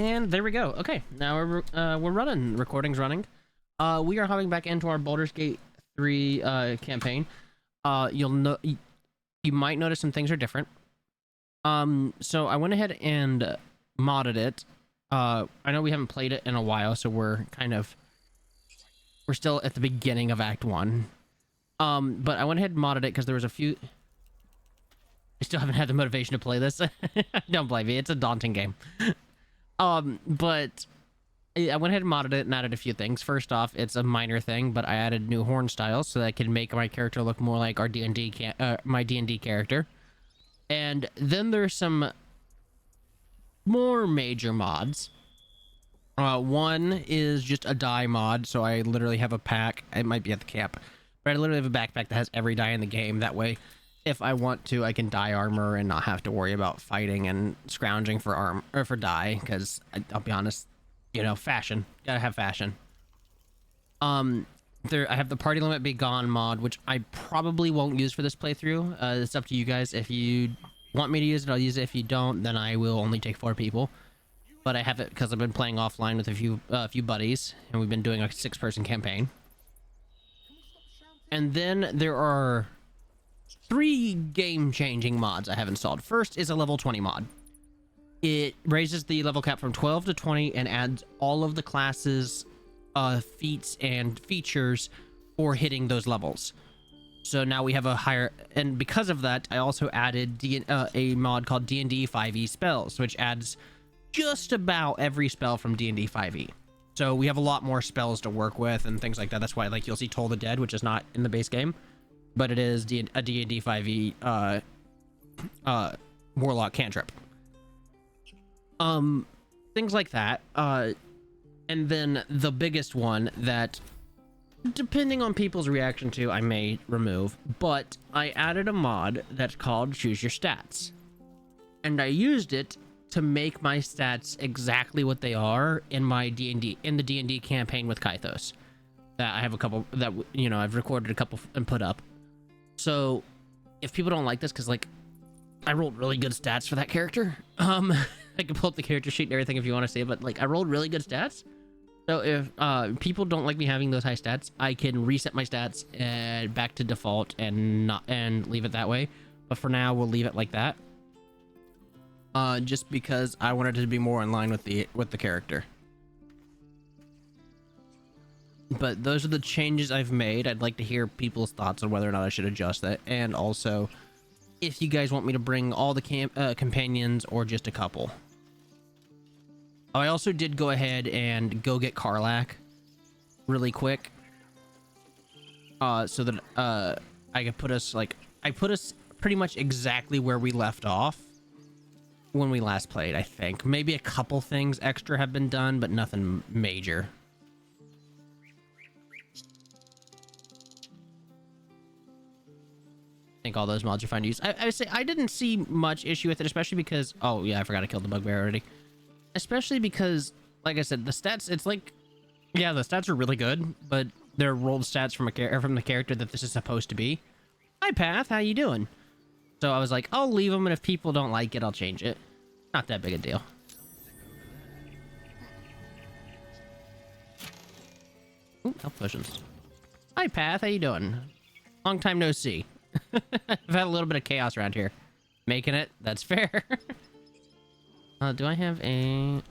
And there we go. Okay, now we're running. Recording's running. We are hopping back into our Baldur's Gate 3 campaign. You might notice some things are different. So I went ahead and modded it. I know we haven't played it in a while, so we're still at the beginning of Act 1. But I went ahead and modded it because there was a few. I still haven't had the motivation to play this. Don't blame me. It's a daunting game. But I went ahead and modded it and added a few things. First off, it's a minor thing, but I added new horn styles so that I can make my character look more like our my D&D character. And then there's some more major mods. One is just a die mod, so I literally have a pack. It might be at the camp, but I literally have a backpack that has every die in the game. That way, if I want to, I can dye armor and not have to worry about fighting and scrounging for armor or for dye. Because I'll be honest, you know, fashion. Gotta have fashion. I have the party limit be gone mod, which I probably won't use for this playthrough. It's up to you guys. If you want me to use it, I'll use it. If you don't, then I will only take 4 people. But I have it because I've been playing offline with a few buddies, and we've been doing a 6-person campaign. And then there are 3 game-changing mods I have installed. First is a level 20 mod. It raises the level cap from 12 to 20 and adds all of the classes, feats, and features for hitting those levels. So now we have a higher, and because of that, I also added a mod called D&D 5e spells, which adds just about every spell from D&D 5e. So we have a lot more spells to work with and things like that. That's why, like, you'll see Toll the Dead, which is not in the base game, but it is a D&D 5e warlock cantrip. Things like that. And then the biggest one that, depending on people's reaction to, I may remove, but I added a mod that's called Choose Your Stats. And I used it to make my stats exactly what they are in the D&D campaign with Kaithos. That I have a couple that, you know, I've recorded a couple and put up. So if people don't like this, because, like, I rolled really good stats for that character. I can pull up the character sheet and everything if you want to see it, but, like, I rolled really good stats. So if people don't like me having those high stats, I can reset my stats and back to default and leave it that way. But for now, we'll leave it like that. Just because I wanted it to be more in line with the character. But those are the changes I've made. I'd like to hear people's thoughts on whether or not I should adjust that, and also if you guys want me to bring all the companions or just a couple. I also did go ahead and go get Karlach really quick, so that I could put us, like, I put us pretty much exactly where we left off when we last played. I think maybe a couple things extra have been done, but nothing major. I think all those mods are fine to use. I say I didn't see much issue with it, especially because, oh yeah, I forgot I killed the bugbear already. Especially because, like I said, the stats, it's like, yeah, the stats are really good, but they're rolled stats from the character that this is supposed to be. Hi, Path, how you doing? So I was like, I'll leave them, and if people don't like it, I'll change it. Not that big a deal. Ooh, health potions. Hi, Path, how you doing? Long time no see. I've had a little bit of chaos around here. Making it, that's fair. Do I have a...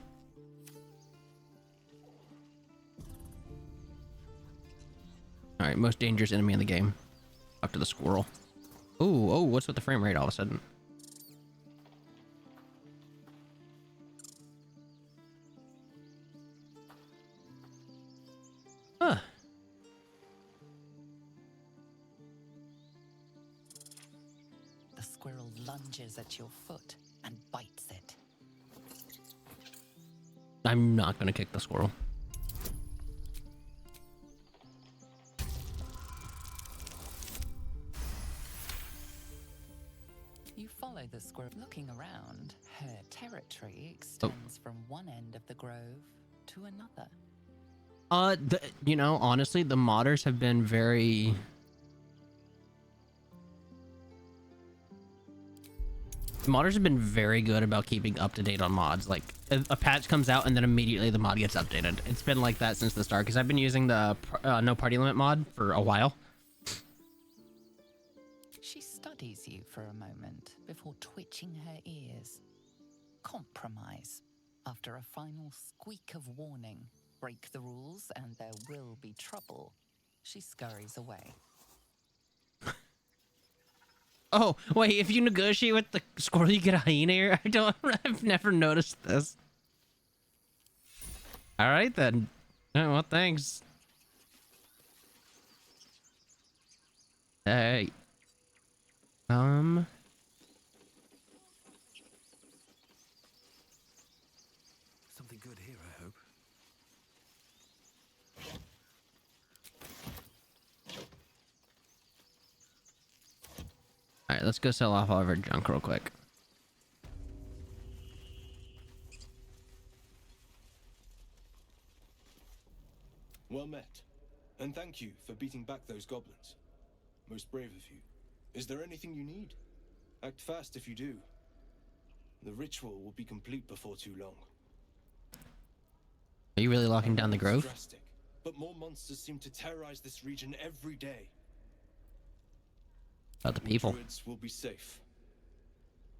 Alright, most dangerous enemy in the game. Talk to the squirrel. Ooh, oh, what's with the frame rate all of a sudden? Huh. The squirrel lunges at your foot and bites it. I'm not gonna kick the squirrel. You follow the squirrel, looking around. Her territory extends from one end of the grove to another. You know, honestly, the modders have been very Modders have been very good about keeping up to date on mods. Like a patch comes out and then immediately the mod gets updated. It's been like that since the start because I've been using the no party limit mod for a while. She studies you for a moment before twitching her ears. Compromise. After a final squeak of warning, break the rules and there will be trouble. She scurries away. Oh, wait, if you negotiate with the squirrel, you get a hyena ear? I've never noticed this. All right, then. Oh, well, thanks. Hey. Something good here, I hope. All right, let's go sell off all of our junk real quick. Well met, and thank you for beating back those goblins. Most brave of you. Is there anything you need? Act fast if you do. The ritual will be complete before too long. Are you really locking down the grove? Drastic, but more monsters seem to terrorize this region every day. About the people. Druids will be safe.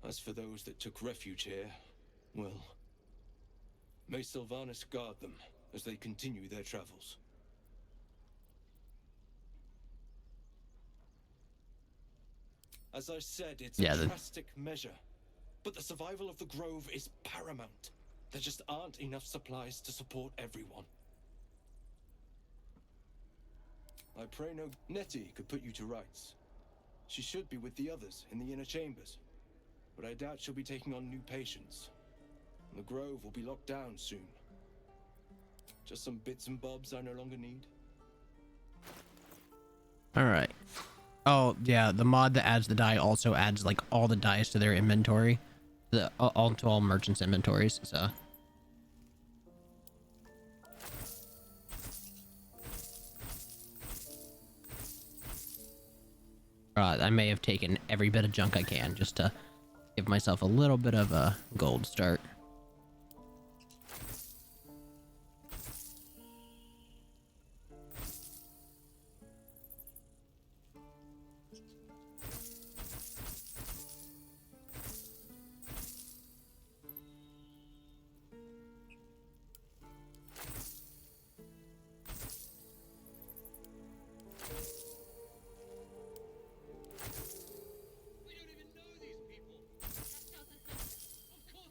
As for those that took refuge here, well, may Sylvanas guard them as they continue their travels. As I said, it's a drastic measure, but the survival of the grove is paramount. There just aren't enough supplies to support everyone. I pray no... Nettie could put you to rights. She should be with the others in the inner chambers, but I doubt she'll be taking on new patients. The grove will be locked down soon. Just some bits and bobs I no longer need. All right. Oh, yeah, the mod that adds the die also adds, like, all the dice to their inventory. All to all merchants' inventories, so... I may have taken every bit of junk I can just to give myself a little bit of a gold start.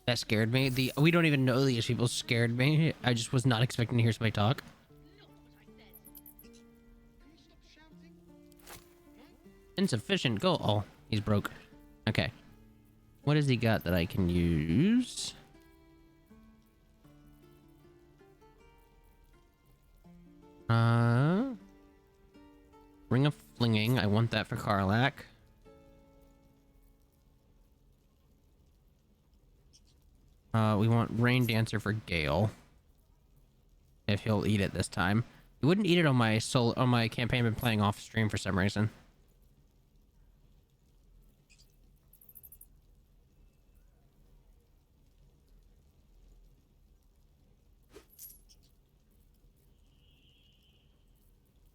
That scared me. We don't even know these people scared me. I just was not expecting to hear somebody talk. Insufficient gold. Oh, he's broke. Okay. What has he got that I can use? Ring of Flinging. I want that for Karlak. We want Rain Dancer for Gale. If he'll eat it this time. He wouldn't eat it on my campaign I've been playing off stream for some reason.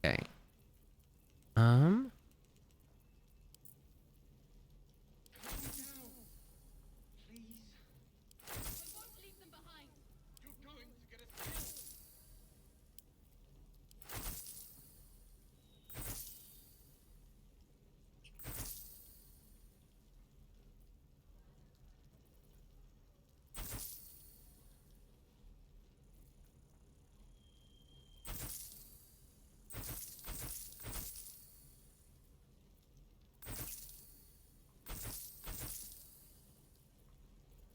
Okay.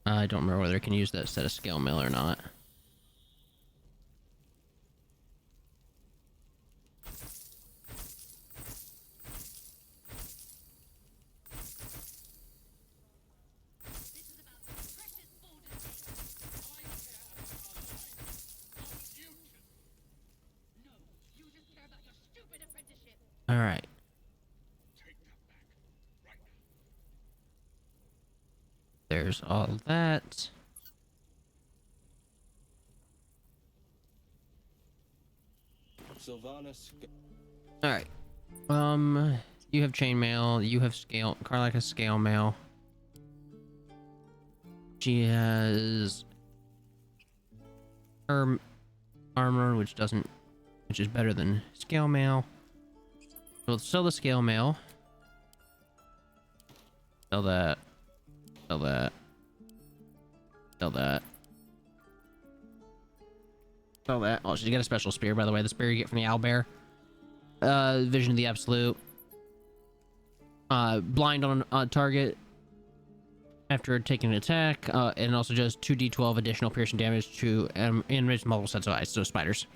I don't remember whether I can use that set of scale mill or not. All right. there's all that. Sylvanas. All right. You have chainmail. You have scale. Carlac has scale mail. She has her armor, which is better than scale mail. So let's sell the scale mail. Sell that. Sell that. Sell that. Sell that. Oh, she's got a special spear, by the way. The spear you get from the owlbear. Vision of the Absolute. Blind on a target after taking an attack, and also just 2d12 additional piercing damage to enemies multiple sets of eyes, so spiders.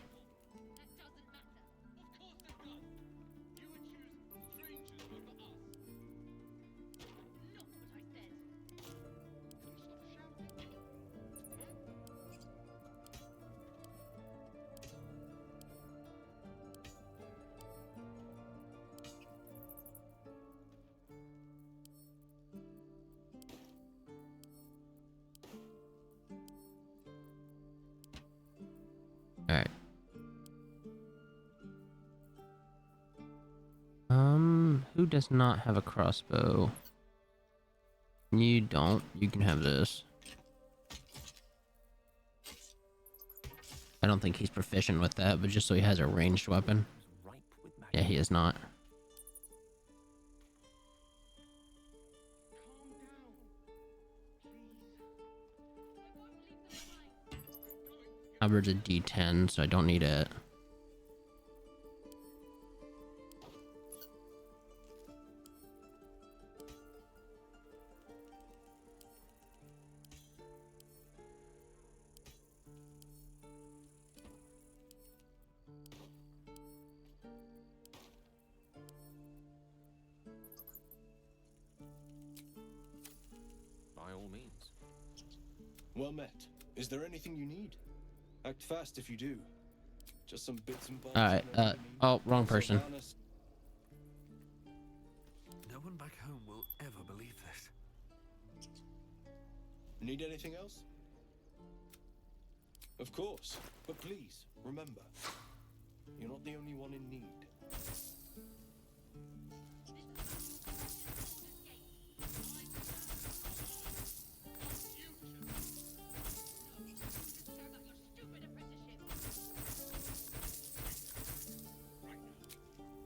All right. Who does not have a crossbow? You don't. You can have this. I don't think he's proficient with that, but just so he has a ranged weapon. Yeah, he is not. Halberd's a D10, so I don't need it. By all means. Well met. Is there anything you need? Act fast if you do. Just some bits and bobs. All right. Oh, wrong person. Sylvanas. No one back home will ever believe this. Need anything else? Of course. But please, remember, you're not the only one in need.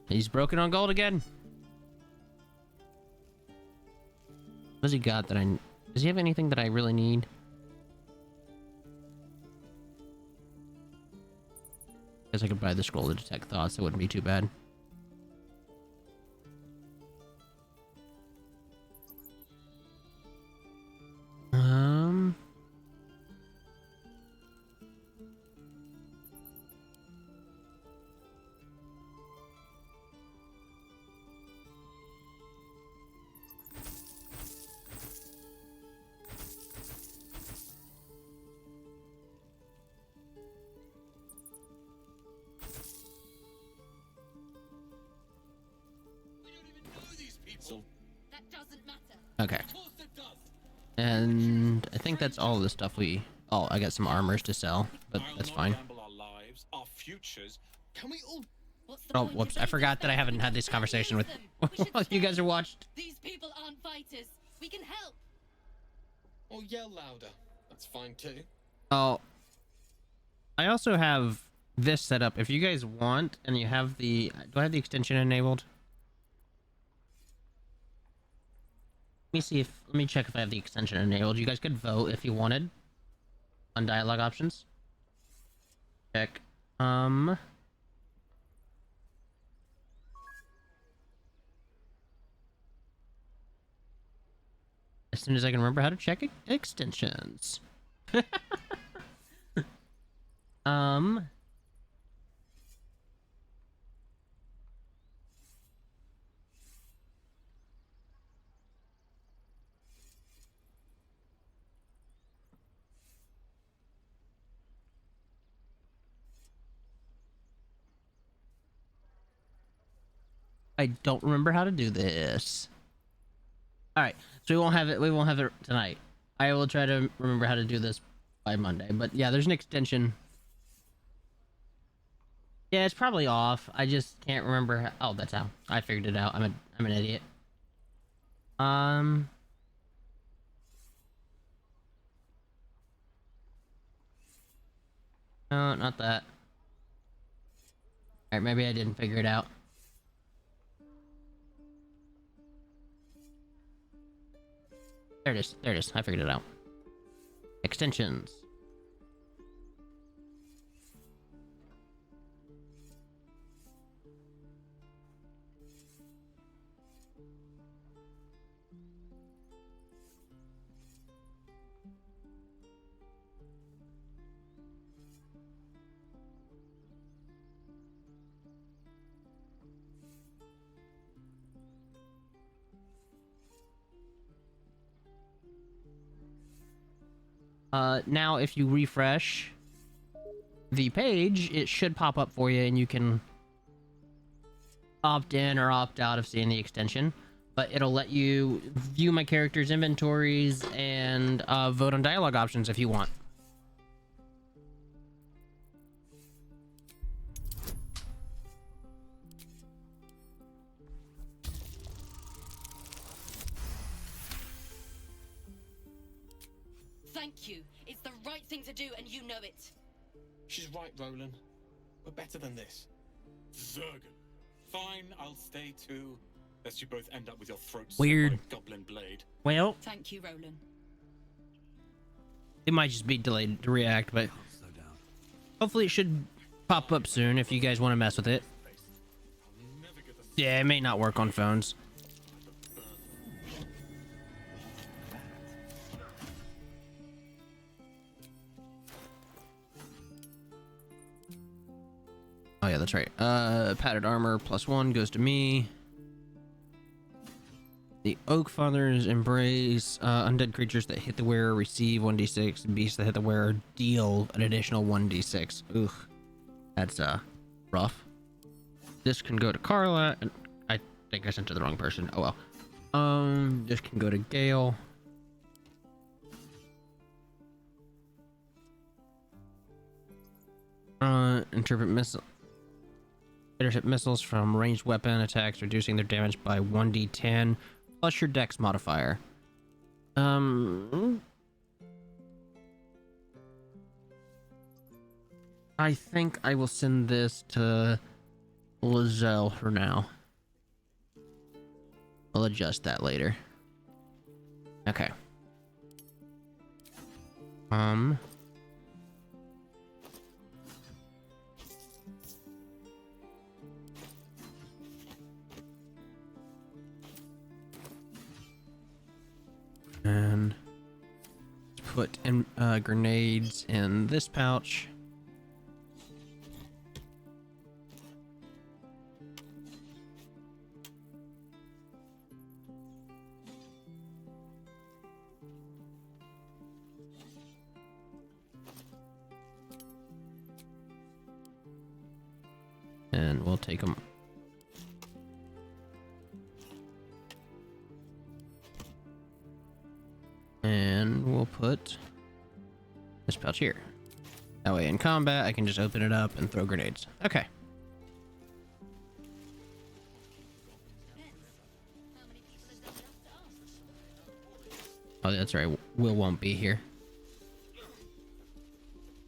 He's broken on gold again. What does he got that does he have anything that I really need? Guess I could buy the scroll to detect thoughts. That wouldn't be too bad. That doesn't matter. Okay. Of course it does. And I think that's all the stuff we... Oh, I got some armors to sell, but that's fine. Gamble our lives, our futures. Can we all? What's the Oh, point whoops. of I forgot that I haven't had this conversation with... We should while you guys stay. are watched. These people aren't fighters. We can help. Or yell louder. That's fine too. Oh. I also have this set up. If you guys want, and you have the... Do I have the extension enabled? Let me check if I have the extension enabled. You guys could vote if you wanted on dialogue options. Check. As soon as I can remember how to check extensions. I don't remember how to do this. All right, so we won't have it. We won't have it tonight. I will try to remember how to do this by Monday. But yeah, there's an extension. Yeah, it's probably off. I just can't remember how... Oh, that's how. I figured it out. I'm an idiot. No, not that. Alright, maybe I didn't figure it out. There it is. There it is. I figured it out. Extensions. Now if you refresh the page, it should pop up for you and you can opt in or opt out of seeing the extension, but it'll let you view my character's inventories and vote on dialogue options if you want. Thank you. It's the right thing to do, and you know it. She's right, Roland. We're better than this. Zerg. Fine, I'll stay too. Lest you both end up with your throats Weird. slit by a goblin blade. Well, Thank you, Roland. it might just be delayed to react, but Slow down. hopefully it should pop up soon if you guys want to mess with it. I'll never get the Yeah, it may not work on phones. Oh yeah, that's right. Padded armor +1 goes to me. The Oak Father's Embrace. Undead creatures that hit the wearer receive 1d6. Beasts that hit the wearer deal an additional 1d6. Ugh. That's rough. This can go to Carla. And I think I sent to the wrong person. Oh well. This can go to Gale. Intercept missiles from ranged weapon attacks, reducing their damage by 1d10 plus your dex modifier. I think I will send this to Lizelle for now. I'll adjust that later. Okay. And put in grenades in this pouch. And we'll take them. And we'll put this pouch here. That way in combat, I can just open it up and throw grenades. Okay. Oh, that's right. Will won't be here.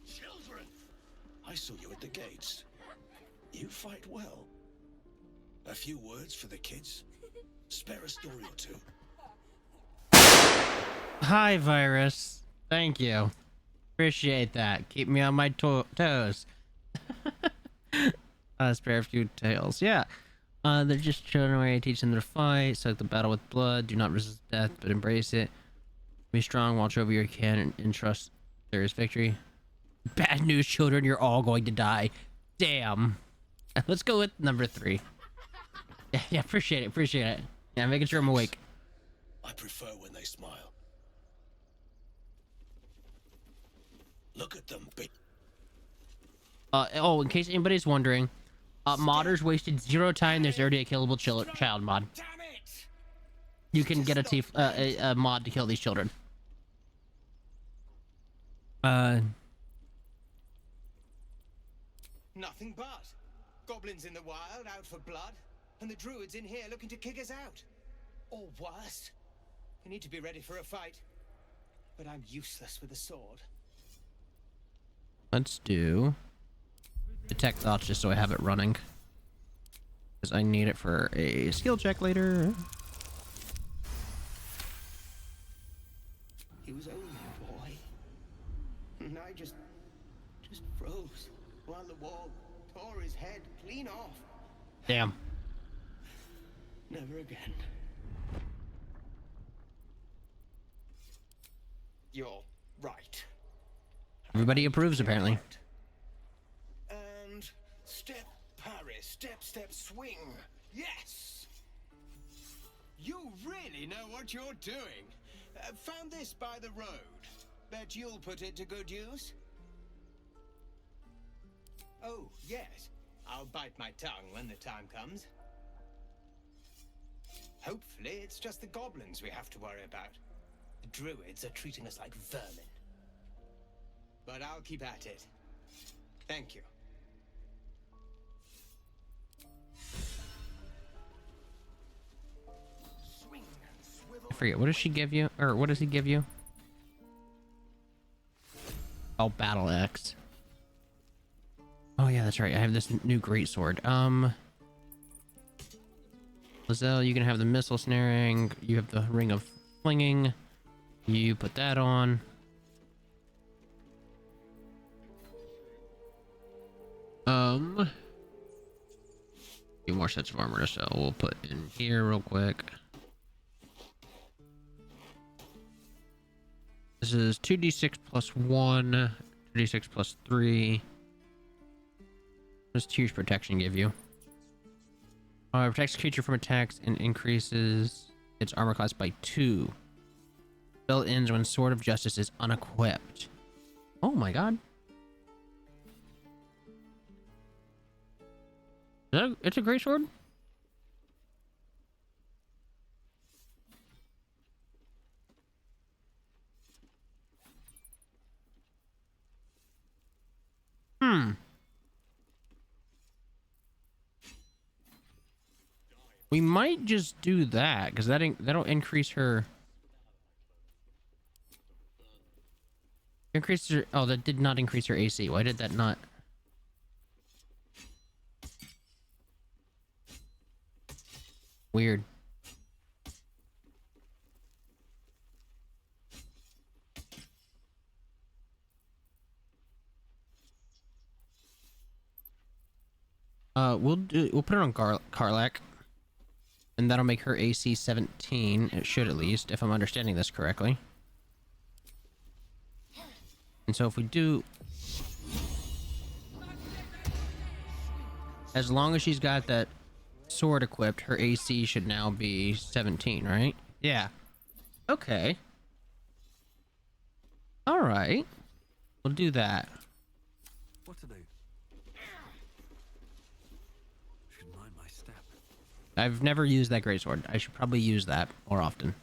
Children, I saw you at the gates. You fight well. A few words for the kids. Spare a story or two. Hi, Virus. Thank you. Appreciate that. Keep me on my toes. Spare a few tales. Yeah. They're just children where I teach them to fight, soak the battle with blood, do not resist death, but embrace it. Be strong, watch over your kin, and trust there is victory. Bad news, children, you're all going to die. Damn. Let's go with number 3. Yeah, appreciate it. Yeah, making sure I'm awake. I prefer when they smile. Look at them, Oh, in case anybody's wondering, modders wasted 0 time. There's already a killable child mod. Damn it! You can get a mod to kill these children. Nothing but. Goblins in the wild, out for blood, and the druids in here looking to kick us out. Or worse. We need to be ready for a fight. But I'm useless with a sword. Let's do detect thoughts just so I have it running. Because I need it for a skill check later. He was only a boy. And I just froze while the wall tore his head clean off. Damn. Never again. You're right. Everybody approves, apparently. And step, parry, step, step, swing. Yes! You really know what you're doing. Found this by the road. Bet you'll put it to good use. Oh, yes. I'll bite my tongue when the time comes. Hopefully, it's just the goblins we have to worry about. The druids are treating us like vermin. But I'll keep at it. Thank you. Swing and swivel. I forget, what does she give you? Or what does he give you? Oh, Battle Axe. Oh yeah, that's right. I have this new greatsword. Lizelle, you can have the missile snaring. You have the ring of flinging. You put that on. Few more sets of armor to sell. We'll put in here real quick. This is 2d6 plus 1, 2d6 plus 3. What does Tears Protection give you? Protects creature from attacks and increases its armor class by 2. Spell ends when Sword of Justice is unequipped. Oh my god. It's a great sword? We might just do that, because that'll increase her... Increase her... Oh, that did not increase her AC. Why did that not... Weird. We'll put it on Karlak. And that'll make her AC 17. It should, at least, if I'm understanding this correctly. And so if we do... As long as she's got that sword equipped, her AC should now be 17, right? Yeah. Okay. Alright. We'll do that. What to do? Should mind my step. I've never used that greatsword. I should probably use that more often.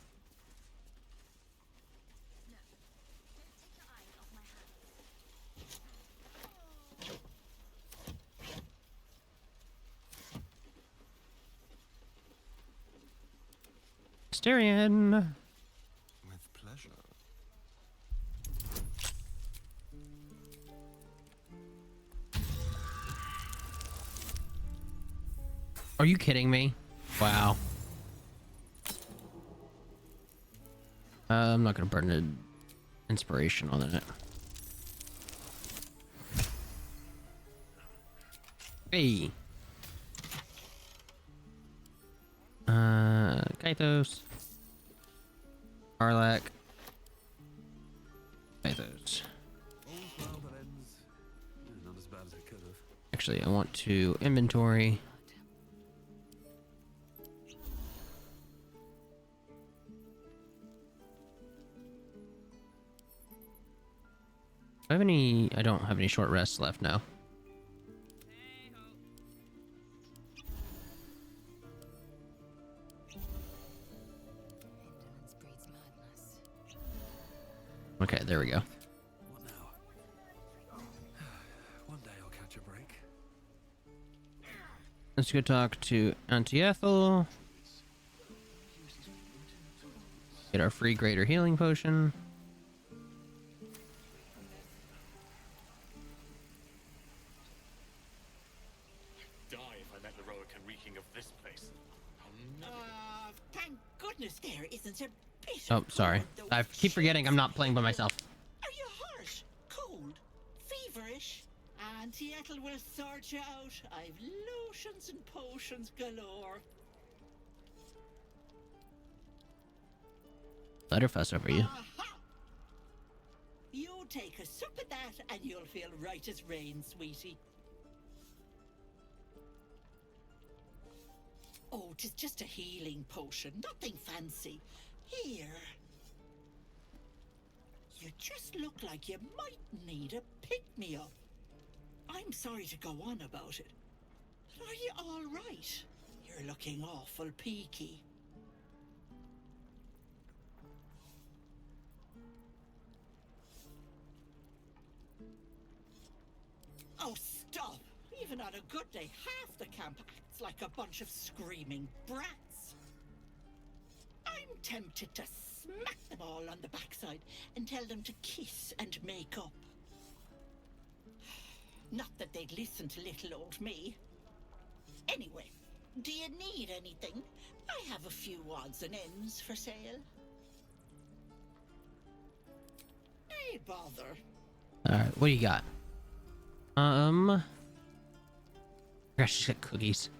Styrian. With pleasure. Are you kidding me? Wow. I'm not gonna burn an inspiration on it. Hey. Kaithos. Arlak. Kaithos. Not as bad as it could have. Actually, I want to inventory. Do I have any... I don't have any short rests left now. Okay, there we go. What now? Let's go talk to Auntie Ethel. Get our free greater healing potion. Die if I met the Roic and reeking of this place. I'll never Thank goodness there isn't a bit Oh, of sorry. cold, I though. keep forgetting I'm not playing by myself. Are you hurt? Cold? Feverish? Auntie Ethel will sort you out. I've lotions and potions galore. Let her fuss over you. Aha! You take a sup of that and you'll feel right as rain, sweetie. Oh, 'tis just a healing potion, nothing fancy. Here. You just look like you might need a pick-me-up. I'm sorry to go on about it, but are you all right? You're looking awful peaky. Oh, stop! Even on a good day, half the camp acts like a bunch of screaming brats. I'm tempted to smack them all on the backside and tell them to kiss and make up. Not that they'd listen to little old me. Anyway, do you need anything? I have a few odds and ends for sale. Hey, bother. Alright, what do you got? Gosh, she's got cookies.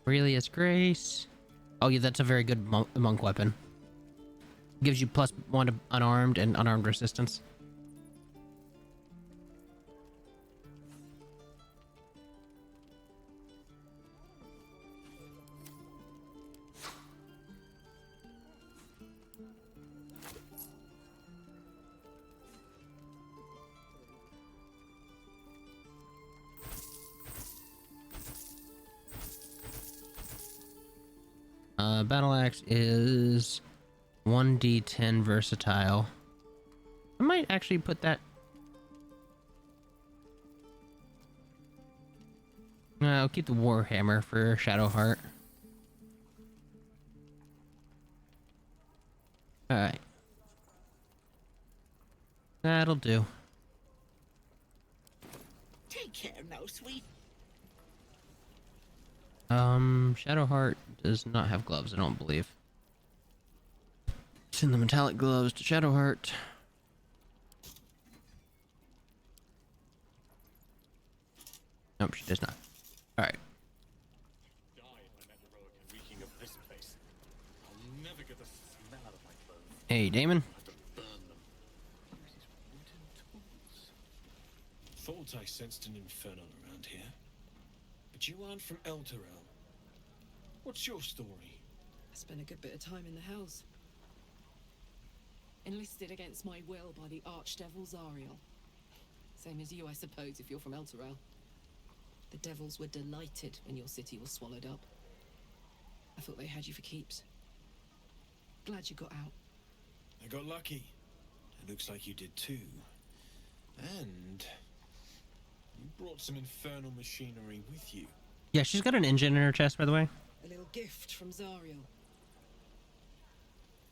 Aurelia's Grace. Oh yeah, that's a very good monk weapon. Gives you +1 to unarmed and unarmed resistance. Battle axe is 1d10 versatile. I might actually put that. I'll keep the warhammer for Shadowheart. All right, that'll do. Take care now, sweet. Shadowheart does not have gloves, I don't believe. Send the metallic gloves to Shadowheart. Nope, she does not. Alright. die if I met the Roic and reeking of this place. I'll never get the smell out of my clothes. Hey, Damon. I have to burn them. Use these wooden tools. Thought I sensed an infernal around here. But you aren't from Elturel. What's your story? I spent a good bit of time in the Hells. Enlisted against my will by the Archdevil Zariel. Same as you, I suppose, if you're from Elturel. The devils were delighted when your city was swallowed up. I thought they had you for keeps. Glad you got out. I got lucky. It looks like you did too. And you brought some infernal machinery with you. Yeah, she's got an engine in her chest, by the way. A little gift from Zariel.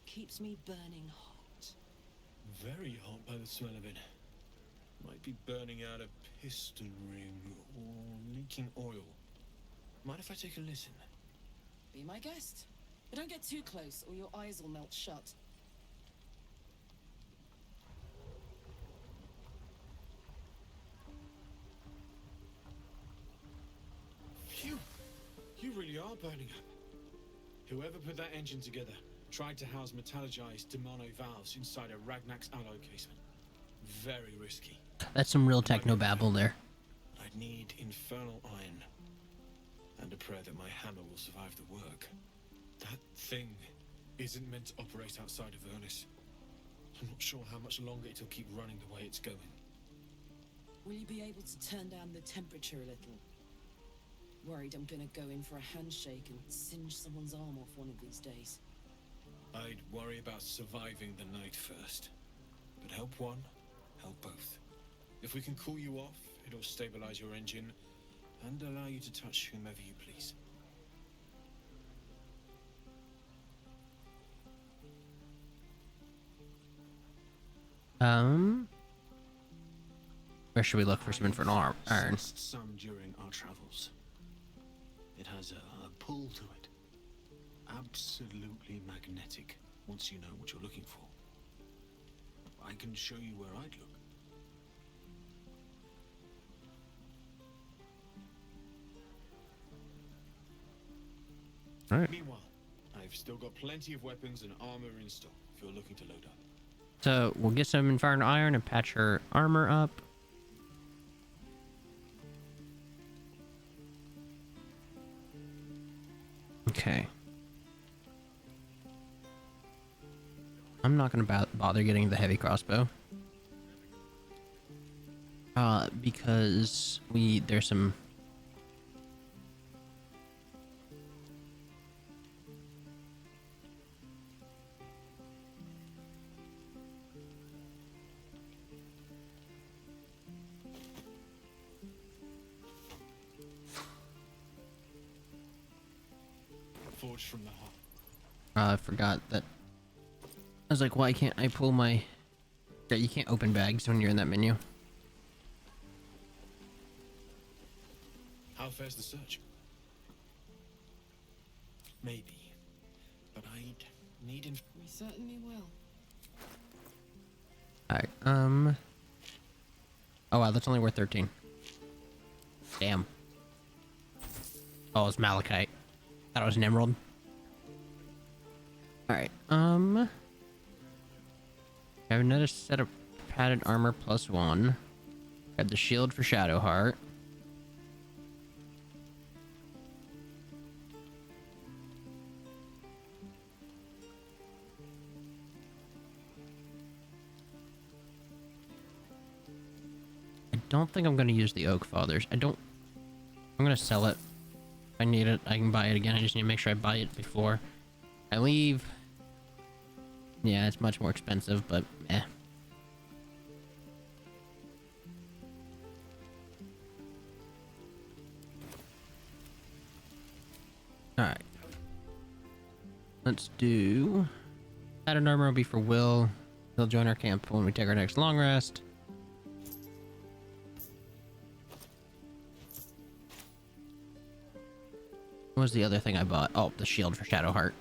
Keeps me burning hot. Very hot by the smell of it. Might be burning out a piston ring or leaking oil. Mind if I take a listen? Be my guest. But don't get too close or your eyes will melt shut. Phew! You really are burning up. Whoever put that engine together tried to house metallogized Demono valves inside a Ragnak's alloy casement. Very risky. That's some real techno babble there. I'd need infernal iron. And a prayer that my hammer will survive the work. That thing isn't meant to operate outside of Ernest. I'm not sure how much longer it'll keep running the way it's going. Will you be able to turn down the temperature a little? Worried I'm gonna go in for a handshake and singe someone's arm off one of these days. I'd worry about surviving the night first. But help one, help both. If we can cool you off, it'll stabilize your engine, and allow you to touch whomever you please. Where should we look for some infernal iron? Sensed some during our travels. It has a pull to it. Absolutely magnetic, once you know what you're looking for. I can show you where I'd look. All right. Meanwhile, I've still got plenty of weapons and armor in stock if you're looking to load up. So we'll get some infernal iron and patch her armor up. Okay. I'm not going to bother getting the heavy crossbow. Because there's some... Forged from the heart. I forgot that. I was like, why can't I pull my... Yeah, you can't open bags when you're in that menu. How fares the search? Maybe. But I'd need We certainly will. Alright, oh wow, that's only worth 13. Damn. Oh, it's malachite. Thought it was an emerald. Alright, I have another set of padded armor +1. Got the shield for Shadowheart. I don't think I'm going to use the Oak Fathers. I'm going to sell it. If I need it, I can buy it again. I just need to make sure I buy it before I leave. Yeah, it's much more expensive, but eh. Alright. Let's do... Pattern armor will be for Will. He'll join our camp when we take our next long rest. What was the other thing I bought? Oh, the shield for Shadowheart.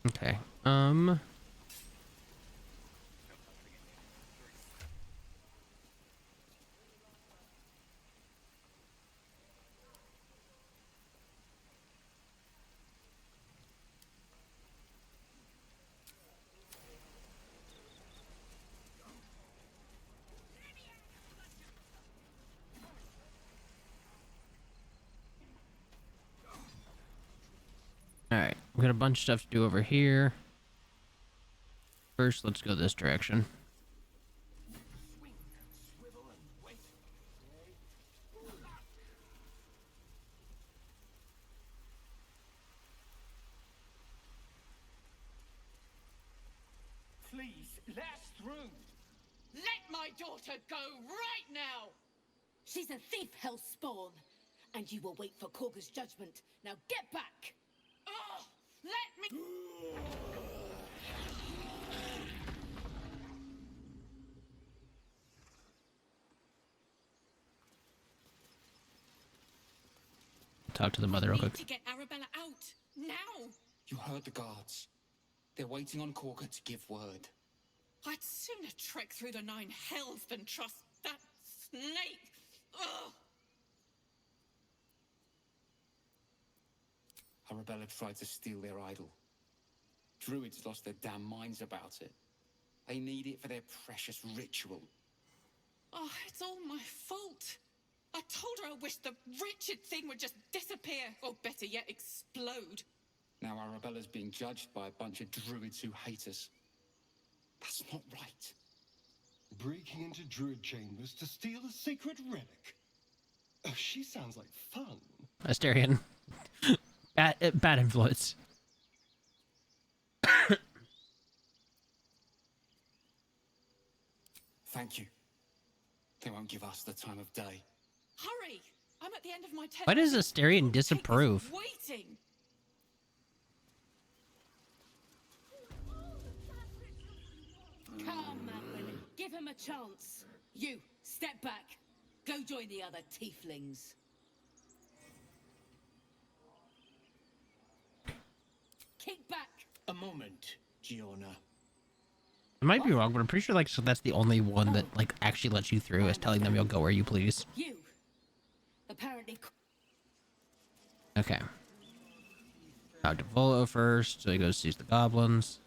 Okay. Alright, we got a bunch of stuff to do over here. First, let's go this direction. Please, let us through. Let my daughter go right now! She's a thief, hellspawn. And you will wait for Korga's judgment. Now get back! Oh, let me... Talk to the mother real quick. Need to get Arabella out, now! You heard the guards. They're waiting on Korga to give word. I'd sooner trek through the 9 hells than trust that snake! Ugh! Arabella tried to steal their idol. Druids lost their damn minds about it. They need it for their precious ritual. Oh, it's all my fault. I told her I wished the wretched thing would just disappear, or better yet, explode. Now Arabella's being judged by a bunch of druids who hate us. That's not right. breaking into druid chambers to steal a sacred relic. Oh, she sounds like fun. Asterion. Bad influence. Thank you. They won't give us the time of day. Hurry! I'm at the end of my tether. Why does Asterion disapprove? Waiting. Come, Madeline. Give him a chance. You, step back. Go join the other Teiflings. Kick back. A moment, Giona. I might be wrong, but I'm pretty sure like so that's the only one that like actually lets you through is telling them you'll go where you please. You. Apparently. Okay. Talk to Volo first, so he goes sees the goblins.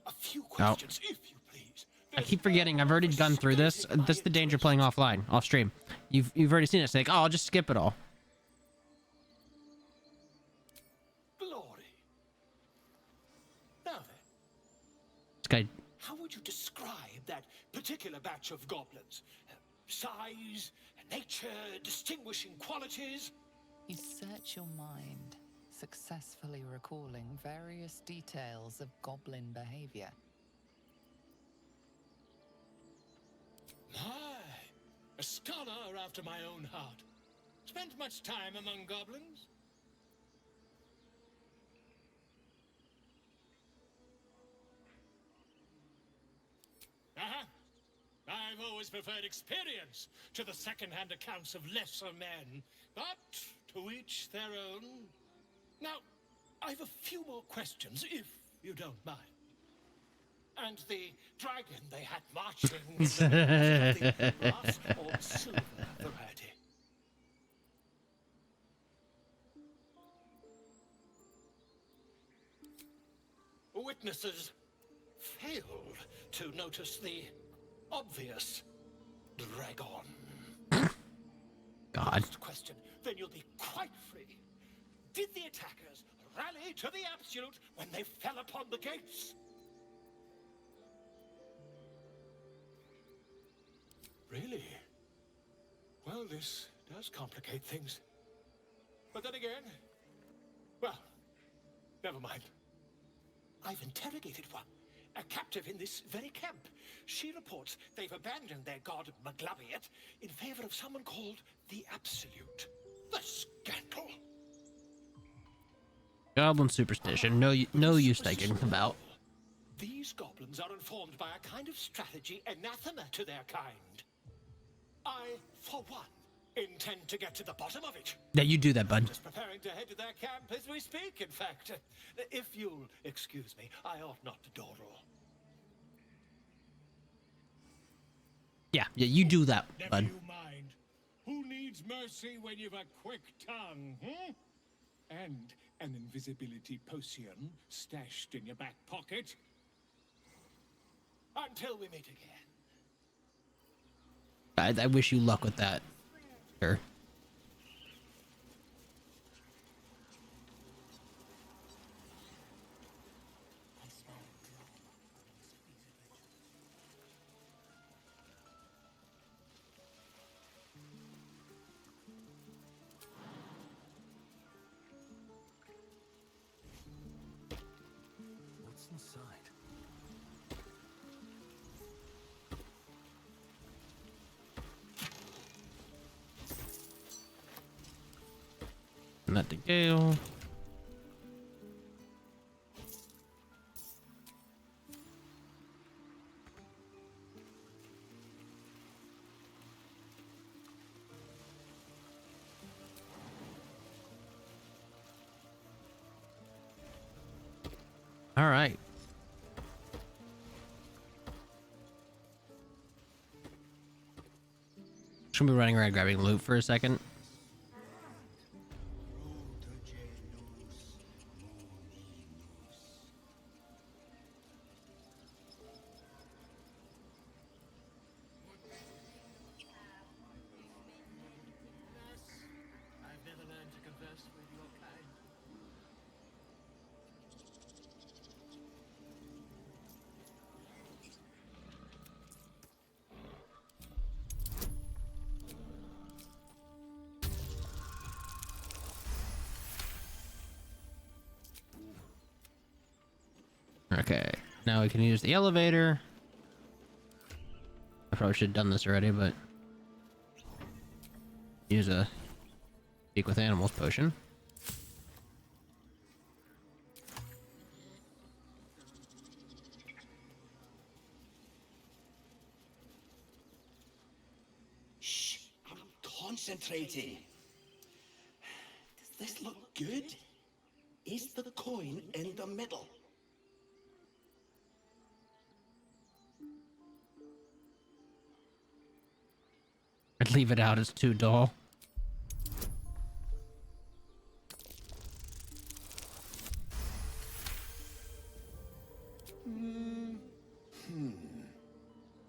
A few questions, if you please. I keep forgetting. I've already gone through this. That's the danger of playing offline, off stream. You've already seen it. It's like, oh, I'll just skip it all. Glory. Now then. This guy. How would you describe that particular batch of goblins? Size, nature, distinguishing qualities? You search your mind, successfully recalling various details of goblin behavior. My, a scholar after my own heart. Spent much time among goblins? Uh-huh. I've always preferred experience to the second-hand accounts of lesser men, but to each their own. Now, I've a few more questions, if you don't mind. And the dragon they had marching in the brass or silver variety. Witnesses failed to notice the obvious dragon. God. Last question, then you'll be quite free. Did the attackers rally to the absolute when they fell upon the gates? Really? Well, this does complicate things. But then again, well, never mind. I've interrogated one, a captive in this very camp. She reports they've abandoned their god Maglabiet in favor of someone called the Absolute. The scandal! Goblin superstition. No use thinking about. These goblins are informed by a kind of strategy anathema to their kind. I, for one, intend to get to the bottom of it. Yeah, you do that, bud. Just preparing to head to their camp as we speak, in fact. If you'll excuse me, I ought not to dawdle. Yeah, you do that, Never bud. you mind. Who needs mercy when you've a quick tongue, hmm? And an invisibility potion stashed in your back pocket? Until we meet again. I wish you luck with that. Sure. What's inside? Not the gale. All right. Should be running around grabbing loot for a second. I've never learned to converse with your kind. Okay, now we can use the elevator. I probably should have done this already, but use a speak with animals potion. Shh, I'm concentrating. Does this look good? Is the coin in the middle? I'd leave it out, it's too dull.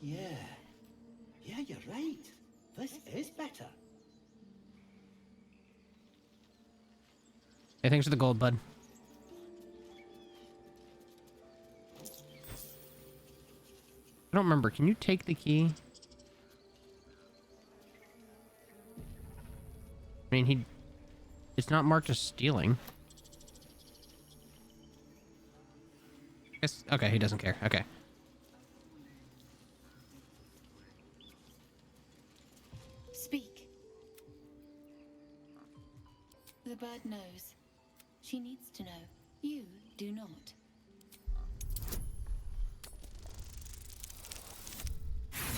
Yeah. Yeah, you're right. This is better. Hey, thanks for the gold, bud. I don't remember. Can you take the key? I mean, it's not marked as stealing. Okay, he doesn't care. Okay. Speak. The bird knows. She needs to know. You do not.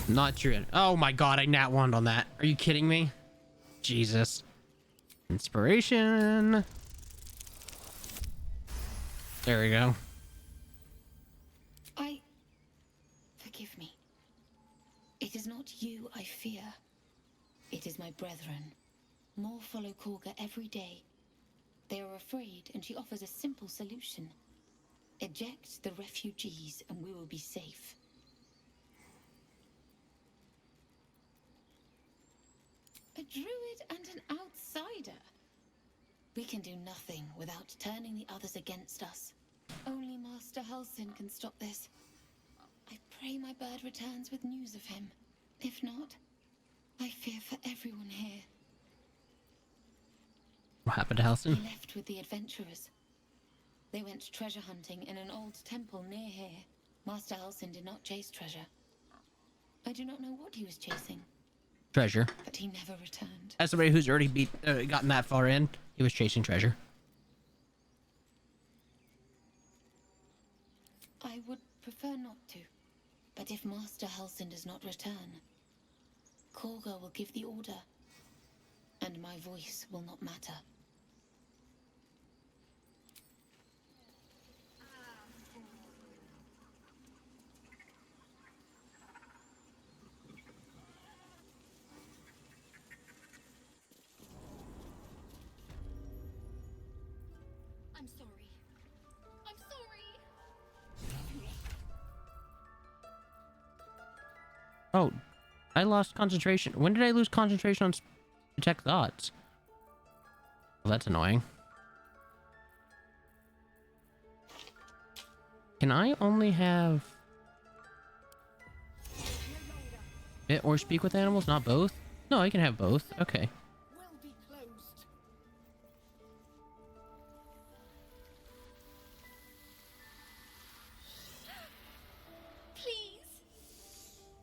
Not true. Oh my god, I nat one on that. Are you kidding me? Jesus. Inspiration. There we go. Forgive me. It is not you I fear. It is my brethren. More follow Korga every day. They are afraid, and she offers a simple solution. Eject the refugees, and we will be safe. A druid and an outsider. We can do nothing without turning the others against us. Only Master Halsin can stop this. I pray my bird returns with news of him. If not, I fear for everyone here. What happened to Halsin? He left with the adventurers. They went treasure hunting in an old temple near here. Master Halsin did not chase treasure. I do not know what he was chasing. Treasure. But he never returned. As somebody who's already gotten that far in, he was chasing treasure. I would prefer not to. But if Master Halsin does not return, Korga will give the order, and my voice will not matter. I'm sorry. I'm sorry. Oh, I lost concentration. When did I lose concentration on detect thoughts? Well, that's annoying. Can I only have it or speak with animals, not both? No, I can have both. Okay. Will be closed. Please.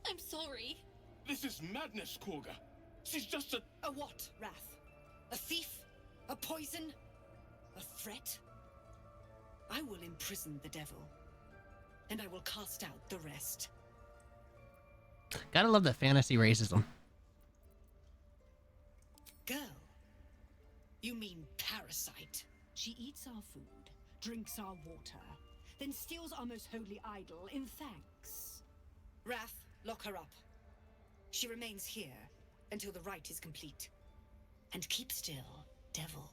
I'm sorry. This is madness, Korga. She's just a... A what, Wrath? A thief? A poison? A threat? I will imprison the devil, and I will cast out the rest. Gotta love that fantasy racism. Girl, you mean parasite? She eats our food, drinks our water, then steals our most holy idol in thanks. Wrath, lock her up. She remains here until the rite is complete. And keep still, devil.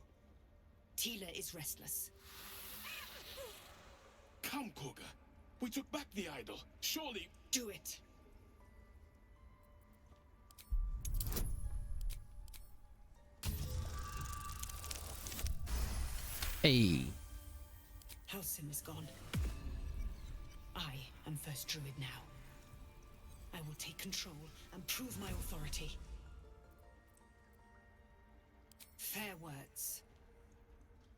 Tila is restless. Come, Korga. We took back the idol. Surely... Do it. Hey. Halsin is gone. I am first druid now. I will take control and prove my authority. Fair words.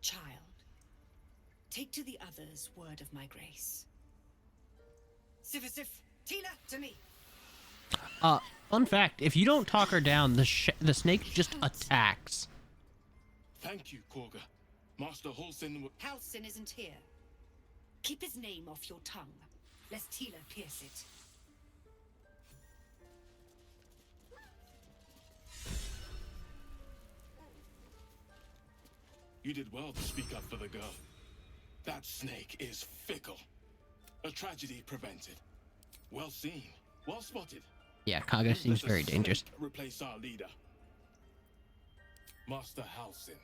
Child, take to the others word of my grace. Sif, Tina, to me. Fun fact, if you don't talk her down, the snake just attacks. Thank you, Korga. Master Halsin. Halsin isn't here. Keep his name off your tongue, lest Tila pierce it. You did well to speak up for the girl. That snake is fickle. A tragedy prevented. Well seen. Well spotted. Yeah, Kaga seems Let the very dangerous. snake replace our leader. Master Halsin.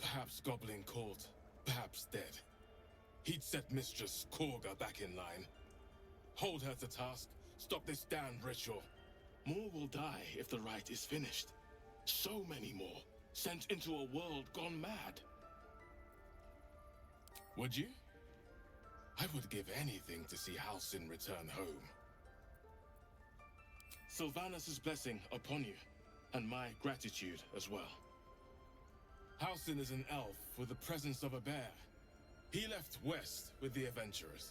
Perhaps Goblin caught, perhaps dead. He'd set Mistress Korga back in line. Hold her to task, stop this damned ritual. More will die if the rite is finished. So many more, sent into a world gone mad. Would you? I would give anything to see Halsin return home. Sylvanus' blessing upon you, and my gratitude as well. Halsin is an elf with the presence of a bear. He left west with the adventurers.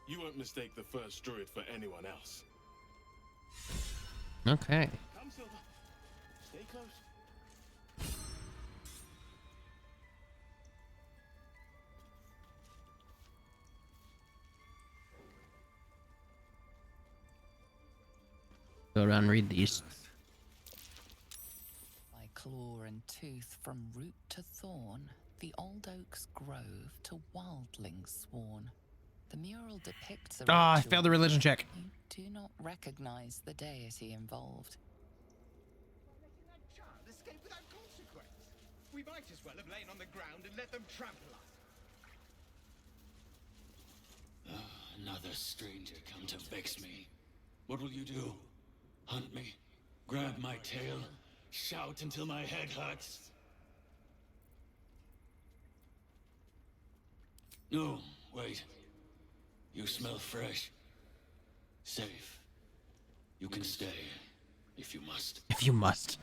You won't mistake the first druid for anyone else. Okay. Come, Silver. Stay close. Go around and read these. By claw and tooth from root to thorn, the old oak's grove to wildlings sworn. The mural depicts a I ritual failed the religion check. You do not recognize the deity involved. Child escape without consequence. We might as well have lain on the ground and let them trample us. Another stranger come to vex me. What will you do? Hunt me? Grab my tail? Shout until my head hurts? No, wait. You smell fresh. Safe. You can stay, if you must. If you must.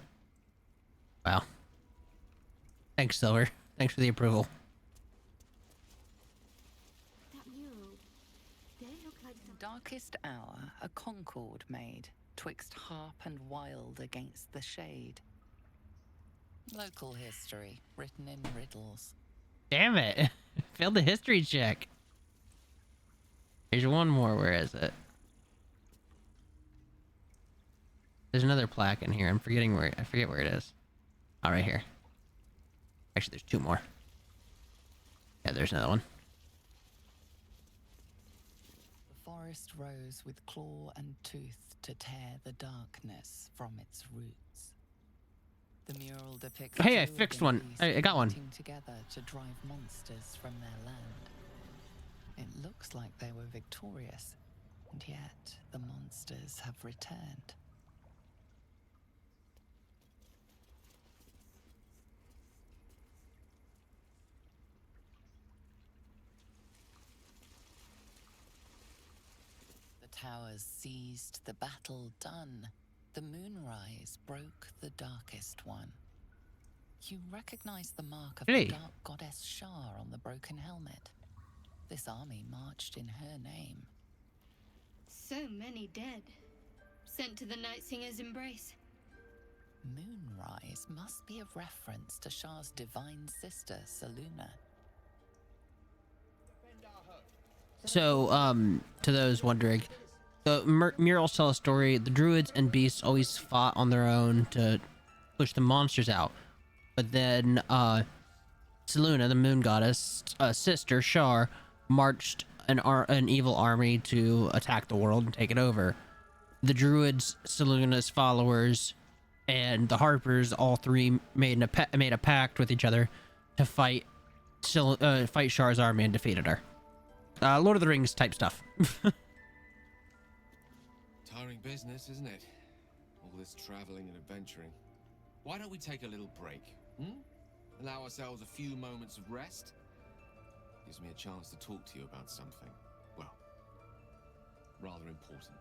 Wow. Thanks, Silver. Thanks for the approval. That mural, they look like some... Darkest hour, a concord made, twixt harp and wild against the shade. Local history, written in riddles. Damn it. Failed the history check. Here's one more. Where is it? There's another plaque in here. I'm forgetting where. I forget where it is. Oh, right here. Actually, there's two more. Yeah, there's another one. The forest rose with claw and tooth to tear the darkness from its roots. The mural depicts. Hey, I two fixed one. abilities I got one. working together to drive monsters from their land. It looks like they were victorious, and yet the monsters have returned. The towers seized, the battle done. The moonrise broke the darkest one. You recognize the mark of Hey. the dark goddess Shar on the broken helmet. This army marched in her name. So many dead. Sent to the Night Singer's embrace. Moonrise must be a reference to Shar's divine sister, Selûne. So, to those wondering, the murals tell a story. The druids and beasts always fought on their own to push the monsters out. But then, Selûne, the moon goddess, sister, Shar, marched an evil army to attack the world and take it over. The druids, Selûne's followers, and the harpers, all three made a pact with each other to fight Shar's army and defeated her. Lord of the Rings type stuff. Tiring business, isn't it? All this traveling and adventuring. Why don't we take a little break? Allow ourselves a few moments of rest? Gives me a chance to talk to you about something, well, rather important.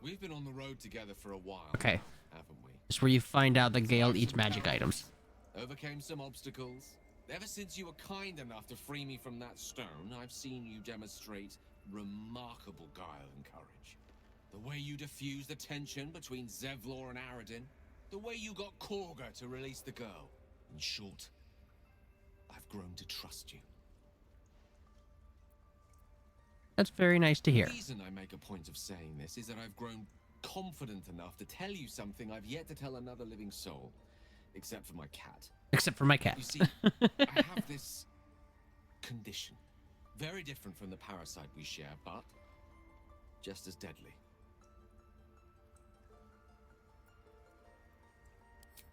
We've been on the road together for a while, Okay. haven't we? It's where you find out that Gale eats magic items. Overcame some obstacles, Ever since you were kind enough to free me from that stone, I've seen you demonstrate remarkable guile and courage. The way you diffused the tension between Zevlor and Aradin. The way you got Korga to release the girl. In short, I've grown to trust you. That's very nice to hear. The reason I make a point of saying this is that I've grown confident enough to tell you something I've yet to tell another living soul. Except for my cat. Except for my cat. You see, I have this condition. Very different from the parasite we share, but just as deadly.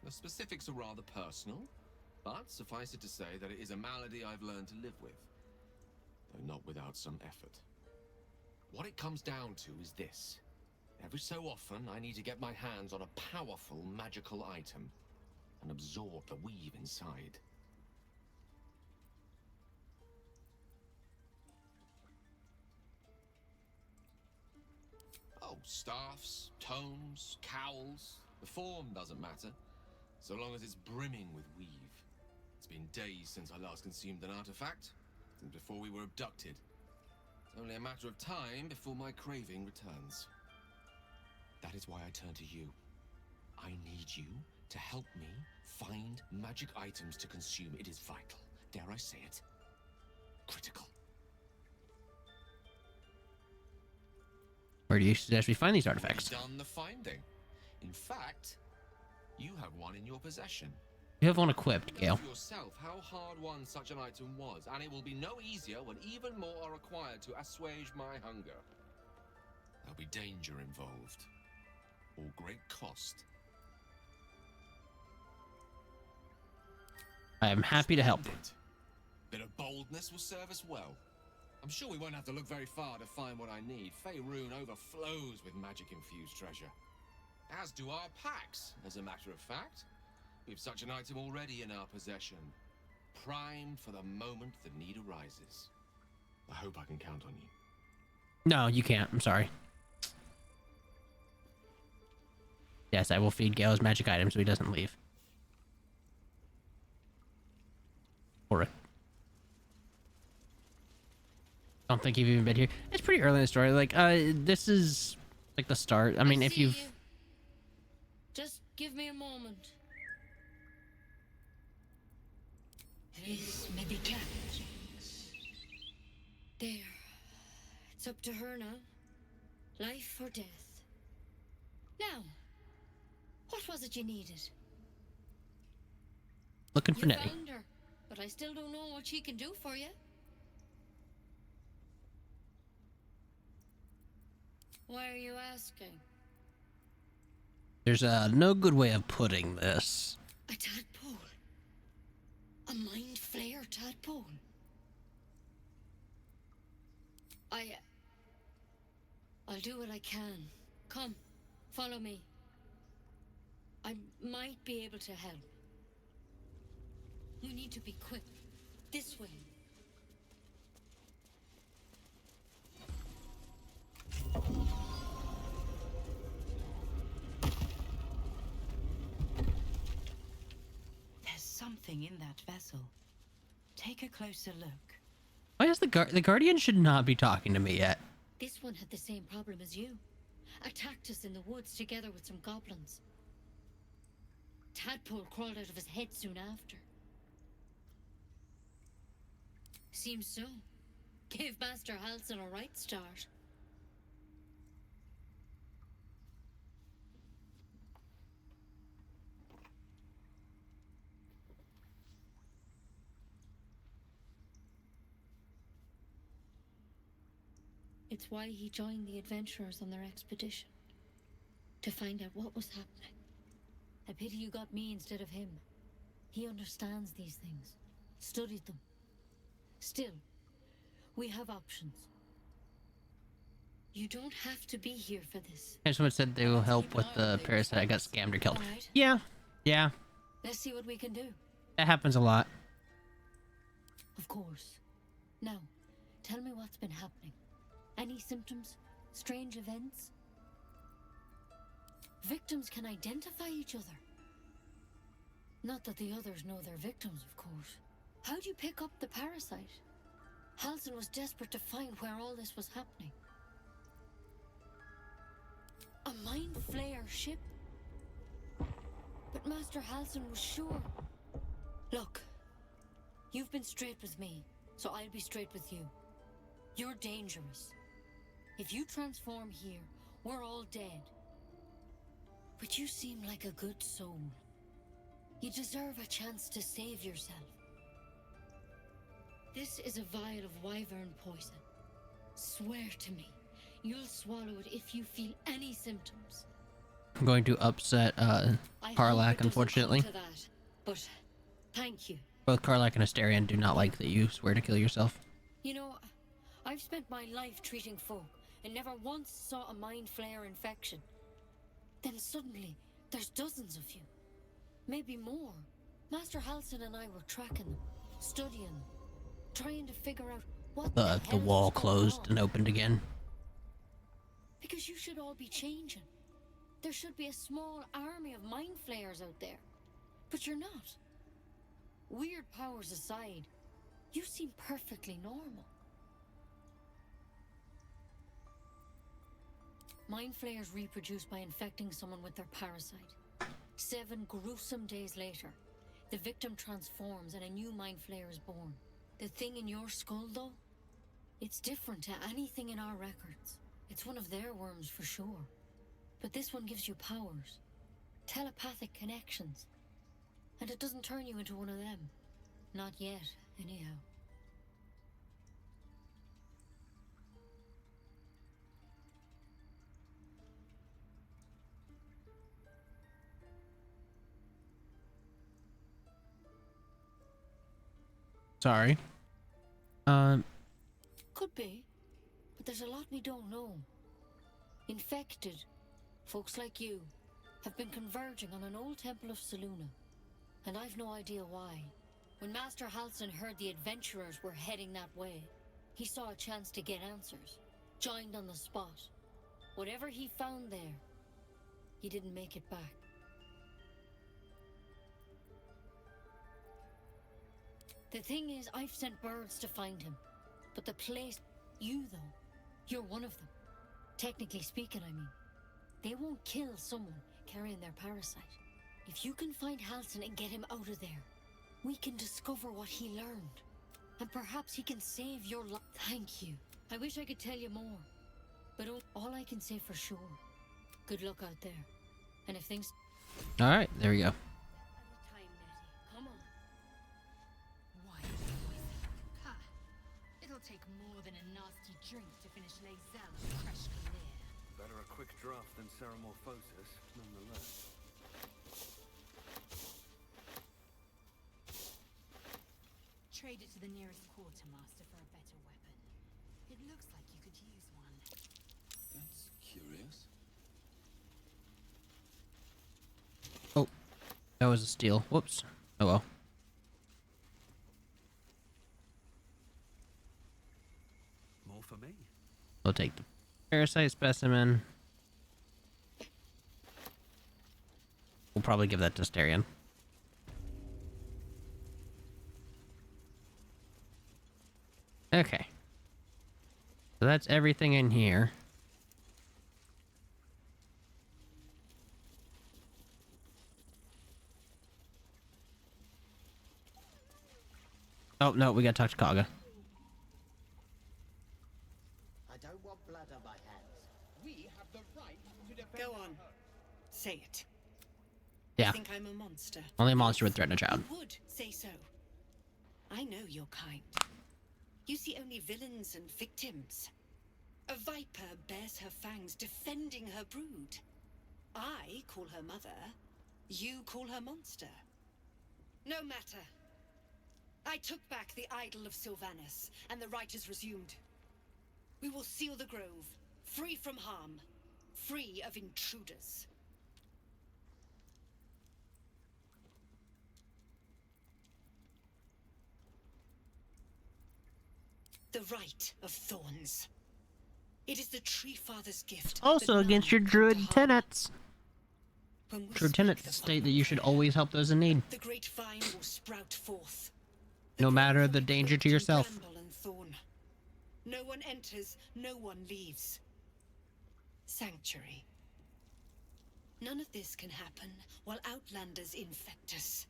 The specifics are rather personal, but suffice it to say that it is a malady I've learned to live with, though not without some effort. What it comes down to is this. Every so often, I need to get my hands on a powerful magical item and absorb the weave inside. Oh, staffs, tomes, cowls, the form doesn't matter, so long as it's brimming with weave. It's been days since I last consumed an artifact, since before we were abducted. It's only a matter of time before my craving returns. That is why I turn to you. I need you to help me find magic items to consume. It is vital. Dare I say it? Critical. Where do you suggest we find these artifacts? You've done the finding. In fact, you have one in your possession. You have one equipped, Gale. Know for yourself how hard-won such an item was, and it will be no easier when even more are required to assuage my hunger. There'll be danger involved, or great cost. I am happy to help. Bit of boldness will serve us well. I'm sure we won't have to look very far to find what I need. Faerun overflows with magic-infused treasure. As do our packs, as a matter of fact. We've such an item already in our possession. Primed for the moment the need arises. I hope I can count on you. No, you can't. I'm sorry. Yes, I will feed Gale his magic items so he doesn't leave. Or I don't think you've even been here. It's pretty early in the story. Like, this is like the start. I mean, if you've... Just give me a moment. This may be challenging. There. It's up to her now. Life or death. Now, what was it you needed? Looking for Nettie. You found her, but I still don't know what she can do for you. Why are you asking? There's no good way of putting this. A tadpole. A mind flayer tadpole. I'll do what I can. Come, follow me. I might be able to help. You need to be quick. This way. There's something in that vessel. Take a closer look. Why is the Guardian should not be talking to me yet? This one had the same problem as you. Attacked us in the woods together with some goblins. Tadpole crawled out of his head soon after. Seems so. Gave Master Halsin a right start. It's why he joined the adventurers on their expedition. To find out what was happening. I pity you got me instead of him. He understands these things. Studied them. Still, we have options. You don't have to be here for this. And someone said they will help with the parasite. I got scammed or killed. Alright. Yeah. Let's see what we can do. That happens a lot. Of course. Now, tell me what's been happening. Any symptoms? Strange events? Victims can identify each other. Not that the others know they're victims, of course. How'd you pick up the parasite? Halsin was desperate to find where all this was happening. A mind flayer ship? But Master Halsin was sure. Look, you've been straight with me, so I'll be straight with you. You're dangerous. If you transform here, we're all dead. But you seem like a good soul. You deserve a chance to save yourself. This is a vial of wyvern poison. Swear to me, you'll swallow it if you feel any symptoms. I'm going to upset Karlak, unfortunately. To that, but thank you. Both Karlak and Asterion do not like that you swear to kill yourself. You know, I've spent my life treating folk and never once saw a mind flayer infection. Then suddenly, there's dozens of you. Maybe more. Master Halsin and I were tracking them, studying them, trying to figure out what The wall closed and opened again. Because you should all be changing. There should be a small army of mind flayers out there. But you're not. Weird powers aside, you seem perfectly normal. Mind flayers reproduce by infecting someone with their parasite. 7 gruesome days later, the victim transforms and a new mind flayer is born. The thing in your skull, though, it's different to anything in our records. It's one of their worms for sure. But this one gives you powers, telepathic connections. And it doesn't turn you into one of them. Not yet, anyhow. Sorry. Could be, but there's a lot we don't know. Infected, folks like you, have been converging on an old temple of Selûne, and I've no idea why. When Master Halsin heard the adventurers were heading that way, he saw a chance to get answers, joined on the spot. Whatever he found there, he didn't make it back. The thing is, I've sent birds to find him, but the place... You, though, you're one of them. Technically speaking, I mean. They won't kill someone carrying their parasite. If you can find Halsin and get him out of there, we can discover what he learned. And perhaps he can save your life. Thank you. I wish I could tell you more. But all I can say for sure, good luck out there. And if things... Alright, there we go. Come on. Ha! It'll take more than a nasty drink to finish Lae'zel's fresh career. Better a quick draft than Ceramorphosis, nonetheless. Trade it to the nearest quartermaster for a better weapon. It looks like you could use one. That's curious. Oh, that was a steal. Whoops. Oh well. More for me. We'll take the parasite specimen. We'll probably give that to Asterion. Okay. So that's everything in here. Oh, no, we gotta talk to Kaga. I don't want blood on my hands. We have the right to defend. Go on. Say it. Yeah. You think I'm a monster? Only a monster would threaten a child. You would say so. I know your kind. You see only villains and victims. A viper bears her fangs defending her brood. I call her mother. You call her monster. No matter. I took back the idol of Sylvanas, and the right is resumed. We will seal the grove, free from harm, free of intruders. The right of thorns. It is the Tree Father's gift. Also against your druid tenets. Druid tenets state that you should always help those in need. The great vine will sprout forth. no matter the danger to yourself. Bramble and thorn. No one enters, no one leaves. Sanctuary. None of this can happen while Outlanders infect us.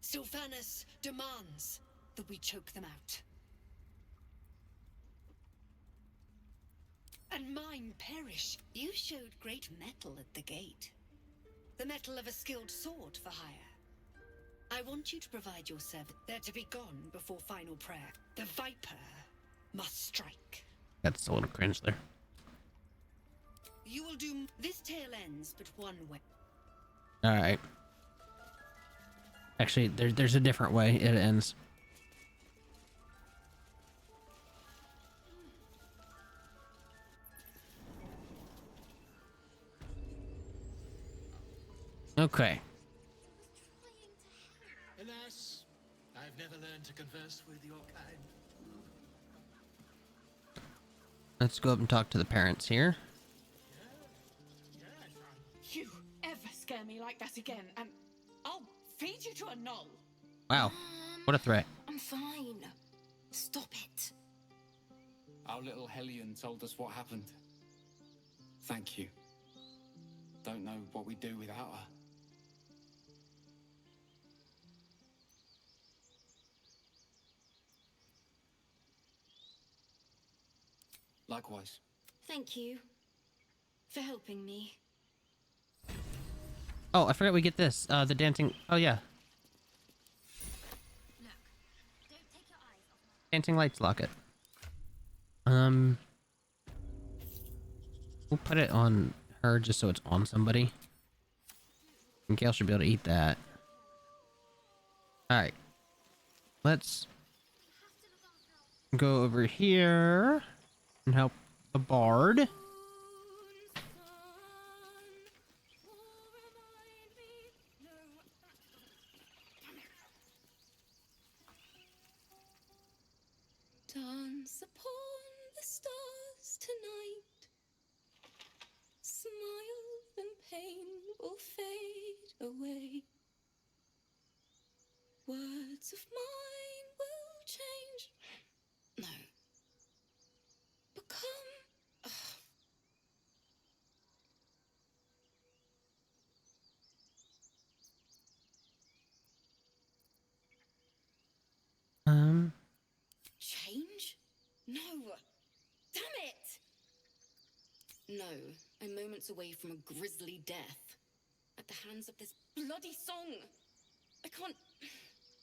Sylvanas demands that we choke them out. And mine perish. You showed great mettle at the gate. The metal of a skilled sword for hire. I want you to provide your service. They're to be gone before final prayer. The Viper must strike. That's a little cringe there. You will do. This tale ends but one way. All right. Actually, there's a different way it ends. Okay. Alas, I've never learned to converse with your kind. Let's go up and talk to the parents here. You ever scare me like that again, and I'll feed you to a knoll. Wow. What a threat. I'm fine. Stop it. Our little Hellion told us what happened. Thank you. Don't know what we'd do without her. Likewise. Thank you for helping me. Oh, I forgot we get this. The dancing. Oh, yeah. Dancing lights locket. We'll put it on her just so it's on somebody. And Kale should be able to eat that. Alright. Let's go over here and help the bard. Dance upon the stars tonight. Smile and pain will fade away. Words of mine will change. No. Become. Change? No. Damn it! No, I'm moments away from a grisly death. At the hands of this bloody song. I can't.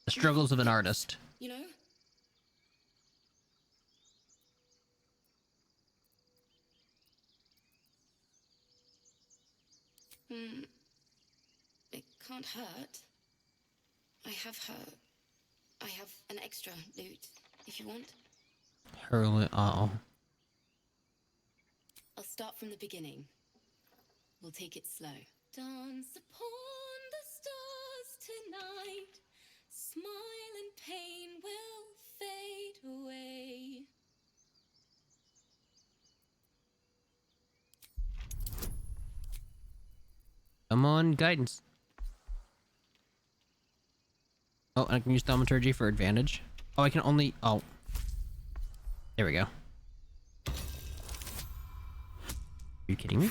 The struggles of an artist. You know? It can't hurt. I have an extra loot, if you want. Hurl it. Oh. I'll start from the beginning. We'll take it slow. Dance upon the stars tonight. Smile and pain will fade away. Come on, guidance. Oh, and I can use thaumaturgy for advantage. Oh, I can only. Oh. There we go. Are you kidding me?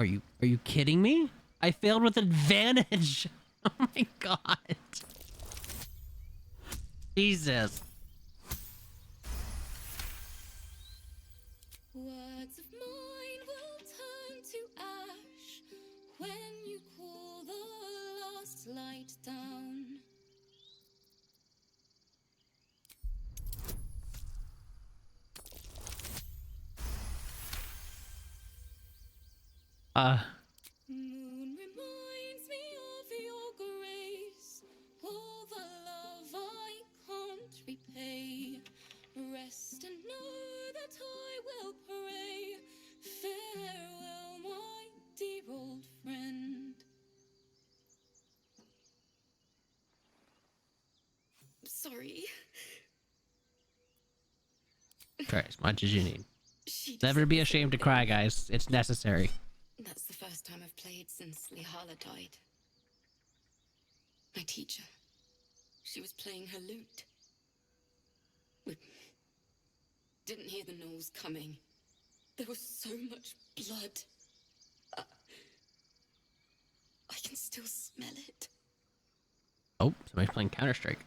Are you kidding me? I failed with advantage. Oh my god. Jesus. Words of mine will turn to ash when you call the last light down. Moon reminds me of your grace, all the love I can't repay. Rest and know that I will pray. Farewell, my dear old friend. Sorry. Cry as much as you need. Never be ashamed to cry, guys. It's necessary. That's the first time I've played since Lihala died. My teacher. She was playing her lute. We didn't hear the gnolls coming. There was so much blood. I can still smell it. Oh, somebody's playing Counter-Strike.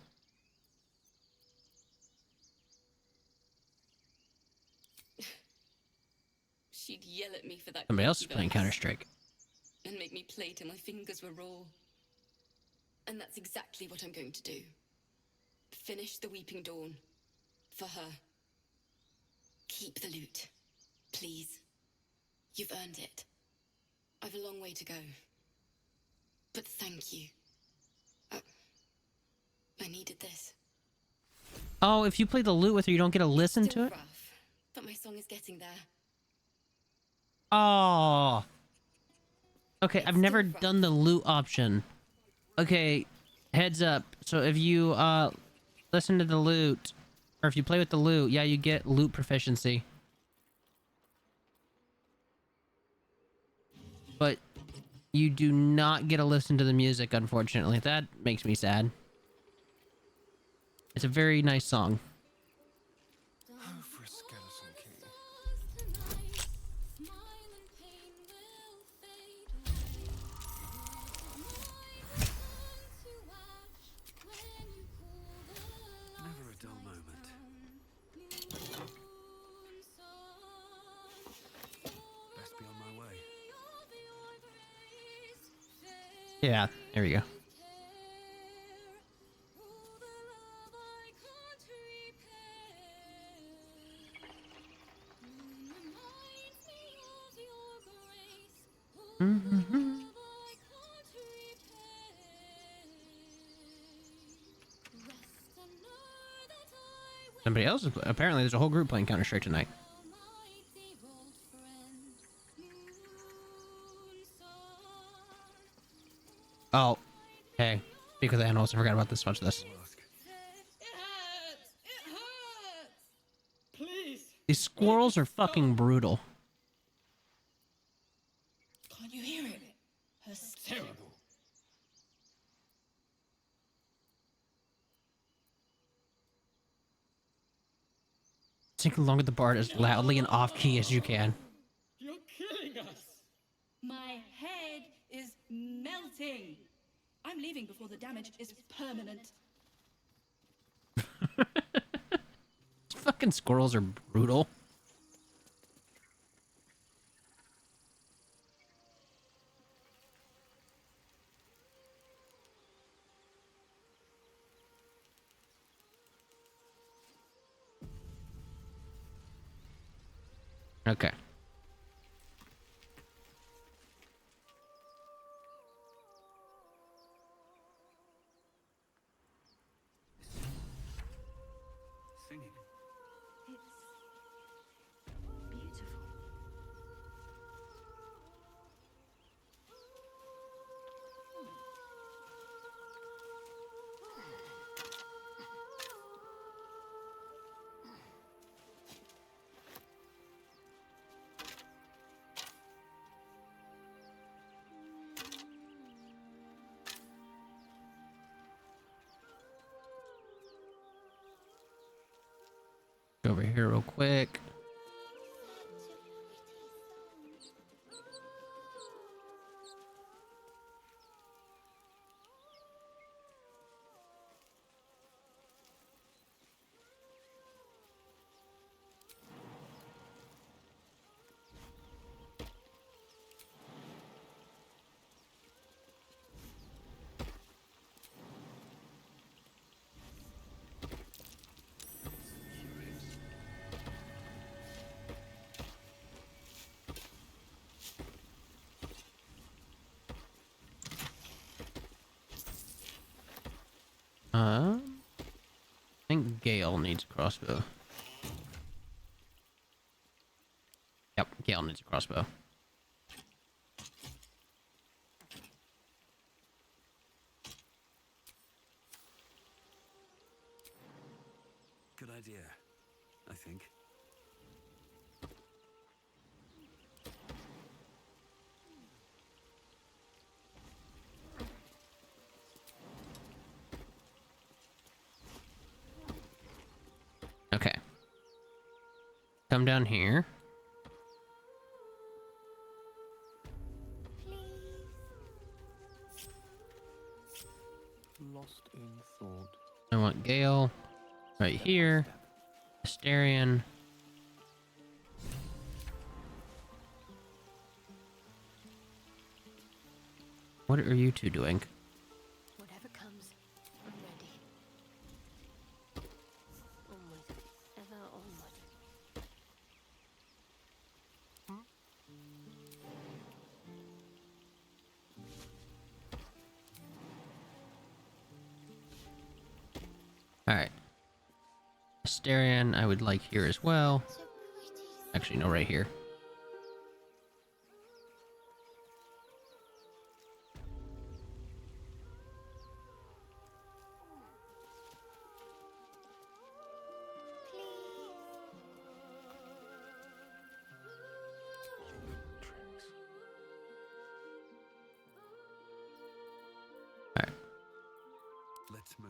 She'd yell at me for that. Somebody else is playing Counter-Strike. And make me play till my fingers were raw. And that's exactly what I'm going to do. Finish the Weeping Dawn. For her. Keep the loot. Please. You've earned it. I've a long way to go. But thank you. I needed this. Oh, if you play the lute with her, you don't get to listen to it? Rough, but my song is getting there. Oh. Okay, I've never done the loot option. Okay, heads up. So if you listen to the lute, or if you play with the lute, yeah, you get lute proficiency. But you do not get to listen to the music, unfortunately. That makes me sad. It's a very nice song. Oh, for a skeleton king. Never a dull moment. Best be on my way. Yeah, there we go. Somebody else is, apparently there's a whole group playing Counter-Strike tonight. Oh, hey, speak of the animals, I forgot about this. Watch this. These squirrels are fucking brutal. Can't you hear it? It's terrible. Sing along with the bard as loudly and off-key as you can. You're killing us! My head is melting. I'm leaving before the damage is permanent. These fucking squirrels are brutal. Okay. Singing. It's beautiful. Go over here real quick. I think Gale needs a crossbow. Yep, Gale needs a crossbow. Good idea, I think. come down here. Lost in thought. I want Gale right here. Asterion. What are you two doing? Whatever comes, I'm ready. Onward, ever onward. Alright. Asterion, I would like here as well. Actually, no, right here. Alright. Let's move.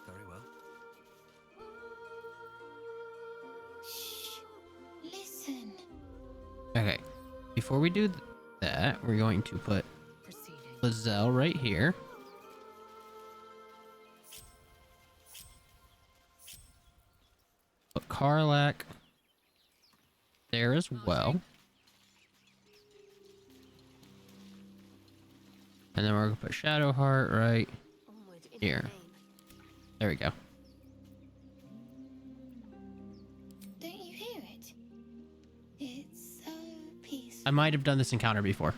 Very well. Shh. Listen. Okay. Before we do that, we're going to put Lizelle right here. Put Karlak there as well. And then we're gonna put Shadowheart right here. There we go. Don't you hear it? It's so peaceful. I might have done this encounter before.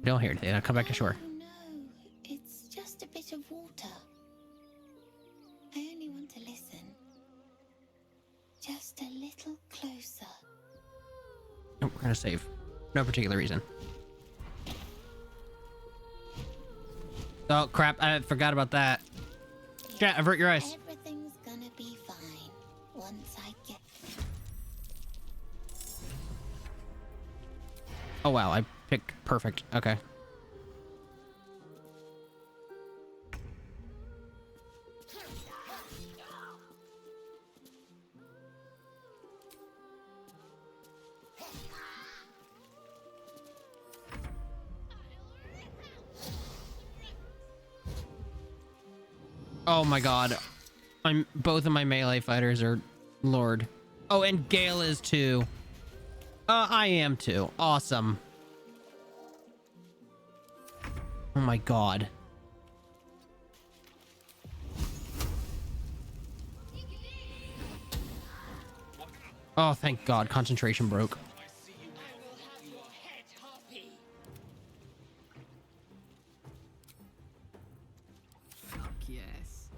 Don't hear anything. I'll come back to shore. Oh no, it's just a bit of water. I only want to listen. Just a little closer. Oh, we're gonna save. No particular reason. Oh crap, I forgot about that. Chat, avert your eyes. Everything's gonna be fine once I get... Oh wow, I picked perfect. Okay. Oh my god. Both of my melee fighters are Lord. Oh, and Gale is too. I am too. Awesome. Oh my god. Oh, thank god. Concentration broke. Fuck yes.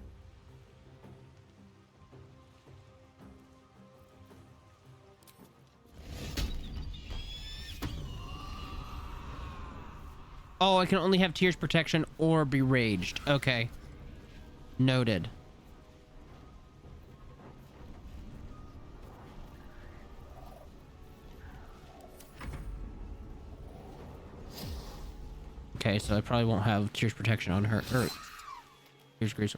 Oh, I can only have Tears Protection or be raged. Okay. Noted. Okay, so I probably won't have Tears Protection on her. Or Tears Grace.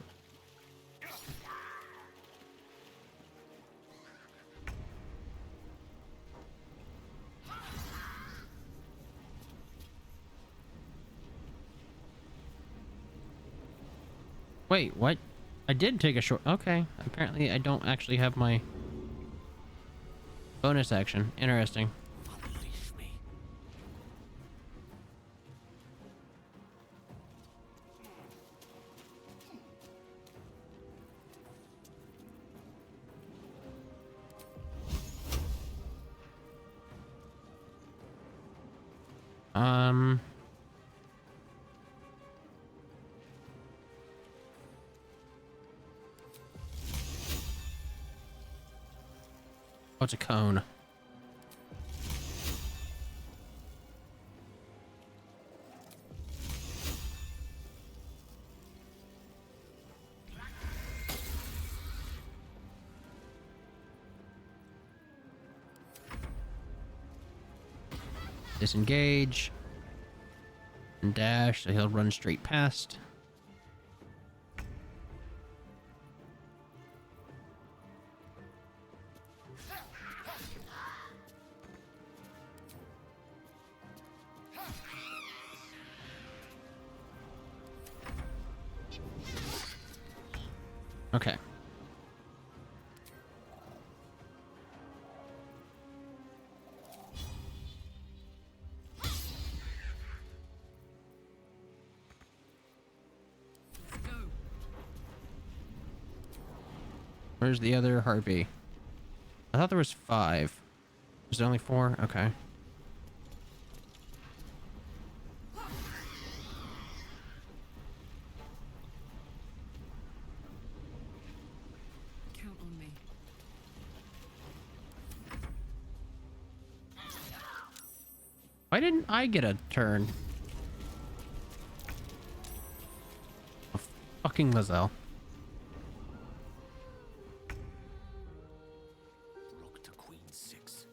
Wait, what? I did take a short... Okay. Apparently I don't actually have my bonus action. Interesting. Oh, it's a cone. Disengage. And dash, so he'll run straight past. Okay. Where's the other harpy? I thought there was 5. Was there only 4? Okay. Count on me. Why didn't I get a turn? Oh, fucking Lizelle. Rook to queen 6.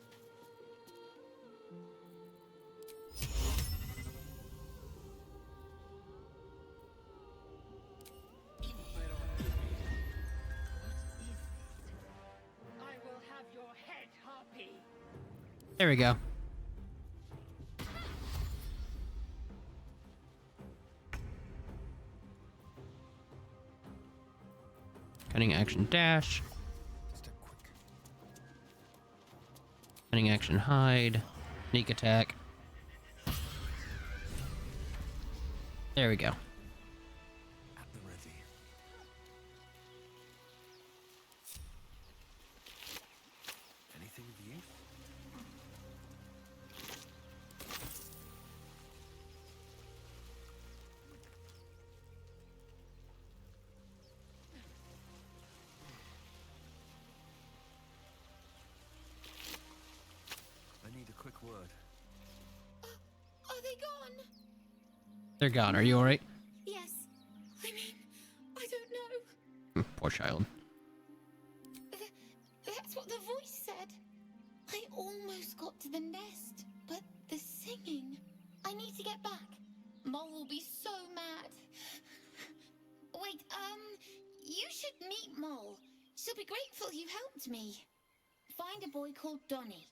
I will have your head, Harpy. There we go. Cutting action dash. Cutting action hide. Sneak attack. There we go. At the ready. Anything of use? I need a quick word. Are they gone? They're gone. Are you alright? Yes. I mean, I don't know. Poor child. That's what the voice said. I almost got to the nest, but the singing. I need to get back. Mol will be so mad. Wait, you should meet Mol. She'll be grateful you helped me. Find a boy called Donny.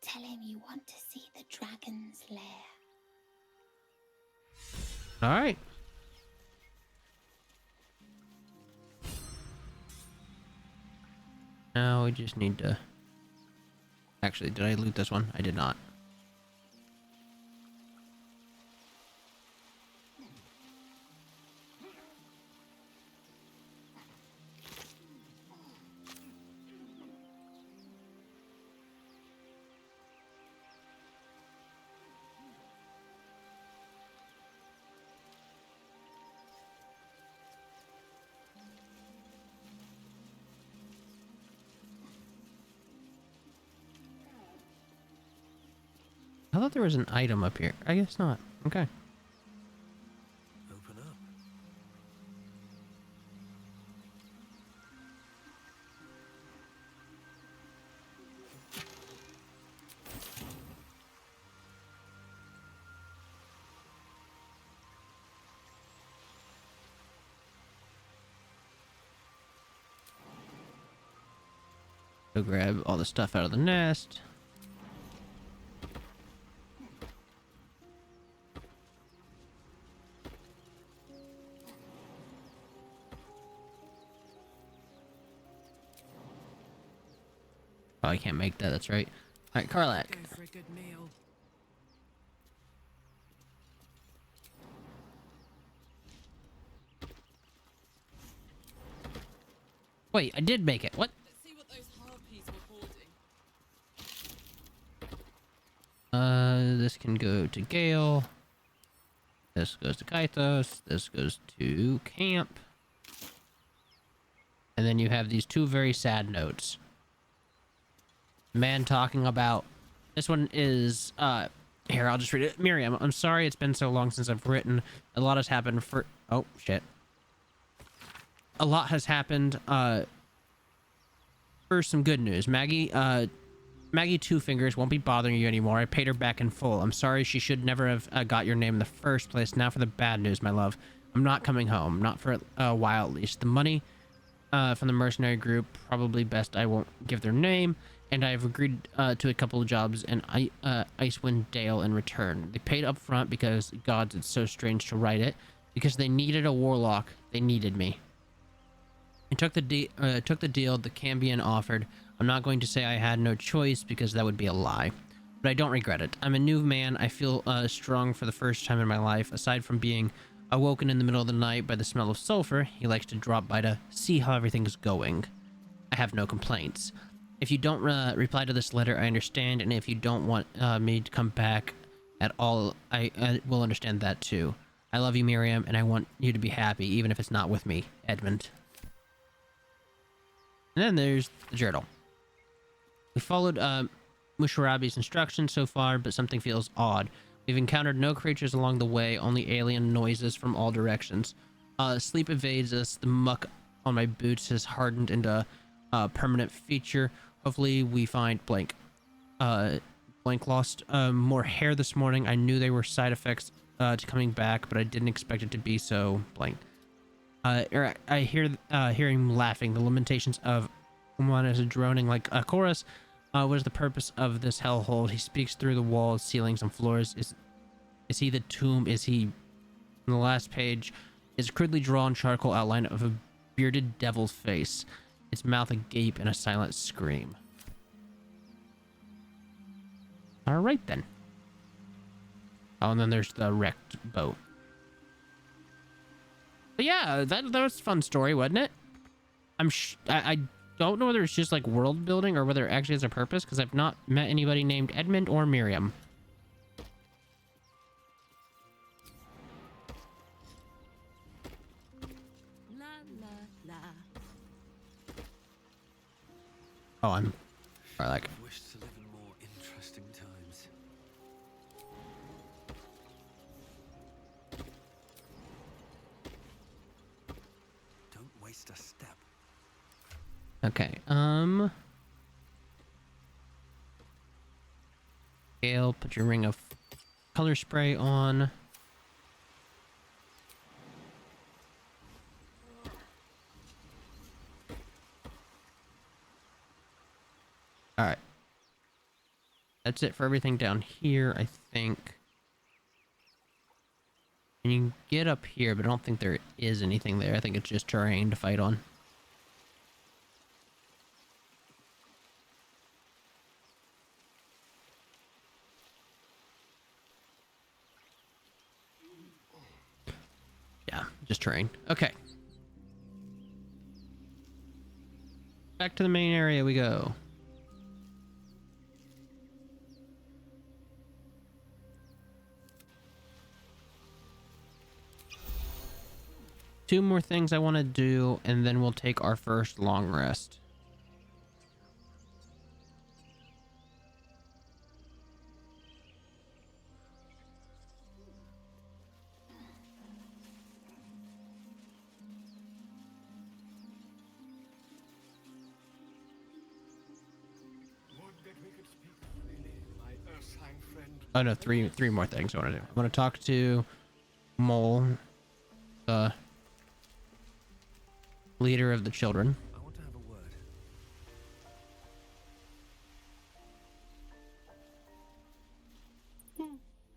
Tell him you want to see the dragon's lair. Alright. Now we just need to... Actually, did I loot this one? I did not. I thought there was an item up here. I guess not. Okay. Open up. Go grab all the stuff out of the nest. Oh, I can't make that. That's right. All right, Karlak. Go for a good meal. Wait, I did make it. What? Let's see what those harpies were hoarding. This can go to Gale. This goes to Kaithos. This goes to camp. And then you have these 2 very sad notes. Man talking about... This one is, here, I'll just read it. Miriam, I'm sorry it's been so long since I've written. A lot has happened for... Oh, shit. A lot has happened, for some good news. Maggie, Maggie Two Fingers won't be bothering you anymore. I paid her back in full. I'm sorry, she should never have got your name in the first place. Now for the bad news, my love. I'm not coming home. Not for a while, at least. The money from the mercenary group, probably best I won't give their name. And I've agreed to a couple of jobs in Icewind Dale in return. They paid up front because, gods, it's so strange to write it, because they needed a warlock. They needed me. I took the deal the Cambion offered. I'm not going to say I had no choice because that would be a lie, but I don't regret it. I'm a new man. I feel strong for the first time in my life. Aside from being awoken in the middle of the night by the smell of sulfur, he likes to drop by to see how everything's going. I have no complaints. If you don't reply to this letter, I understand, and if you don't want me to come back at all, I will understand that too. I love you, Miriam, and I want you to be happy, even if it's not with me, Edmund. And then there's the journal. We followed Musharabi's instructions so far, but something feels odd. We've encountered no creatures along the way, only alien noises from all directions. Sleep evades us. The muck on my boots has hardened into a permanent feature. Hopefully we find blank. Blank lost more hair this morning. I knew they were side effects to coming back, but I didn't expect it to be so blank. I hear him laughing. The lamentations of one is droning like a chorus. What is the purpose of this hellhole? He speaks through the walls, ceilings, and floors. Is he the tomb? Is he... On the last page is a crudely drawn charcoal outline of a bearded devil's face, its mouth agape in a silent scream. All right then. Oh, and then there's the wrecked boat. But yeah, that was a fun story, wasn't it? I don't know whether it's just like world building or whether it actually has a purpose, because I've not met anybody named Edmund or Miriam. La la la. Oh, I'm like. I wish to live in more interesting times. Don't waste a step. Okay, Gale, put your ring of color spray on. Alright. That's it for everything down here, I think. And you can get up here, but I don't think there is anything there. I think it's just terrain to fight on. Yeah, just terrain. Okay. Back to the main area we go. Two more things I want to do, and then we'll take our first long rest. Oh no, three more things I want to do. I want to talk to Mole, the leader of the children. I want to have a word.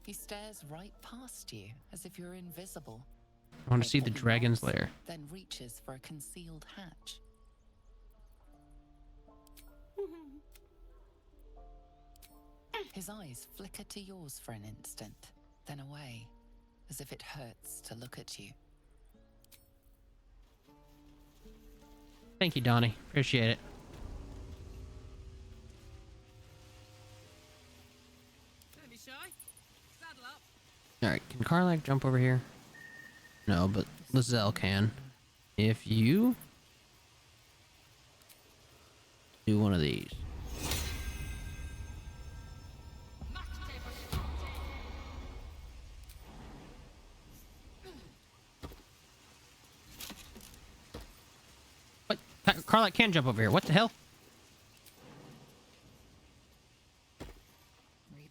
He stares right past you, as if you're invisible. I want to see the dragon's lair. Then reaches for a concealed hatch. His eyes flicker to yours for an instant, then away, as if it hurts to look at you. Thank you, Donnie. Appreciate it. Don't be shy. Saddle up. Alright, can Karlak jump over here? No, but Lizelle can. If you do one of these. What? Karlak can jump over here. What the hell?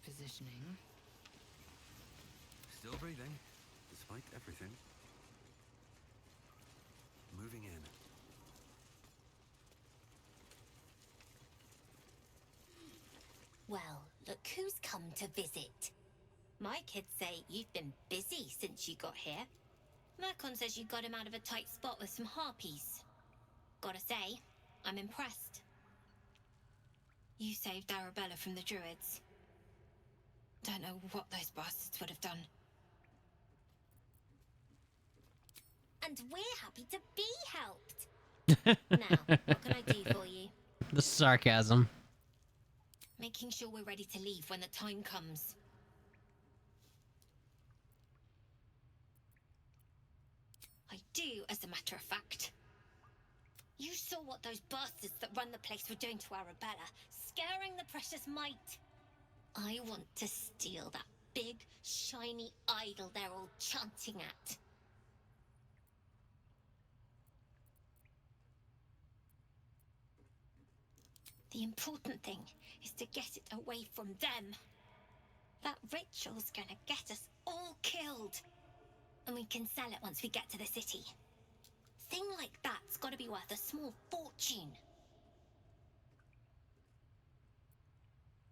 positioning. Still breathing, despite everything. Moving in. Well, look who's come to visit. My kids say you've been busy since you got here. Mercon says you got him out of a tight spot with some harpies. Gotta say, I'm impressed. You saved Arabella from the druids. Don't know what those bastards would have done. And we're happy to be helped. Now, what can I do for you? The sarcasm. Making sure we're ready to leave when the time comes. I do, as a matter of fact. You saw what those bastards that run the place were doing to Arabella, scaring the precious mite. I want to steal that big, shiny idol they're all chanting at. The important thing is to get it away from them. That ritual's gonna get us all killed. And we can sell it once we get to the city. Thing like that's gotta be worth a small fortune.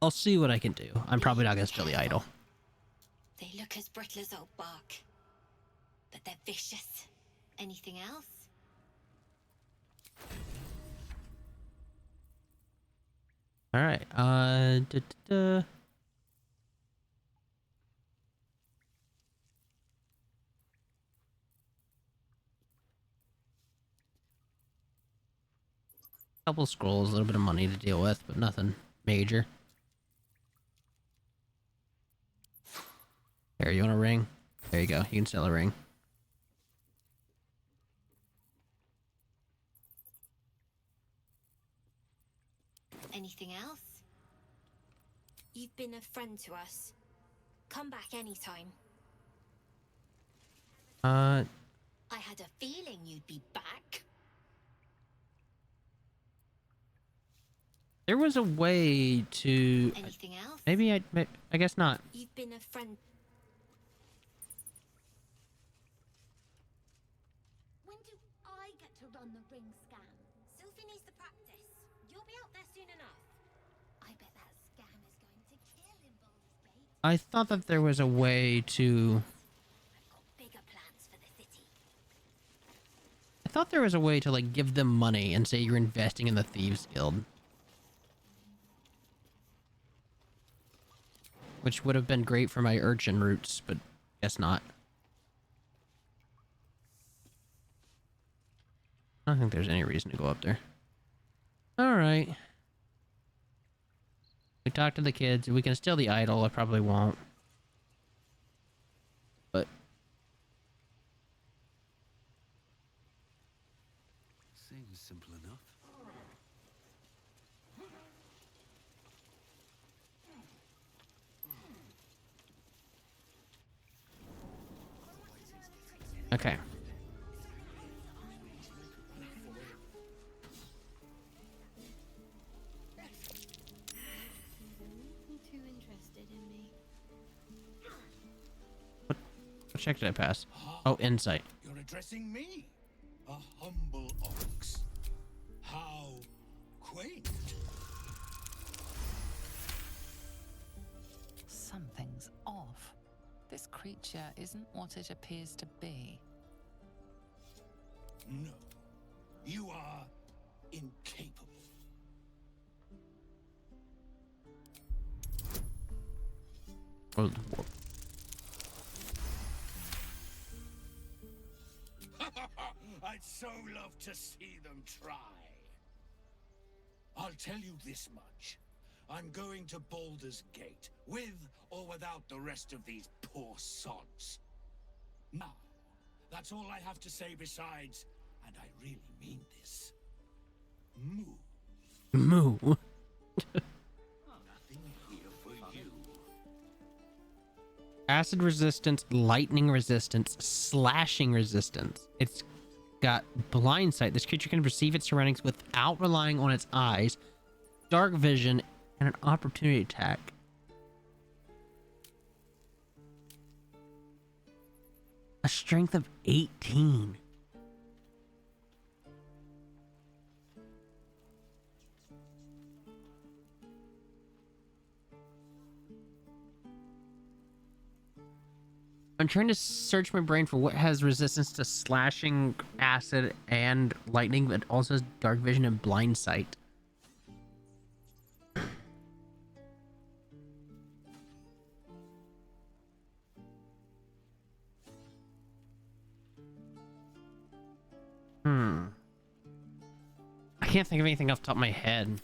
I'll see what I can do. I'm probably not gonna steal the idol. They look as brittle as old bark. But they're vicious. Anything else? All right. Couple scrolls, a little bit of money to deal with, but nothing major. Here, you want a ring? There you go. You can sell a ring. Anything else? You've been a friend to us. Come back anytime. I had a feeling you'd be back. There was a way to... Anything else? Maybe I guess not. You've been a friend. When do I get to run the ring scan? Sylvie needs to practice. You'll be out there soon enough. I bet that scan is going to kill in Baldur's Gate. I thought that there was a way to... Bigger plans for the city. I thought there was a way to, like, give them money and say you're investing in the Thieves Guild. Which would have been great for my urchin roots, but guess not. I don't think there's any reason to go up there. Alright. We talked to the kids. We can steal the idol. I probably won't. But... Seems simple enough. Okay. You're too interested in me. What check did I pass? Oh, insight. You're addressing me, a humble ox. How quaint. Something's off. This creature isn't what it appears to be. No, you are incapable. Oh, I'd so love to see them try. I'll tell you this much. I'm going to Baldur's Gate, with or without the rest of these poor sods. Now, that's all I have to say besides, and I really mean this, move. Moo. Nothing here for you. Acid resistance, lightning resistance, slashing resistance. It's got blind sight. This creature can perceive its surroundings without relying on its eyes. Dark vision and an opportunity attack. A strength of 18. I'm trying to search my brain for what has resistance to slashing, acid, and lightning, but also has dark vision and blind sight. I can't think of anything off the top of my head.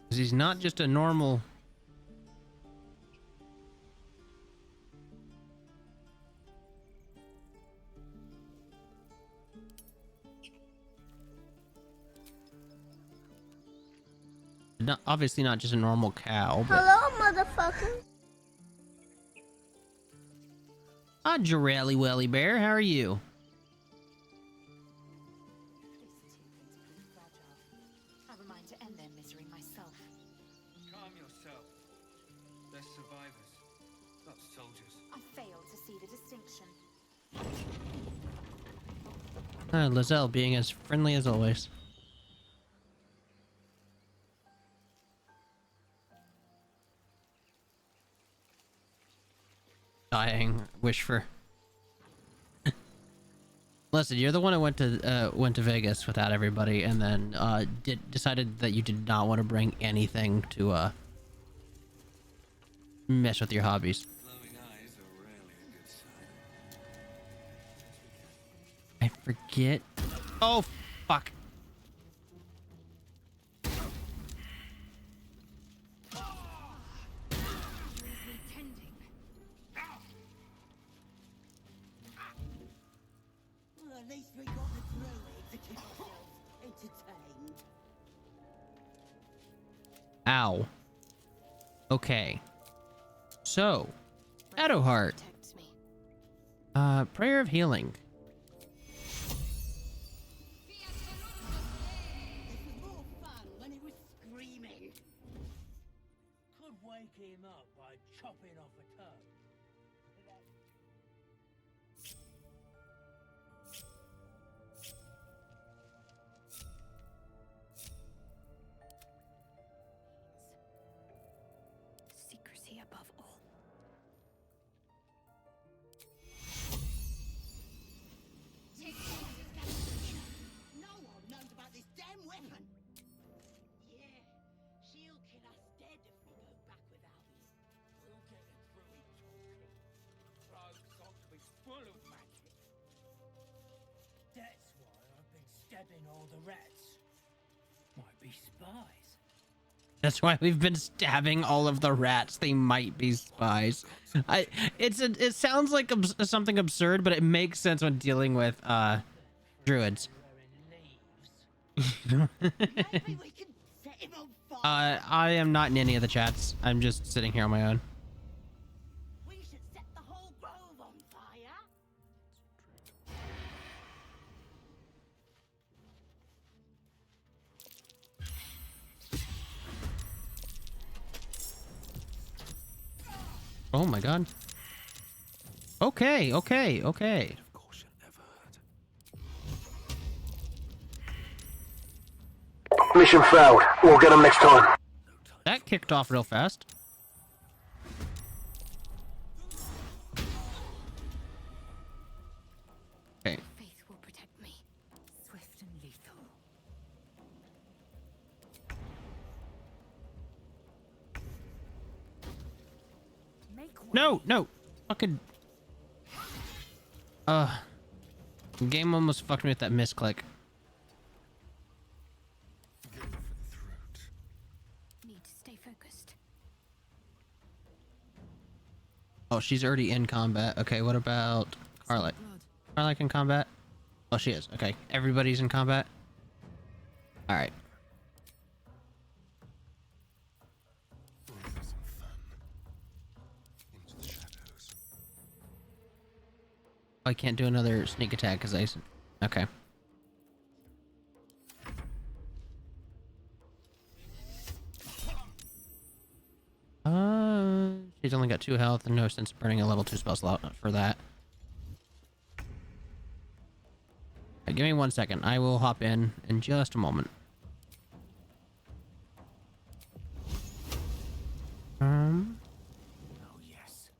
He's not just a normal... Not, obviously not just a normal cow, but... Hello, motherfucker. Ah, Jarelli Welly Bear, how are you? Have a mind to end their misery myself. Calm yourself. They're survivors, not soldiers. I fail to see the distinction. Lizelle being as friendly as always. Dying wish for. Listen, you're the one who went to Vegas without everybody, and then decided that you did not want to bring anything to mess with your hobbies. I forget. Oh fuck. At least we got the druid to keep ourselves entertained. Ow. Okay. So, Shadowheart. Prayer of Healing. This was more fun when he was screaming. Could wake him up by chopping off a toe. Secrecy above all. No one knows about this damn weapon. Yeah, she'll kill us dead if we go back without it. We'll get a druid talking. Rogues ought to be full of magic. That's why I've been stabbing all the rats. Might be spies. That's why we've been stabbing all of the rats. They might be spies. It sounds like something absurd, but it makes sense when dealing with druids. I am not in any of the chats. I'm just sitting here on my own. We should set the whole grove on fire. Oh my god. Okay. Mission failed. We'll get them next time. That kicked off real fast. Okay. Faith will protect me. Swift and lethal. No. Fucking. Game almost fucked me with that misclick. Need to stay focused. Oh, she's already in combat. Okay, what about Carlick? Carlick in combat? Oh, she is. Okay, everybody's in combat. All right. I can't do another sneak attack because I... Okay. He's only got 2 health and no sense of burning a level 2 spell slot for that. Right, give me 1 second. I will hop in just a moment. Oh, yes.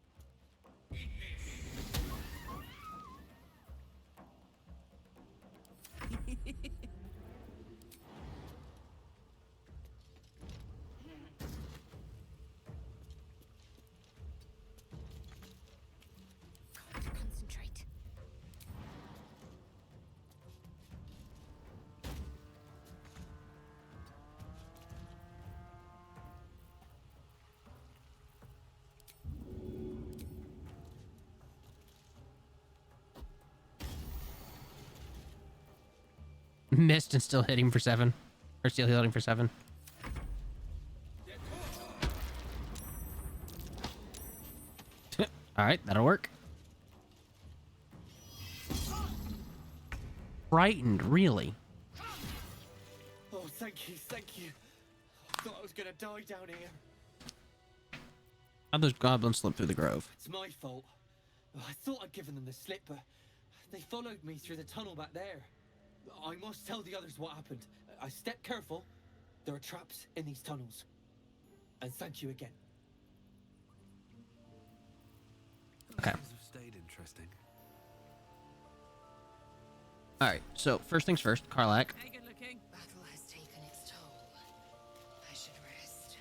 Concentrate. Missed and still hitting for 7. Or still healing for 7. Alright, that'll work. Frightened, really? Oh, thank you, thank you. I thought I was gonna die down here. How'd those goblins slip through the grove? It's my fault. I thought I'd given them the slip, but they followed me through the tunnel back there. I must tell the others what happened. I stepped careful. There are traps in these tunnels. And thank you again. Okay. Things have stayed interesting. Alright, so first things first, Karlak. Battle has taken its toll. I should rest.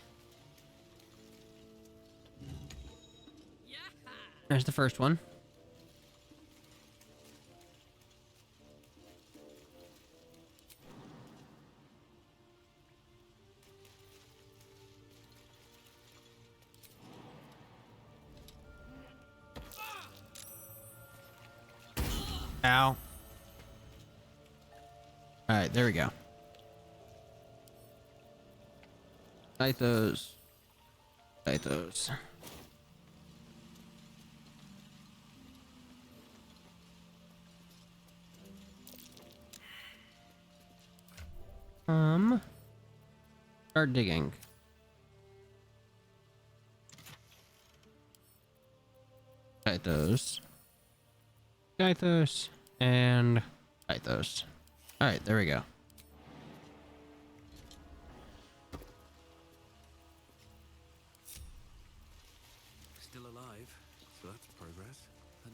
There's the first one. Ow. Alright, there we go. Kaithos. Kaithos. Start digging. Kaithos. Kaithos. And Kaithos. Alright, there we go. Still alive, so that's progress.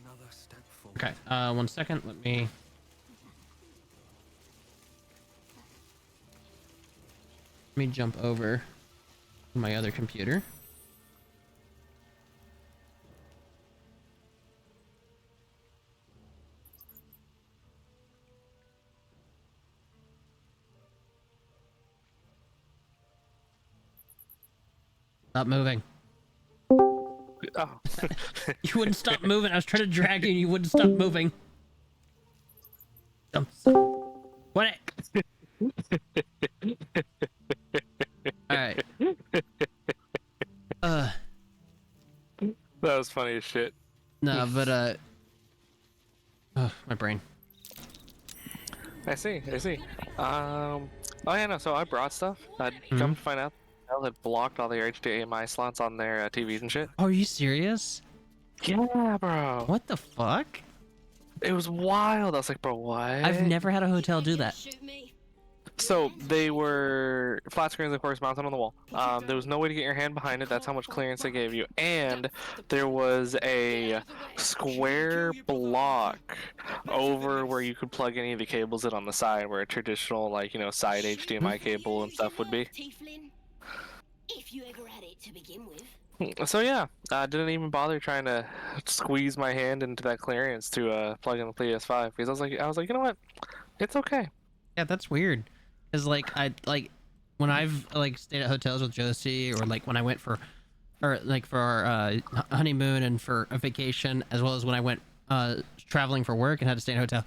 Another step forward. Okay, 1 second, let me jump over to my other computer. Stop moving. Oh. You wouldn't stop moving. I was trying to drag you and you wouldn't stop moving. What? Alright. That was funny as shit. No, but oh, my brain. I see. Oh yeah, no. So I brought stuff. I'd come to find out they had blocked all their HDMI slots on their TVs and shit. Oh, are you serious? Yeah, bro. What the fuck? It was wild. I was like, bro, what? I've never had a hotel do that. So they were flat screens, of course, mounted on the wall. There was no way to get your hand behind it. That's how much clearance they gave you. And there was a square block over where you could plug any of the cables in on the side, where a traditional, like, you know, side HDMI cable and stuff would be. Teifling, if you ever had it to begin with. So yeah, I didn't even bother trying to squeeze my hand into that clearance to plug in the PS5 because I was like, you know what, it's okay. Yeah, that's weird. Cause like when I've like stayed at hotels with Josie, or like when I went for our honeymoon and for a vacation, as well as when I went traveling for work and had to stay in a hotel,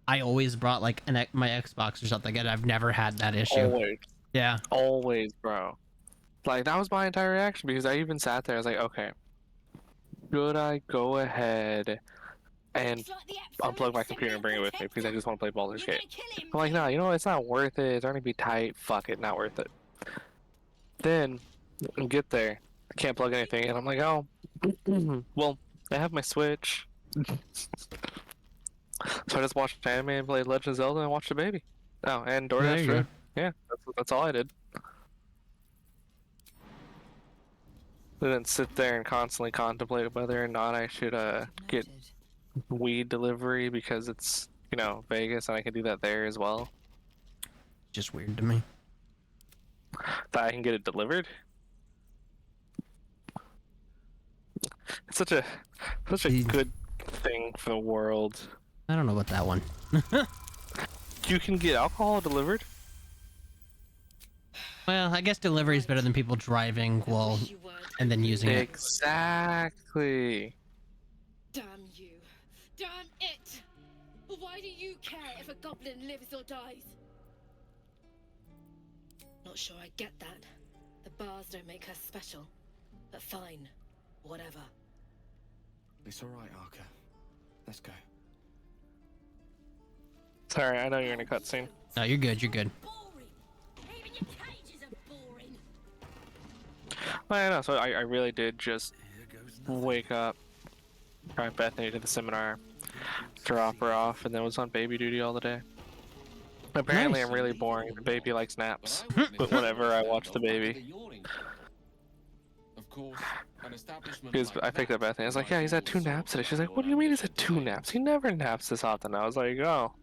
I always brought like my Xbox or something, and I've never had that issue. Always. Yeah. Always, bro. Like, that was my entire reaction, because I even sat there, I was like, okay, should I go ahead and unplug my computer and bring it with me, because I just want to play Baldur's Gate? I'm like, nah, you know what, it's not worth it, it's gonna be tight, fuck it, not worth it. Then, get there, I can't plug anything, and I'm like, oh, Well, I have my Switch. So I just watched anime and played Legend of Zelda and watched a baby. Oh, and There DoorDash you go. food. Yeah, that's all I did. I didn't sit there and constantly contemplate whether or not I should get weed delivery because it's, you know, Vegas and I can do that there as well. Just weird to me. That I can get it delivered. It's such a good thing for the world. I don't know about that one. You can get alcohol delivered. Well, I guess delivery is better than people driving while and then using it. Exactly. Damn you. Damn it! Why do you care if a goblin lives or dies? Not sure I get that. The bars don't make her special. But fine. Whatever. It's alright, Arca. Let's go. Sorry, I know you're in a cutscene. No, you're good. You're good. Well, I know. So I really did just wake up, drive Bethany to the seminar, drop her off, and then was on baby duty all the day. Apparently, Nice. I'm really boring. The baby likes naps, but whenever I watch the baby, Of course, an establishment because I picked up Bethany, I was like, "Yeah, he's had 2 naps today." She's like, "What do you mean he's had 2 naps? He never naps this often." I was like, "Oh,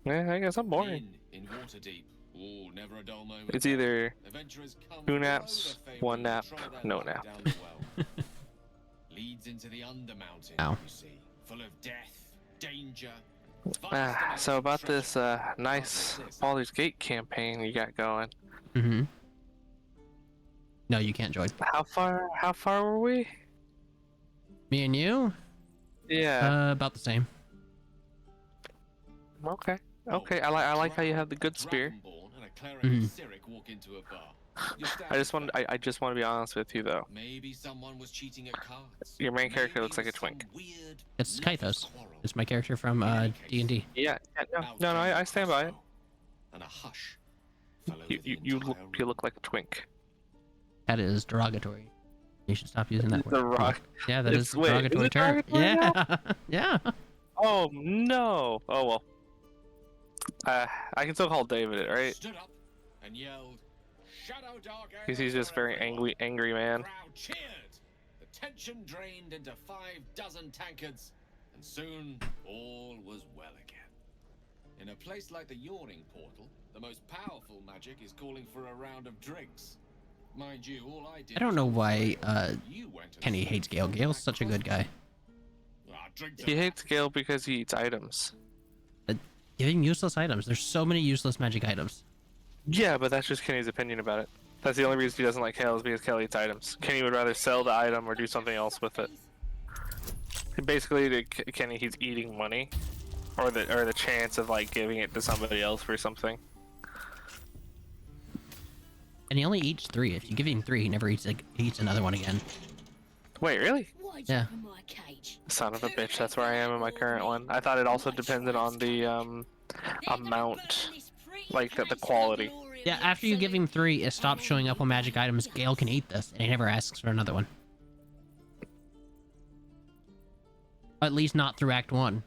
yeah, I guess I'm boring." in Waterdeep. Ooh, never a dull moment. It's either Adventurers come 2 from naps, all over 1 nap, Try their no luck nap. down the well. Leads into the Undermountain, Ow. you see, full of death, danger. So about this nice Baldur's Gate campaign you got going. Mm-hmm. No, you can't join. How far were we? Me and you? Yeah. About the same. Okay. Okay. I like how you have the good spear. Mhm. I just want to be honest with you though. Maybe someone was cheating at cards. Your main character looks like a twink. It's Kaithos. It's my character from D&D. Yeah. No. I stand by it. And a hush. You look like a twink. That is derogatory. You should stop using that word. Yeah, that is a Wait, derogatory it term. derogatory Yeah. now? Yeah. Oh no. Oh well. I can still call David it, right? Stood up and yelled, "Shadow Dark!" Because he's just very angry man. Crowd cheered. The tension drained into 6 tankards, and soon all was well again. In a place like the Yawning Portal, the most powerful magic is calling for a round of drinks. Mind you, all I did. I don't know why Kenny hates Gale. Gale's such a good guy. He hates Gale because he eats items. Giving useless items. There's so many useless magic items. Yeah, but that's just Kenny's opinion about it. That's the only reason he doesn't like Gale is because Gale eats items. Kenny would rather sell the item or do something else with it. Basically, to Kenny, he's eating money, or the chance of like giving it to somebody else for something. And he only eats 3. If you give him 3, he never eats another one again. Wait, really? Yeah. Son of a bitch, that's where I am in my current one. I thought it also depended on the amount, like the quality. Yeah, after you give him 3, it stops showing up on magic items. Gale can eat this, and he never asks for another one. At least not through Act 1.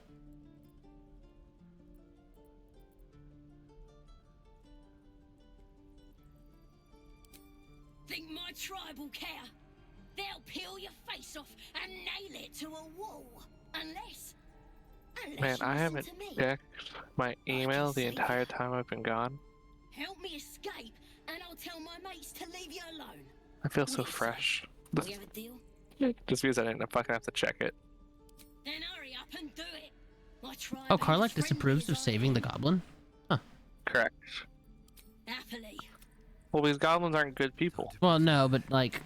Think my tribe will care? They'll peel your face off and nail it to a wall. Unless Man, you I listen haven't to me. checked my email the entire time I've been gone. Help me escape, and I'll tell my mates to leave you alone. I feel so fresh. We have a deal? Just because I didn't fucking have to check it. Then hurry up and do it. My tribe Oh, ain't Karlach as friendly disapproves as of I saving the goblin? Huh. Correct. Happily. Well, these goblins aren't good people. Well, no, but like...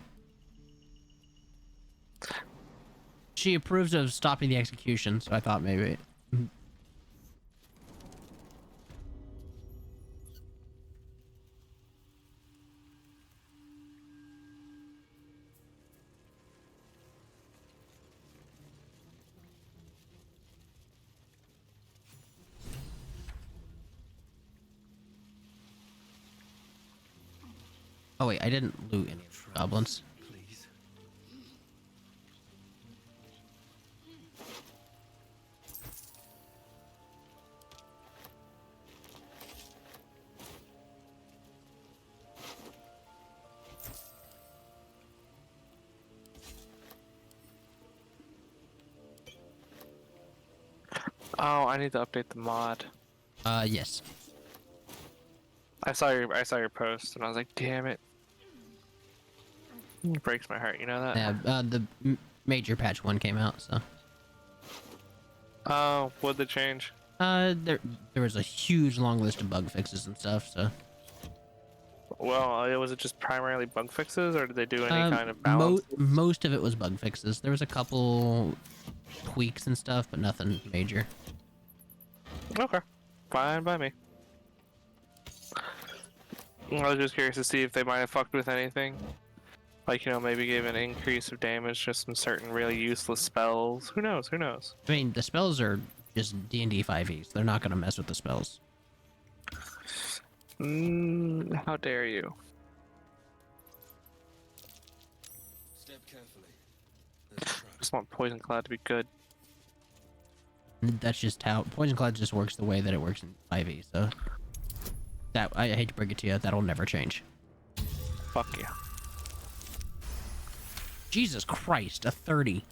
She approves of stopping the execution, so I thought maybe... Oh wait, I didn't loot any of the goblins. Oh, I need to update the mod. Yes. I saw your post and I was like, damn it. It breaks my heart, you know that? Yeah, the major patch 1 came out, so. Oh, what'd they change? There was a huge long list of bug fixes and stuff, so. Well, was it just primarily bug fixes, or did they do any kind of balance? Most of it was bug fixes. There was a couple tweaks and stuff, but nothing major. Okay, fine by me. I was just curious to see if they might have fucked with anything. Like, you know, maybe gave an increase of damage to some certain really useless spells. Who knows? Who knows? I mean, the spells are just D&D 5e. They're not going to mess with the spells. How dare you? Step carefully. Just want Poison Cloud to be good. That's just how Poison Cloud just works the way that it works in 5e. So that I hate to break it to you, that'll never change. Fuck you. Jesus Christ, a 30.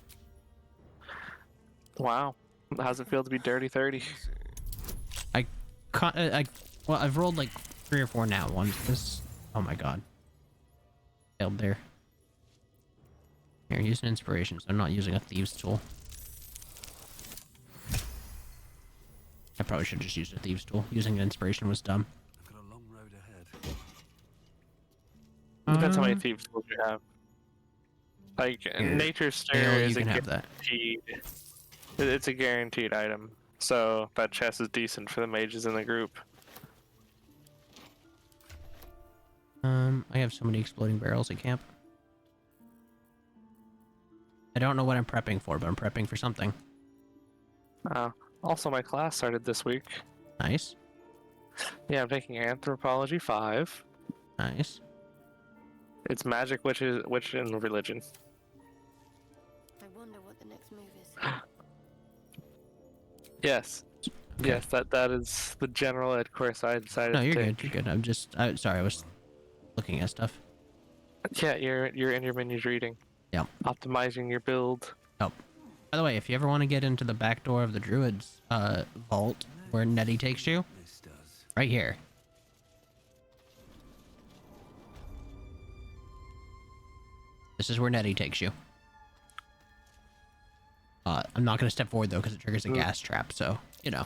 Wow. How's it feel to be dirty 30? Well, I've rolled like 3 or 4 now ones. This, oh my god. Failed there. Here, use an inspiration, so I'm not using a thieves tool. I probably should have just used a thieves tool. Using an inspiration was dumb. I've got a long road ahead. Depends how many thieves tools you have. Like, Here, Nature's Stare is you can have that. guaranteed. It's a guaranteed item. So that chest is decent for the mages in the group. I have so many exploding barrels at camp. I don't know what I'm prepping for, but I'm prepping for something. Also, my class started this week. Nice. Yeah, I'm taking Anthropology 5. Nice. It's magic, witch, and religion. I wonder what the next move is. Yes. Okay. Yes, that is the general ed course I decided No, to you're take. good. You're good. I'm just sorry. I was looking at stuff. Yeah, you're in your menus reading. Yep. Optimizing your build. Oh. By the way, if you ever want to get into the back door of the Druid's vault where Nettie takes you, right here. This is where Nettie takes you. I'm not going to step forward, though, because it triggers a gas trap, so, you know.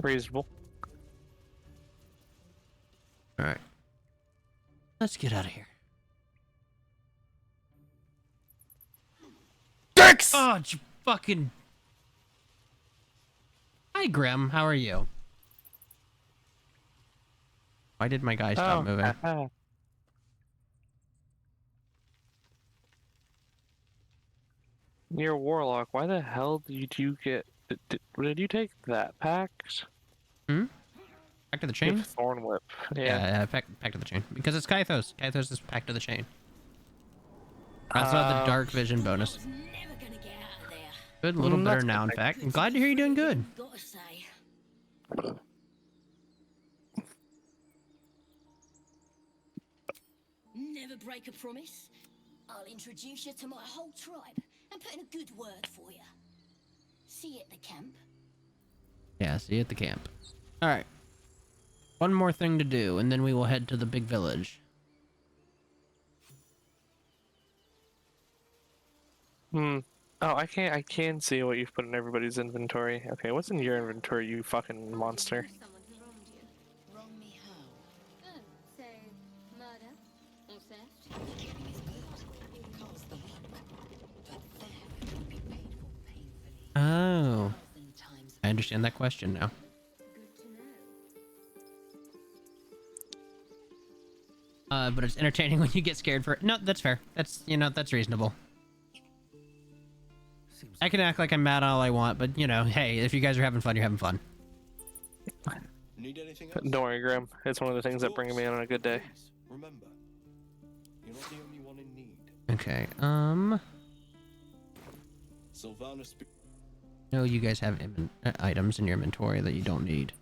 Reasonable. Alright. Let's get out of here. Dicks! Oh, you fucking... Hi, Grim. How are you? Why did my guy stop moving? You're a warlock. Why the hell did you get... Did you take that pack? Hmm? Back to the chain? Thorn Whip. Yeah, back to the chain. Because it's Kaithos. Kaithos is back to the chain. That's not the dark vision bonus. Good, a little better now, in fact. I'm glad to hear you're doing good. Never break a promise. I'll introduce you to my whole tribe and put in a good word for you. See you at the camp. Yeah, see you at the camp. Alright. One more thing to do, and then we will head to the big village. Oh, I can see what you've put in everybody's inventory. Okay, what's in your inventory, you fucking monster? Wrong me how? Oh, so murder or theft? Killing is good. It calls the weak. But theft will be paid for painfully. Oh. I understand that question now. But it's entertaining when you get scared for it. No, that's fair. That's, you know, that's reasonable. I can act like I'm mad all I want, but, you know, hey, if you guys are having fun, you're having fun. Need anything else? Don't worry, Grim. It's one of the things that bring me in on a good day. Remember, you're not the only one in need. Okay, Sylvanas. No, you guys have items in your inventory that you don't need.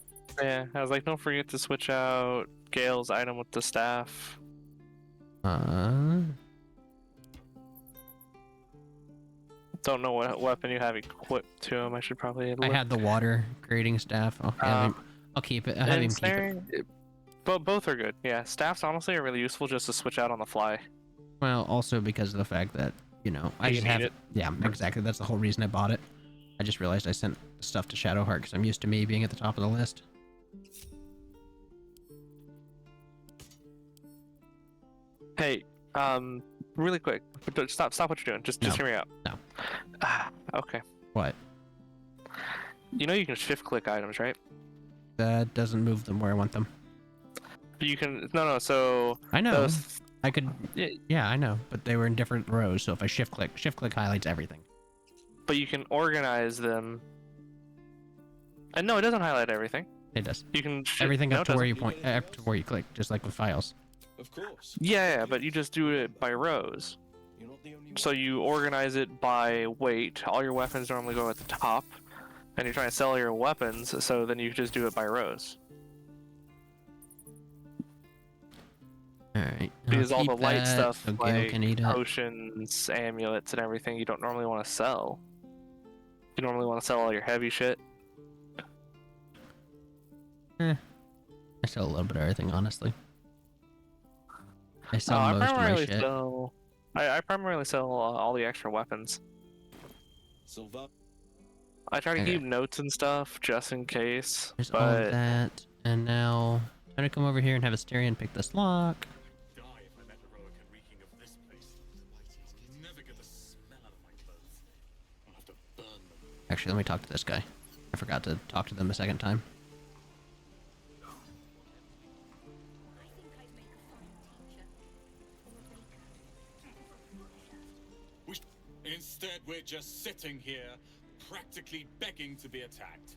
Yeah, I was like, don't forget to switch out Gale's item with the staff. don't know what weapon you have equipped to him. I should probably look. I had the water creating staff. I'll keep it. I'll have him keep it. But both are good. Yeah, staffs honestly are really useful just to switch out on the fly. Well, also because of the fact that, you know, I should have it. Yeah, exactly. That's the whole reason I bought it. I just realized I sent stuff to Shadowheart because I'm used to me being at the top of the list. Hey, really quick. Stop what you're doing. Just hear me out. No. Okay. What? You know you can shift click items, right? That doesn't move them where I want them. You can so I know. I could yeah, I know, but they were in different rows, so if I shift click highlights everything. But you can organize them. And no, it doesn't highlight everything. It does. You can everything up to where you point, up to where you click, just like with files. Of course. Yeah, but you just do it by rows. So you organize it by weight. All your weapons normally go at the top, and you're trying to sell your weapons, so then you just do it by rows. Alright. Because all the light stuff, so like potions, amulets, and everything, you don't normally want to sell. You normally want to sell all your heavy shit. I sell a little bit of everything, honestly. I sell most of my shit. I primarily sell all the extra weapons. I try to keep notes and stuff just in case. There's all of that, and now I'm gonna come over here and have Asterion pick this lock. Actually, let me talk to this guy. I forgot to talk to them a second time. Instead, we're just sitting here, practically begging to be attacked.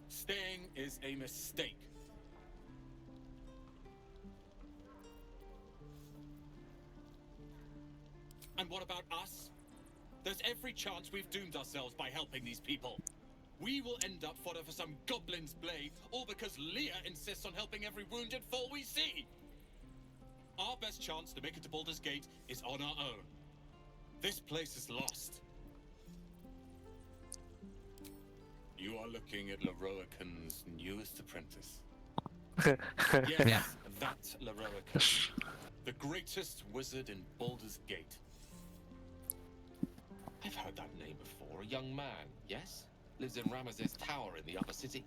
Staying is a mistake. And what about us? There's every chance we've doomed ourselves by helping these people. We will end up fodder for some goblin's blade, all because Leah insists on helping every wounded foe we see. Our best chance to make it to Baldur's Gate is on our own. This place is lost. You are looking at Leroican's newest apprentice. Yes, that Leroican. The greatest wizard in Baldur's Gate. I've heard that name before. A young man, yes? Lives in Ramesses Tower in the upper city.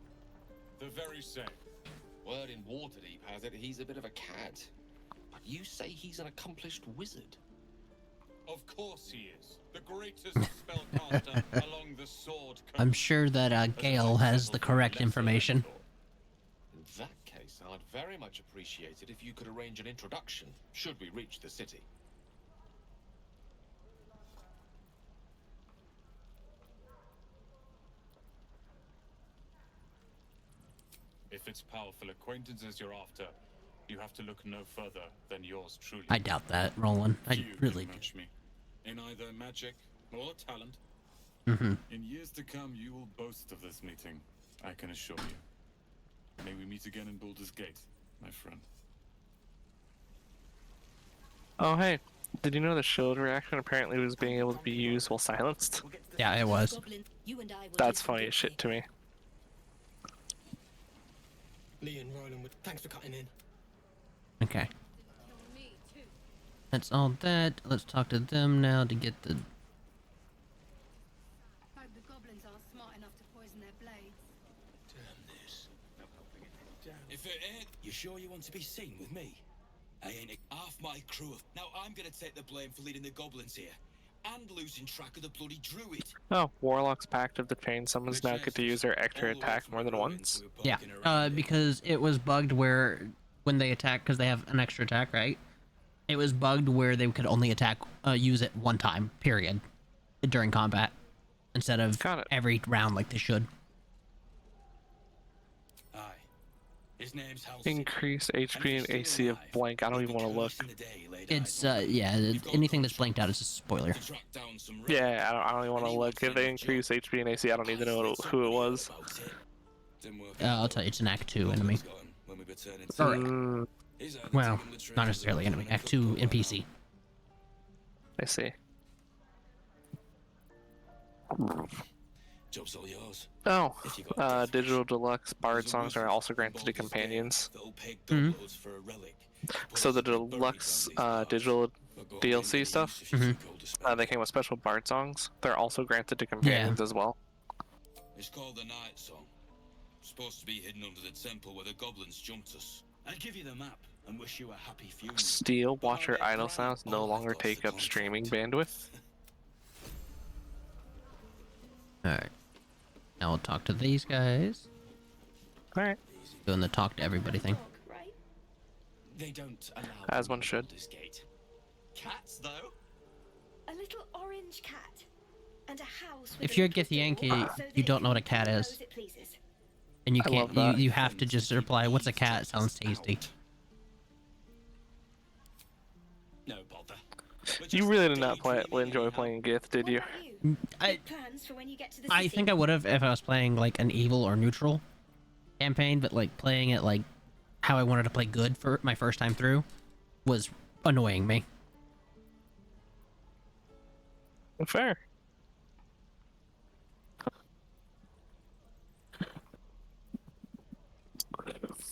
The very same. Word in Waterdeep has it he's a bit of a cad. But you say he's an accomplished wizard. Of course he is. The greatest spellcaster along the sword coast. I'm sure that Gale has the correct information. In that case, I'd very much appreciate it if you could arrange an introduction, should we reach the city. If it's powerful acquaintances you're after, you have to look no further than yours truly. I doubt that, Roland. I really do. Match me in either magic or talent. In years to come, you will boast of this meeting, I can assure you. May we meet again in Baldur's Gate, my friend. Oh, hey. Did you know the shield reaction apparently was being able to be used while silenced? Yeah, it was. That's funny as shit to me. Lee and Roland, thanks for cutting in. Okay. That's all that. Let's talk to them now to get the... Hope the goblins aren't smart enough to poison their blades. Damn this. If it ain't, you sure you want to be seen with me? I ain't half my crew of... Now I'm gonna take the blame for leading the goblins here. And losing track of the bloody druid. Oh, Warlock's Pact of the Chain Summons now get to use their extra attack more than once. Yeah, because it was bugged where when they attack, because they have an extra attack, right? It was bugged where they could only attack, use it one time, period, during combat, instead of every round like they should. Aye. His name's Increase HP and AC of blank. I don't even want to look. It's, yeah, anything that's blanked out is a spoiler. Yeah, I don't even want to look. If they increase HP and AC, I don't need to know who it was. I'll tell you, it's an Act 2 enemy. Or, well, not necessarily enemy. Act 2 NPC. I see. Job's all yours. Oh, digital deluxe bard songs are also granted to companions. For a relic. So the deluxe digital DLC stuff, they came with special bard songs. They're also granted to companions as well. It's called the Night Song. Supposed to be hidden under the temple where the goblins jumped us. I'd give you the map and wish you a happy funeral. Steel Watcher idle sounds no longer take up streaming bandwidth. Alright. Now we'll talk to these guys. Alright. Doing the talk to everybody thing. They don't allow as one should. Cats, though? A little orange cat. And a house with If you're a Githyanki, you don't know what a cat is. And you can't, you have to just reply, what's a cat? Sounds tasty. No bother. You really did not enjoy playing Gith, did you? I think I would have if I was playing like an evil or neutral campaign, but like playing it like how I wanted to play good for my first time through was annoying me. Fair.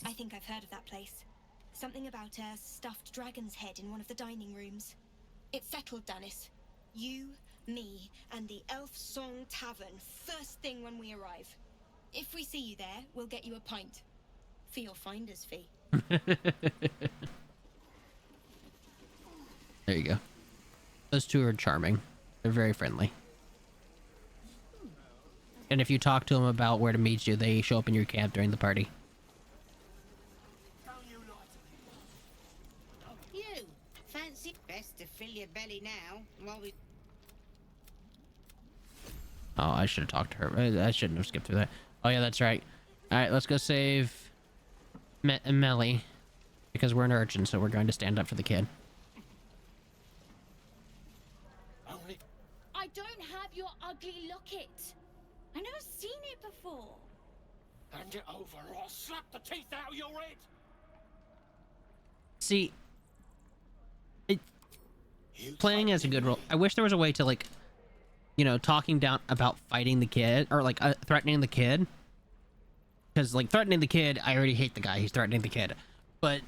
I think I've heard of that place. Something about a stuffed dragon's head in one of the dining rooms. It's settled, Dennis. You, me, and the Elf Song Tavern first thing when we arrive. If we see you there, we'll get you a pint. For your finder's fee. There you go. Those two are charming. They're very friendly. And if you talk to them about where to meet you, they show up in your camp during the party. You fancy best to fill your belly now while we. Oh, I should have talked to her. I shouldn't have skipped through that. Oh yeah, that's right. All right, let's go save Melly because we're an urchin, so we're going to stand up for the kid. I don't have your ugly locket. I've never seen it before. Hand it over or I'll slap the teeth out of your head. See, playing as a good role. I wish there was a way to like, you know, talking down about fighting the kid or like threatening the kid. Because like threatening the kid, I already hate the guy who's threatening the kid. But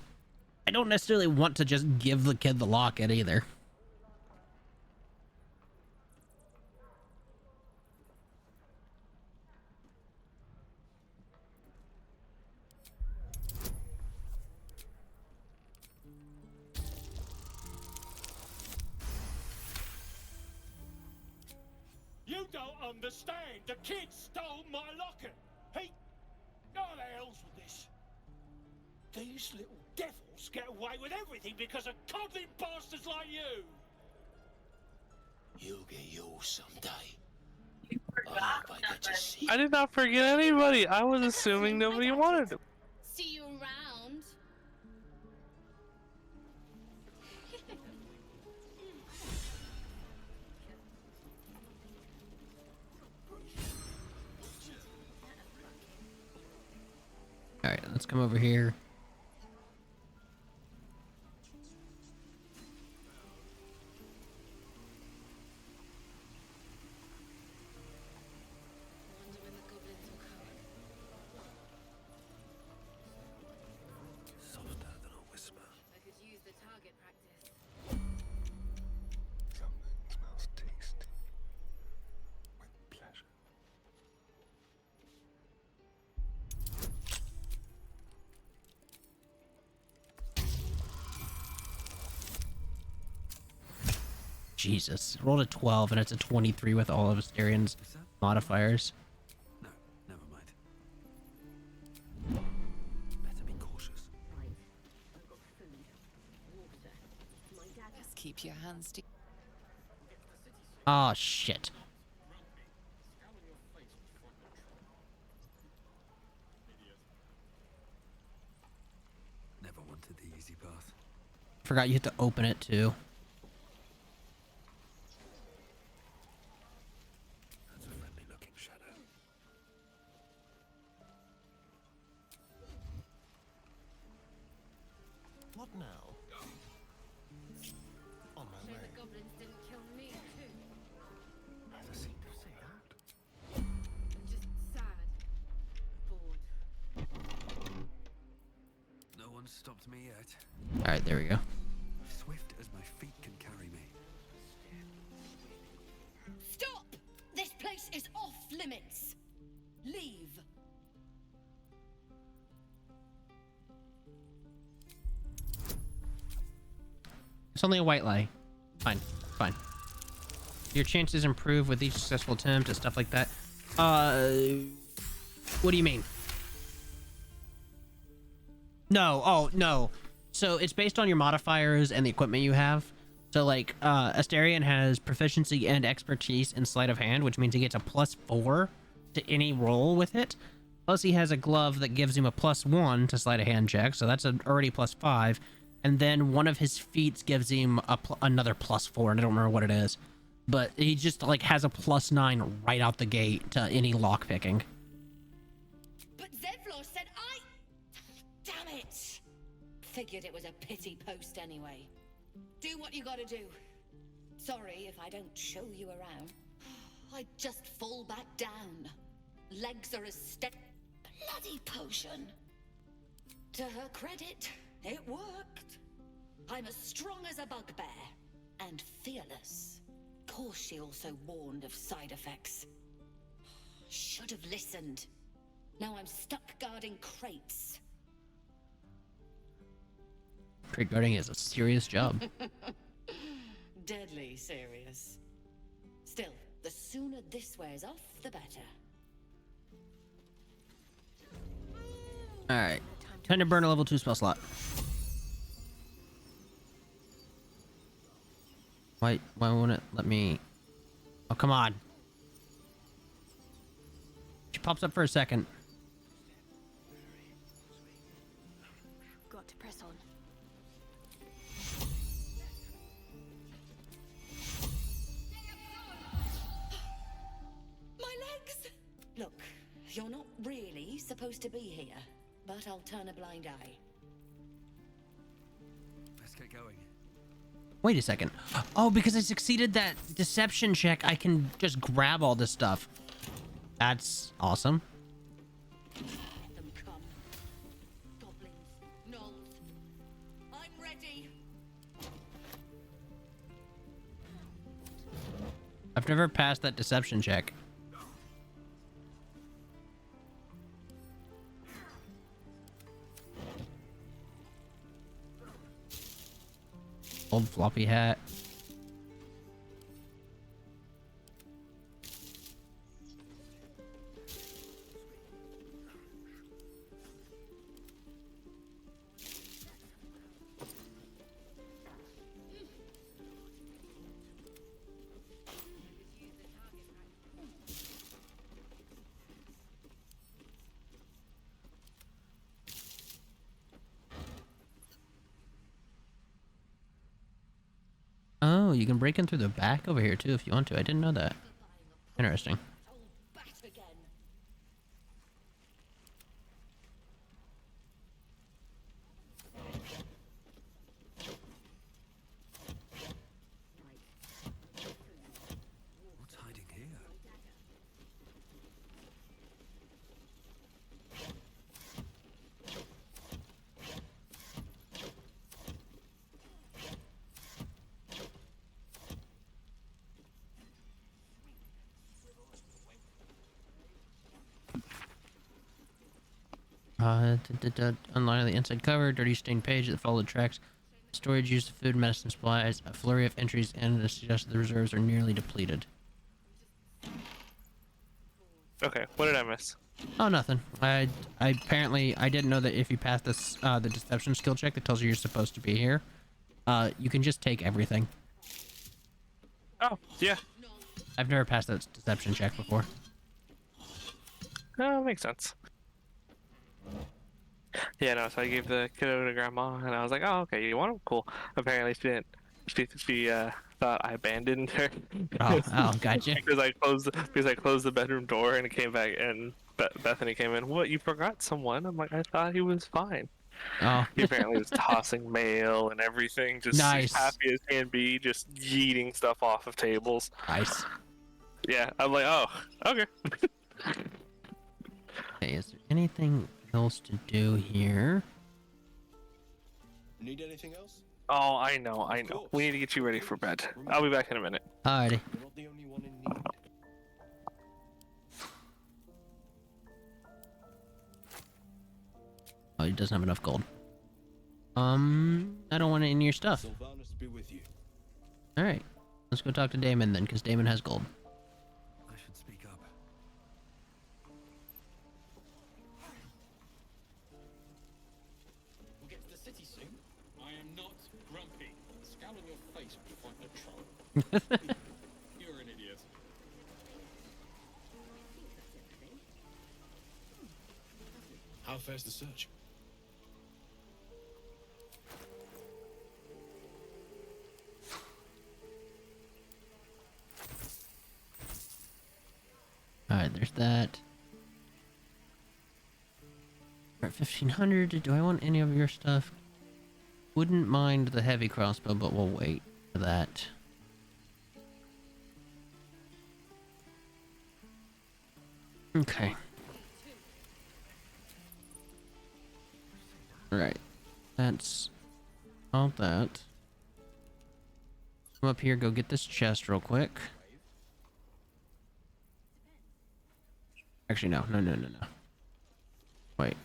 I don't necessarily want to just give the kid the locket either. You don't understand. The kid stole my locket. He... Oh, the hell's with this? These little devils get away with everything because of coddling bastards like you. You'll get yours someday. I hope I get to see. I did not forget anybody. I was assuming nobody wanted him. See you around. All right, let's come over here. Softer than a whisper. I could use the target practice. Something smells tasty. With pleasure. Jesus, rolled a 12 and it's a 23 with all of Asterian's modifiers. No, never mind. Better be cautious. Just keep your hands to. Oh shit. Never wanted the easy path. Forgot you had to open it too. That's a friendly looking shadow. What now? On my way. The goblins didn't kill me too. Neither seem to say that. one's stopped me yet. All right, there we go. Swift as my feet can carry me. Stop! This place is off limits. Leave. It's only a white lie. Fine, fine. Your chances improve with each successful attempt and stuff like that. What do you mean? No, oh, no. So it's based on your modifiers and the equipment you have. So like, Asterion has proficiency and expertise in sleight of hand, which means he gets a +4 to any roll with it. Plus he has a glove that gives him a +1 to sleight of hand check, so that's already +5. And then one of his feats gives him another +4, and I don't remember what it is. But he just like has a +9 right out the gate to any lock picking. But Zevlor said I... Damn it! Figured it was a pity post anyway. Do what you gotta do. Sorry if I don't show you around. I just fall back down. Legs are as steady. Bloody potion. To her credit, it worked. I'm as strong as a bugbear. And fearless. Of course she also warned of side effects. Should have listened. Now I'm stuck guarding crates. Crate guarding is a serious job. Deadly serious. Still, the sooner this wears off, the better. Alright. Time to burn a level 2 spell slot. Why won't it let me... Oh, come on. She pops up for a second. Got to press on. My legs! Look, you're not really supposed to be here, but I'll turn a blind eye. Let's get going. Wait a second. Oh, because I succeeded that deception check, I can just grab all this stuff. That's awesome. Let them come. Goblins, gnolls. I'm ready. I've never passed that deception check. Old floppy hat. Oh, you can break in through the back over here too if you want to. I didn't know that. Interesting. What's hiding here? Unline the inside cover, dirty stained page that followed tracks, storage use of food, medicine supplies, a flurry of entries, and it suggests the reserves are nearly depleted. Okay, what did I miss? Oh, nothing. I apparently I didn't know that if you pass this the deception skill check that tells you you're supposed to be here, you can just take everything. Oh, yeah. I've never passed that deception check before. Oh, makes sense. Yeah, no, so I gave the kiddo to grandma, and I was like, oh, okay, you want him? Cool. Apparently she didn't. She thought I abandoned her. Oh, gotcha. because I closed the bedroom door, and it came back, and Bethany came in. What, you forgot someone? I'm like, I thought he was fine. Oh. He apparently was tossing mail and everything, just Nice. happy as can be, just yeeting stuff off of tables. Nice. Yeah, I'm like, oh, okay. Okay, is there anything else to do here? Need anything else? Oh, I know. We need to get you ready for bed. I'll be back in a minute. Alrighty. You're not the only one in need. Oh, he doesn't have enough gold. I don't want it in your stuff. Sylvanus be with you. Alright. Let's go talk to Damon then, because Damon has gold. I should speak up. We'll get to the city soon. I am not grumpy. The scowl on your face will find a troll. You're an idiot. How fares the search? Alright, there's that. We're at 1500. Do I want any of your stuff? Wouldn't mind the heavy crossbow, but we'll wait for that. Okay. Alright. That's all that. Come up here, go get this chest real quick. Actually, no. Wait.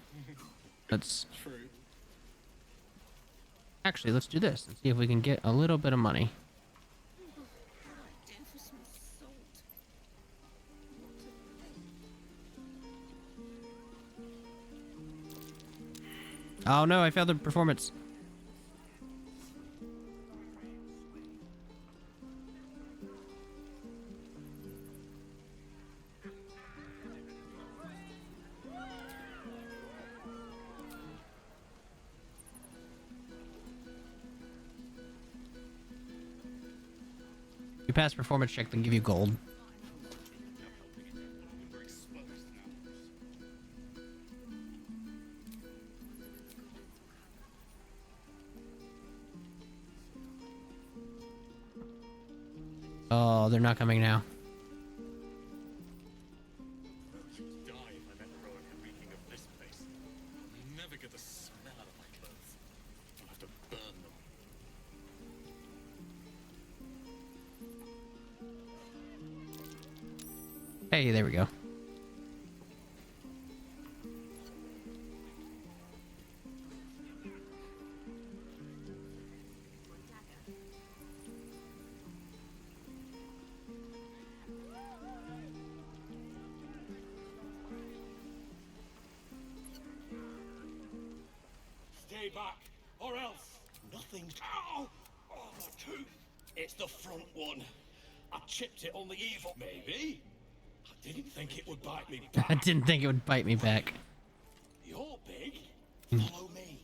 Actually, let's do this and see if we can get a little bit of money. Oh no, I failed the performance. You pass performance check, then give you gold. Oh, they're not coming now. Die if I met the row of the reeking of this place. I'll never get the smell out of my clothes. I'll have to burn them. Hey, there we go. Stay back, or else. Nothing. Ow! Oh, my tooth. It's the front one. I chipped it on the evil. Maybe. I didn't think it would bite me back. I didn't think it would bite me back. You're big. Follow me.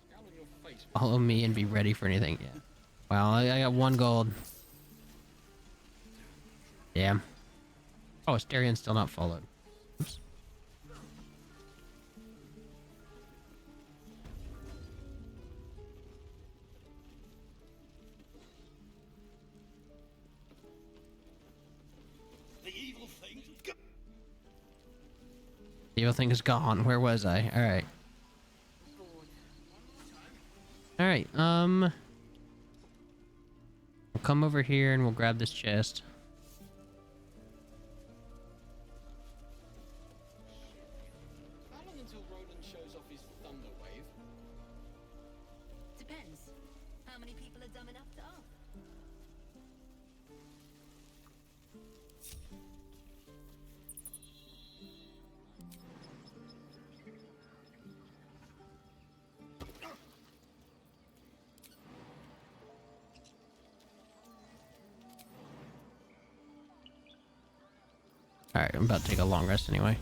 Scowl on your face. Follow me and be ready for anything. Yeah. Well, I got 1 gold. Damn. Oh, Asterian's still not followed. Oops. The evil thing. The evil thing is gone. Where was I? Alright. Alright, we'll come over here and we'll grab this chest. How long until Roland shows off his thunder wave? Depends. How many people are dumb enough to ask? Alright, I'm about to take a long rest anyway.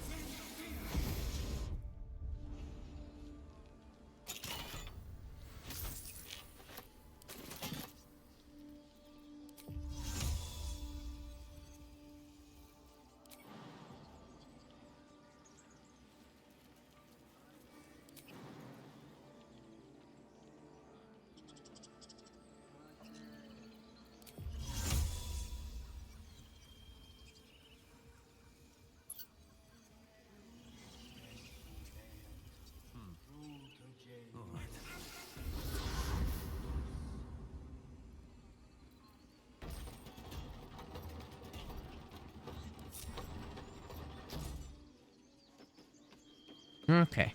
Okay.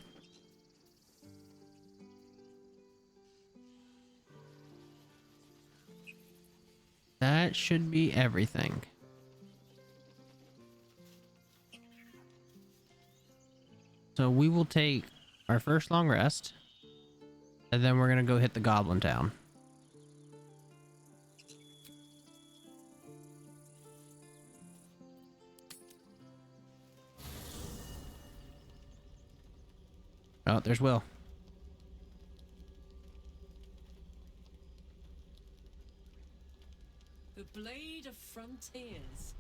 That should be everything. So we will take our first long rest, and then we're gonna go hit the Goblin Town. Oh, there's Will. The Blade of Frontiers.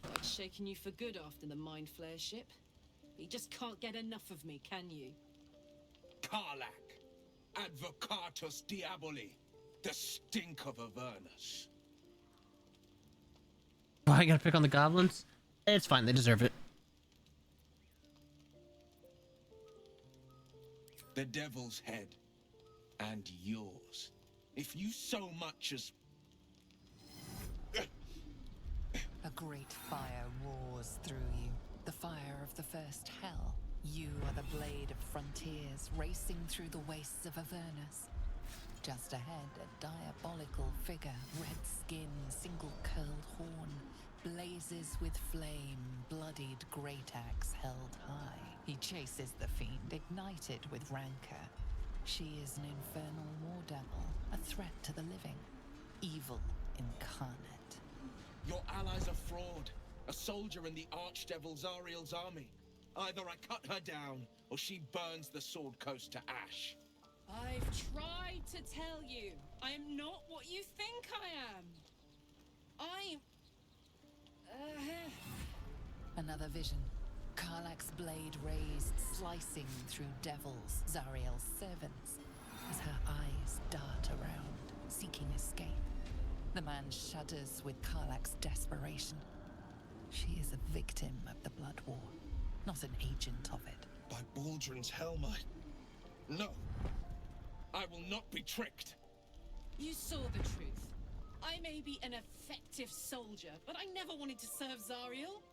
Like shaking you for good after the Mind Flare ship. You just can't get enough of me, can you? Karlach, Advocatus Diaboli, the stink of Avernus. Oh, I gotta pick on the goblins? It's fine, they deserve it. The Devil's Head, and yours. If you so much as... A great fire roars through you, the fire of the first hell. You are the Blade of Frontiers, racing through the wastes of Avernus. Just ahead, a diabolical figure, red skin, single-curled horn, blazes with flame, bloodied great axe held high. He chases the fiend, ignited with rancor. She is an infernal war devil, a threat to the living, evil incarnate. Your ally's a fraud, a soldier in the Archdevil Zariel's army. Either I cut her down, or she burns the Sword Coast to ash. I've tried to tell you, I am not what you think I am. Another vision. Karlach's blade raised, slicing through devils, Zariel's servants, as her eyes dart around, seeking escape. The man shudders with Karlach's desperation. She is a victim of the Blood War, not an agent of it. By Baldur's helm, No. I will not be tricked. You saw the truth. I may be an effective soldier, but I never wanted to serve Zariel.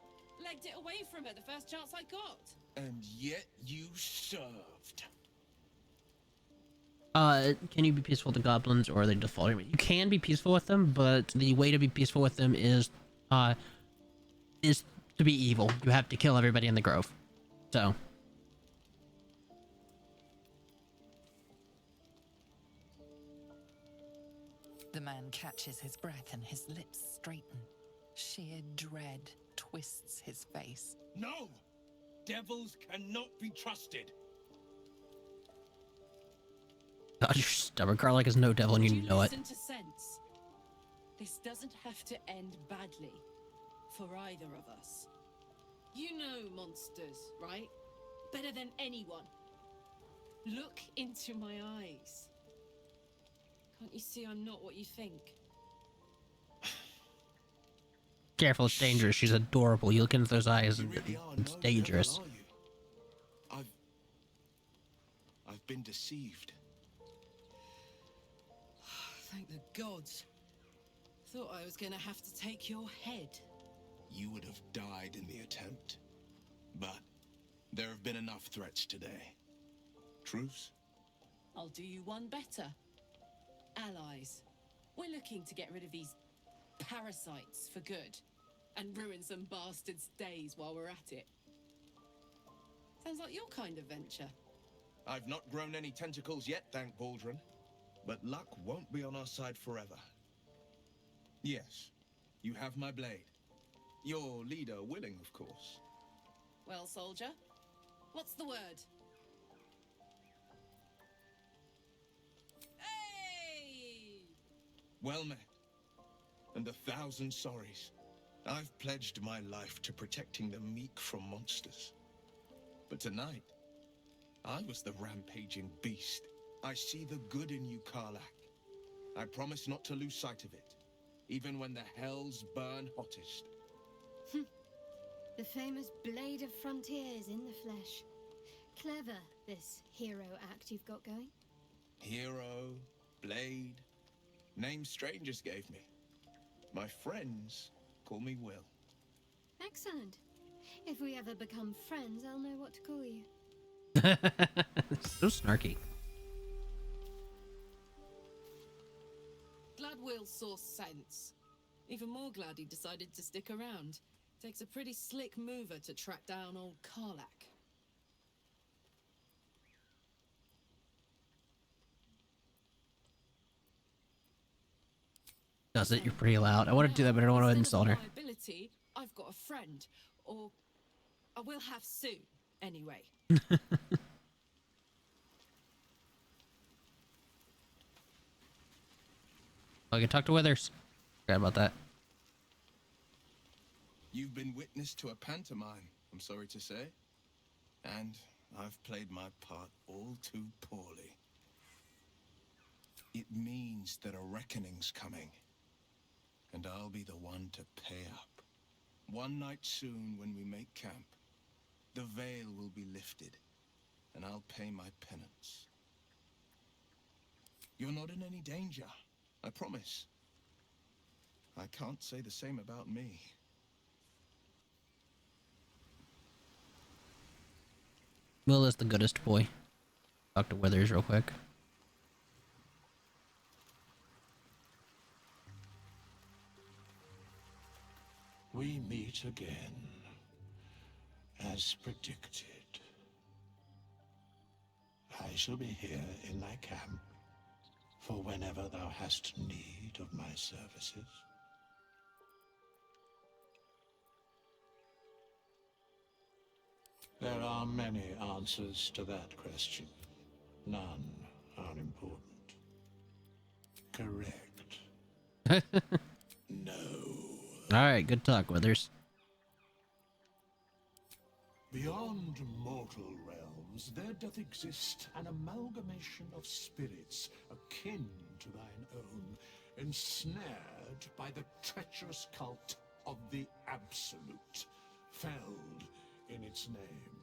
Legged it away from her the first chance I got. And yet you served. Can you be peaceful with the goblins, or are they defaulting? You can be peaceful with them, but the way to be peaceful with them is to be evil. You have to kill everybody in the grove. So. The man catches his breath and his lips straighten. Sheer dread twists his face. No! Devils cannot be trusted. God, you're stubborn. Karlach is no devil, and you know it. Listen to sense. This doesn't have to end badly for either of us. You know monsters, right? Better than anyone. Look into my eyes. Can't you see I'm not what you think? Careful, it's dangerous. She's adorable. You look into those eyes, and it's dangerous. I've been deceived. Thank the gods. Thought I was gonna have to take your head. You would have died in the attempt. But there have been enough threats today. Truce? I'll do you one better. Allies. We're looking to get rid of these parasites for good. And ruin some bastards' days while we're at it. Sounds like your kind of venture. I've not grown any tentacles yet, thank Baldrin. But luck won't be on our side forever. Yes, you have my blade. Your leader willing, of course. Well, soldier, what's the word? Hey! Well met. And 1,000 sorries. I've pledged my life to protecting the meek from monsters. But tonight, I was the rampaging beast. I see the good in you, Karlach. I promise not to lose sight of it, even when the hells burn hottest. The famous Blade of Frontiers in the flesh. Clever, this hero act you've got going. Hero, blade, names strangers gave me. My friends call me Will. Excellent. If we ever become friends, I'll know what to call you. So snarky. Glad Will saw sense. Even more glad he decided to stick around. Takes a pretty slick mover to track down old Karlak. Does it? You're pretty loud. I want to do that, but I don't want to insult her. Ability, I've got a friend, or I will have soon. Anyway. I can talk to Withers. Forgot about that. You've been witness to a pantomime, I'm sorry to say. And I've played my part all too poorly. It means that a reckoning's coming. And I'll be the one to pay up. One night soon when we make camp, the veil will be lifted, and I'll pay my penance. You're not in any danger, I promise. I can't say the same about me. Will is the goodest boy. Talk to Withers real quick. We meet again, as predicted. I shall be here in thy camp for whenever thou hast need of my services. There are many answers to that question. None are important. Correct. No. Alright, good talk, Withers. Beyond mortal realms, there doth exist an amalgamation of spirits akin to thine own, ensnared by the treacherous cult of the Absolute, felled in its name.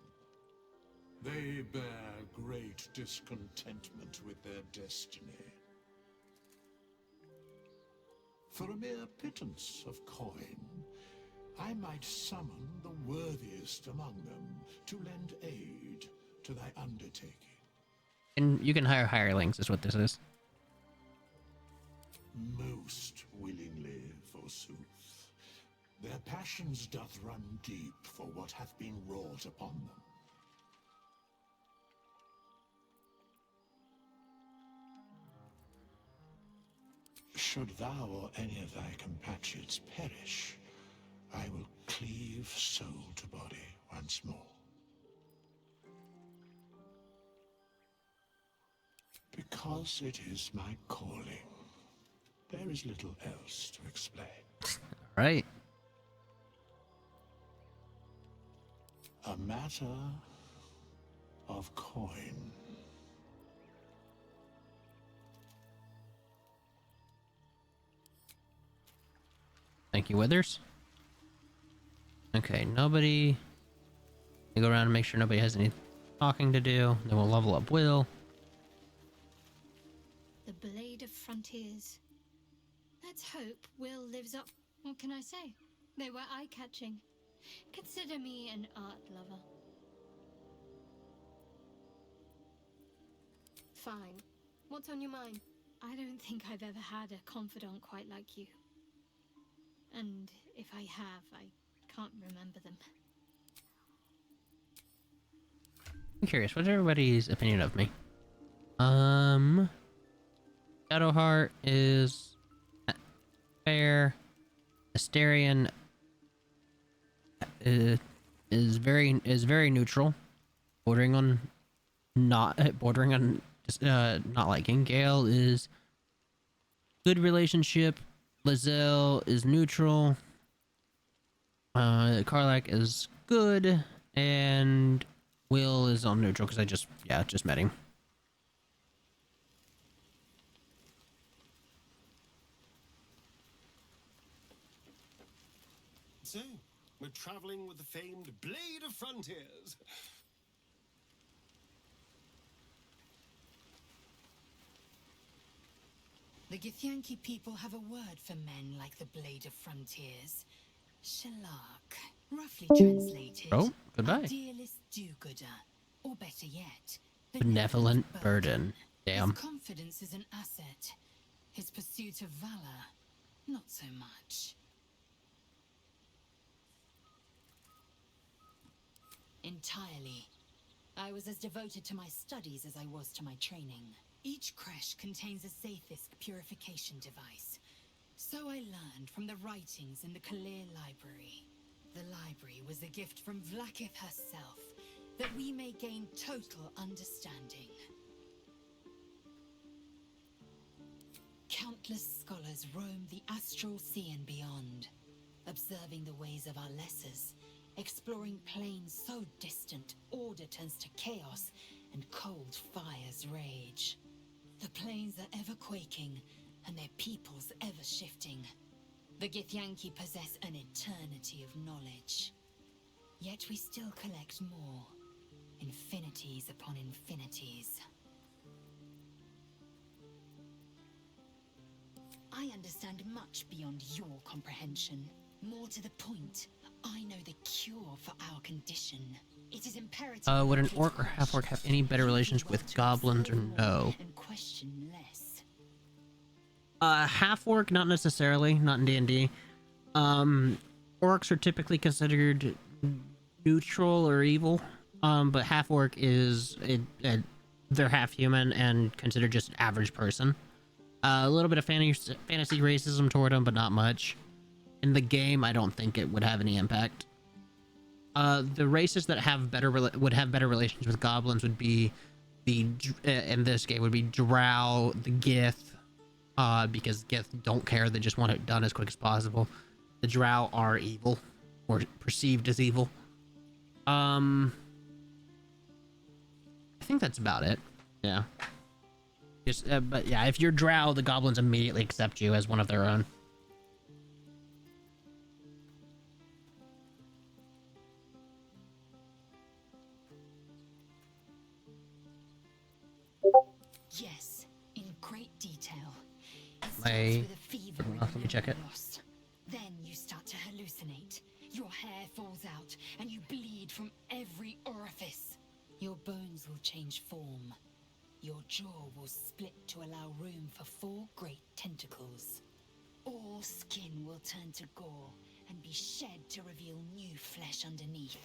They bear great discontentment with their destiny. For a mere pittance of coin, I might summon the worthiest among them to lend aid to thy undertaking. And you can hire hirelings, is what this is. Most willingly, forsooth. Their passions doth run deep for what hath been wrought upon them. Should thou or any of thy compatriots perish, I will cleave soul to body once more. Because it is my calling, there is little else to explain. Right. A matter of coin. Thank you, Withers. Okay, nobody. You go around and make sure nobody has any talking to do. Then we'll level up Will. The Blade of Frontiers. Let's hope Will lives up. What can I say? They were eye-catching. Consider me an art lover. Fine. What's on your mind? I don't think I've ever had a confidant quite like you. And if I have, I can't remember them. I'm curious, what's everybody's opinion of me? Shadowheart is fair. Asterion is very neutral, bordering on not liking. Gale is good relationship. Lizelle is neutral. Karlak is good, and Will is on neutral because I just met him. So, we're traveling with the famed Blade of Frontiers. The Githyanki people have a word for men like the Blade of Frontiers. Shalak, roughly translated. Oh, goodbye. Idealist do-gooder. Or better yet, Benevolent burden. Damn. His confidence is an asset. His pursuit of valor, not so much. Entirely. I was as devoted to my studies as I was to my training. Each creche contains a Sathisk purification device. So I learned from the writings in the Kalir library. The library was a gift from Vlaakith herself, that we may gain total understanding. Countless scholars roam the astral sea and beyond, observing the ways of our lessers, exploring planes so distant, order turns to chaos, and cold fires rage. The planes are ever quaking, and their peoples ever shifting. The Githyanki possess an eternity of knowledge. Yet we still collect more. Infinities upon infinities. I understand much beyond your comprehension. More to the point, I know the cure for our condition. It is imperative. Would an orc or half-orc have any better relations with goblins or no? And question less. Half-orc, not necessarily, not in D&D. Orcs are typically considered neutral or evil, but half-orc is, they're half-human and considered just an average person. A little bit of fantasy racism toward them, but not much. In the game, I don't think it would have any impact. The races that have would have better relations with goblins would be in this game would be Drow, the Gith, because Gith don't care, they just want it done as quick as possible. The Drow are evil, or perceived as evil. I think that's about it. Yeah. Just, but yeah, if you're Drow, the goblins immediately accept you as one of their own. Yes, in great detail. Let me check it. Then you start to hallucinate. Your hair falls out, and you bleed from every orifice. Your bones will change form. Your jaw will split to allow room for 4 great tentacles. All skin will turn to gore and be shed to reveal new flesh underneath.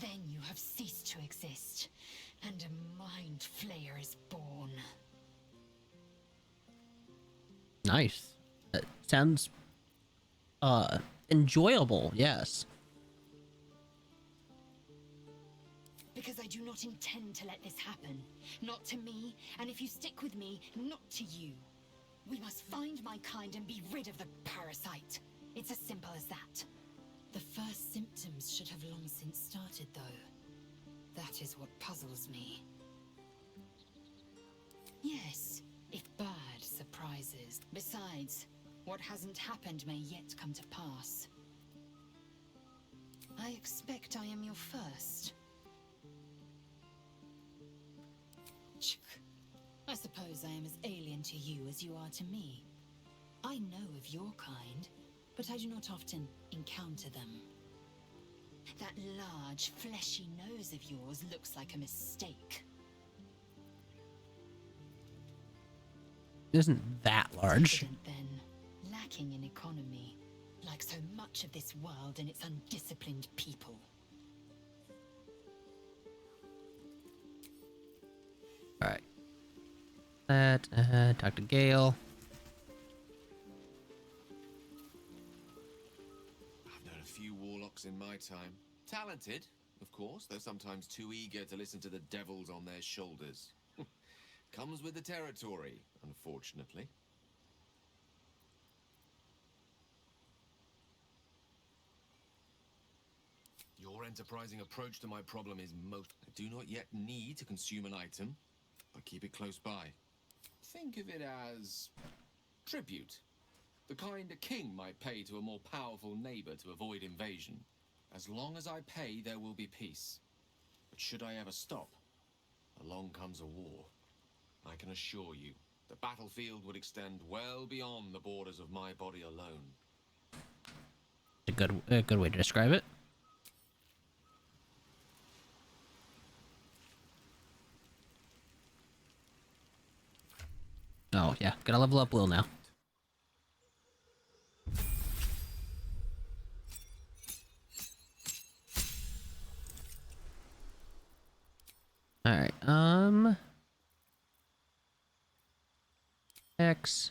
Then you have ceased to exist, and a mind flayer is born. Nice. That sounds enjoyable, yes. Because I do not intend to let this happen. Not to me, and if you stick with me, not to you. We must find my kind and be rid of the parasite. It's as simple as that. The first symptoms should have long since started, though. That is what puzzles me. Yes, if bad surprises. Besides, what hasn't happened may yet come to pass. I expect I am your first. I suppose I am as alien to you as you are to me. I know of your kind, but I do not often encounter them. That large, fleshy nose of yours looks like a mistake. It isn't that large. Evident, then, lacking in economy, like so much of this world and its undisciplined people. All right. Talk to Gale. I've known a few warlocks in my time. Talented, of course, though sometimes too eager to listen to the devils on their shoulders. Comes with the territory, unfortunately. Your enterprising approach to my problem is most... I do not yet need to consume an item, but keep it close by. Think of it as tribute. The kind a king might pay to a more powerful neighbor to avoid invasion. As long as I pay, there will be peace. But should I ever stop, along comes a war. I can assure you, the battlefield would extend well beyond the borders of my body alone. A good way to describe it. Oh, yeah. Gotta level up Will now. Alright, X.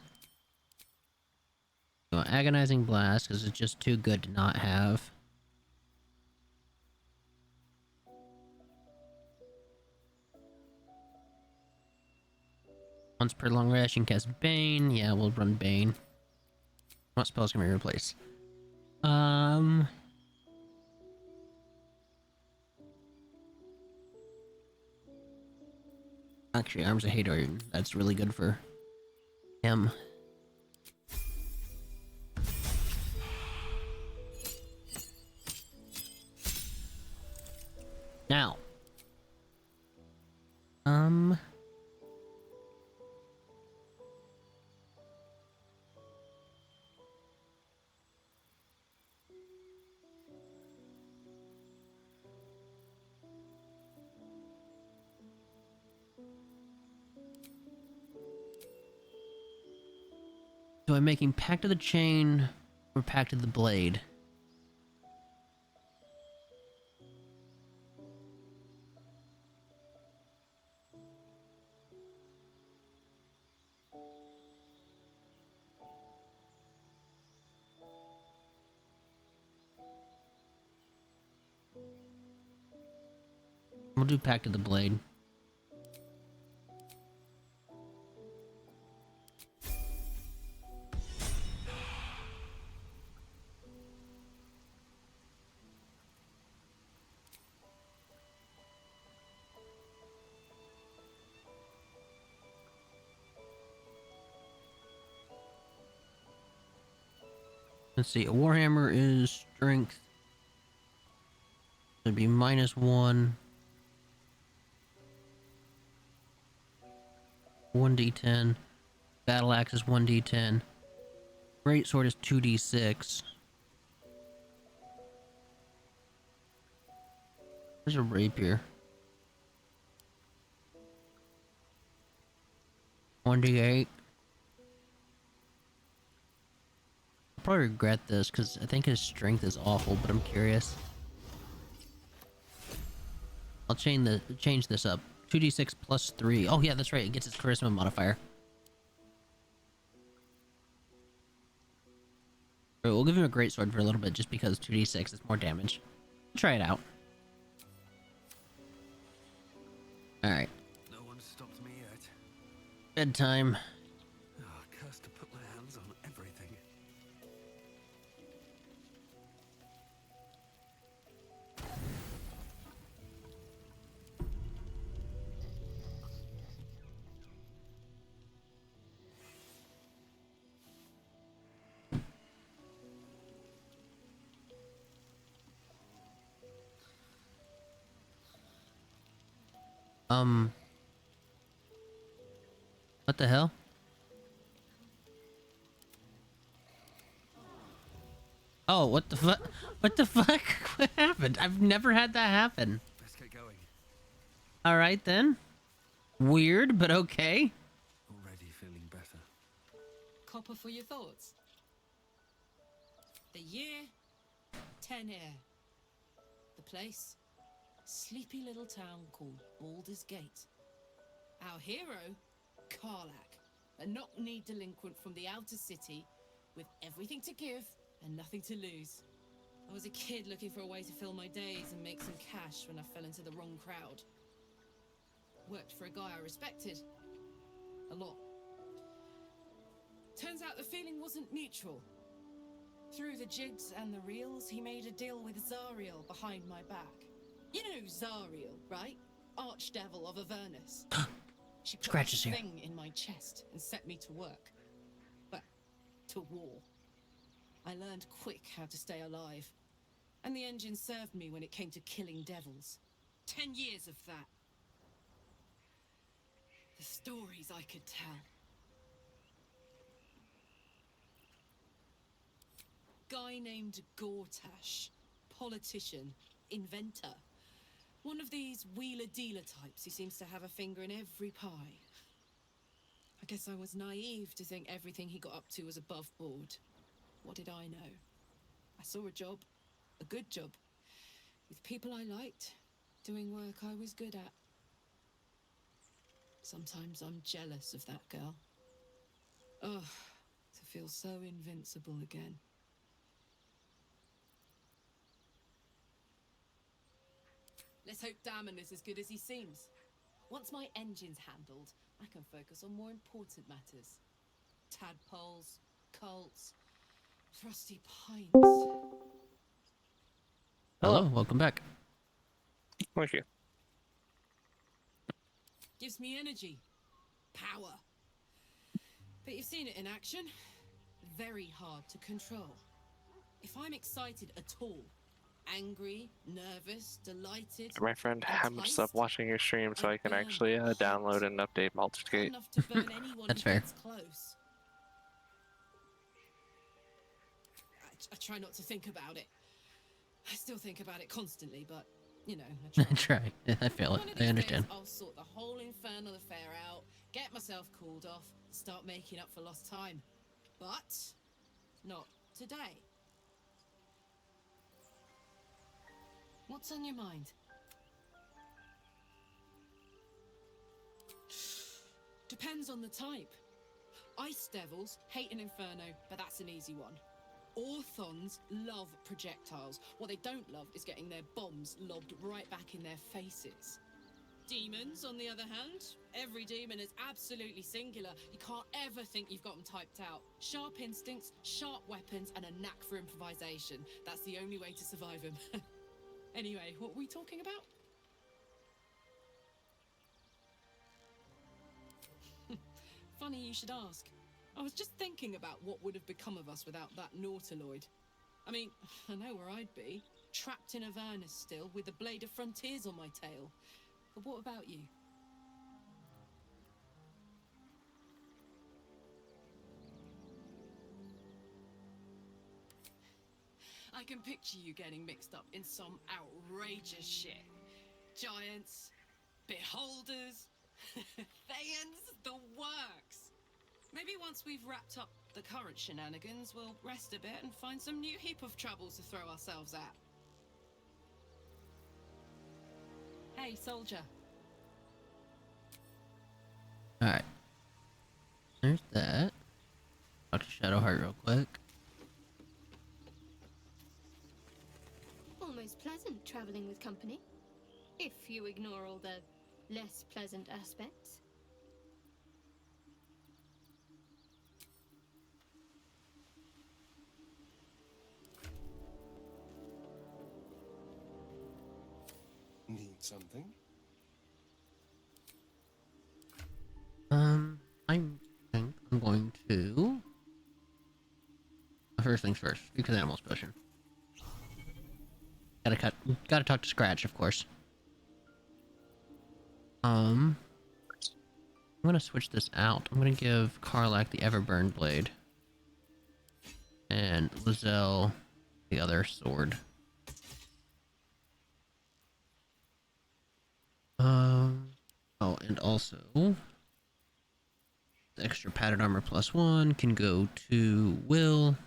So Agonizing Blast, because it's just too good to not have. Once per long rest, you can cast Bane. Yeah, we'll run Bane. What spells can we replace? Actually, Arms of Hador, that's really good for him. Now. So I'm making Pact of the Chain or Pact of the Blade. We'll do Pact of the Blade. Let's see, a Warhammer is strength. It'd be -1. 1d10. Battle axe is 1d10. Greatsword is 2d6. There's a rapier. 1d8. I'll probably regret this because I think his strength is awful, but I'm curious. I'll change this up. 2d6 plus 3. Oh yeah, that's right. It gets its charisma modifier. Right, we'll give him a greatsword for a little bit just because 2d6 is more damage. Try it out. Alright. No one stopped me yet. Bedtime. Oh, cursed to put my hands on everything. What the hell? Oh, what the fuck? What the fuck? What happened? I've never had that happen. Let's get going. Alright then. Weird, but okay. Already feeling better. Copper for your thoughts. The year, 10 air. The place, sleepy little town called Baldur's Gate. Our hero, Karlach, a knock-kneed delinquent from the outer city with everything to give and nothing to lose. I was a kid looking for a way to fill my days and make some cash when I fell into the wrong crowd. Worked for a guy I respected a lot. Turns out the feeling wasn't mutual. Through the jigs and the reels, he made a deal with Zariel behind my back. You know Zariel, right? Archdevil of Avernus. She put Scratches a here. thing in my chest and set me to work. But to war. I learned quick how to stay alive. And the engine served me when it came to killing devils. 10 years of that. The stories I could tell. Guy named Gortash. Politician. Inventor. One of these wheeler-dealer types who seems to have a finger in every pie. I guess I was naive to think everything he got up to was above board. What did I know? I saw a job, a good job, with people I liked, doing work I was good at. Sometimes I'm jealous of that girl. Ugh, to feel so invincible again. Let's hope Damon is as good as he seems. Once my engine's handled, I can focus on more important matters. Tadpoles, cults, rusty pints. Hello, welcome back. Thank you. Gives me energy, power. But you've seen it in action. Very hard to control. If I'm excited at all, angry, nervous, delighted, My friend, I'm enticed, stop watching your stream so I can burn actually download and update Baldur's Gate. enough to burn anyone That's who fair. gets close. I try not to think about it. I still think about it constantly, but, you know, I try. I feel it. One of I these understand. days, I'll sort the whole infernal affair out, get myself cooled off, start making up for lost time. But not today. What's on your mind? Depends on the type. Ice devils hate an inferno, but that's an easy one. Orthons love projectiles. What they don't love is getting their bombs lobbed right back in their faces. Demons, on the other hand, every demon is absolutely singular. You can't ever think you've got them typed out. Sharp instincts, sharp weapons, and a knack for improvisation. That's the only way to survive them. Anyway, what were we talking about? Funny you should ask. I was just thinking about what would have become of us without that Nautiloid. I mean, I know where I'd be. Trapped in Avernus still, with the Blade of Frontiers on my tail. But what about you? I can picture you getting mixed up in some outrageous shit. Giants, beholders, Thayans, the works. Maybe once we've wrapped up the current shenanigans, we'll rest a bit and find some new heap of troubles to throw ourselves at. Hey, soldier. Alright. There's that. Talk to Shadowheart real quick. Almost pleasant traveling with company, if you ignore all the less pleasant aspects. Need something? I think I'm going to... First things first, because animals potion. Gotta talk to Scratch, of course. I'm gonna switch this out. I'm gonna give Karlak the Everburn blade. And Lizelle the other sword. Oh, and also... the extra padded armor +1 can go to Will.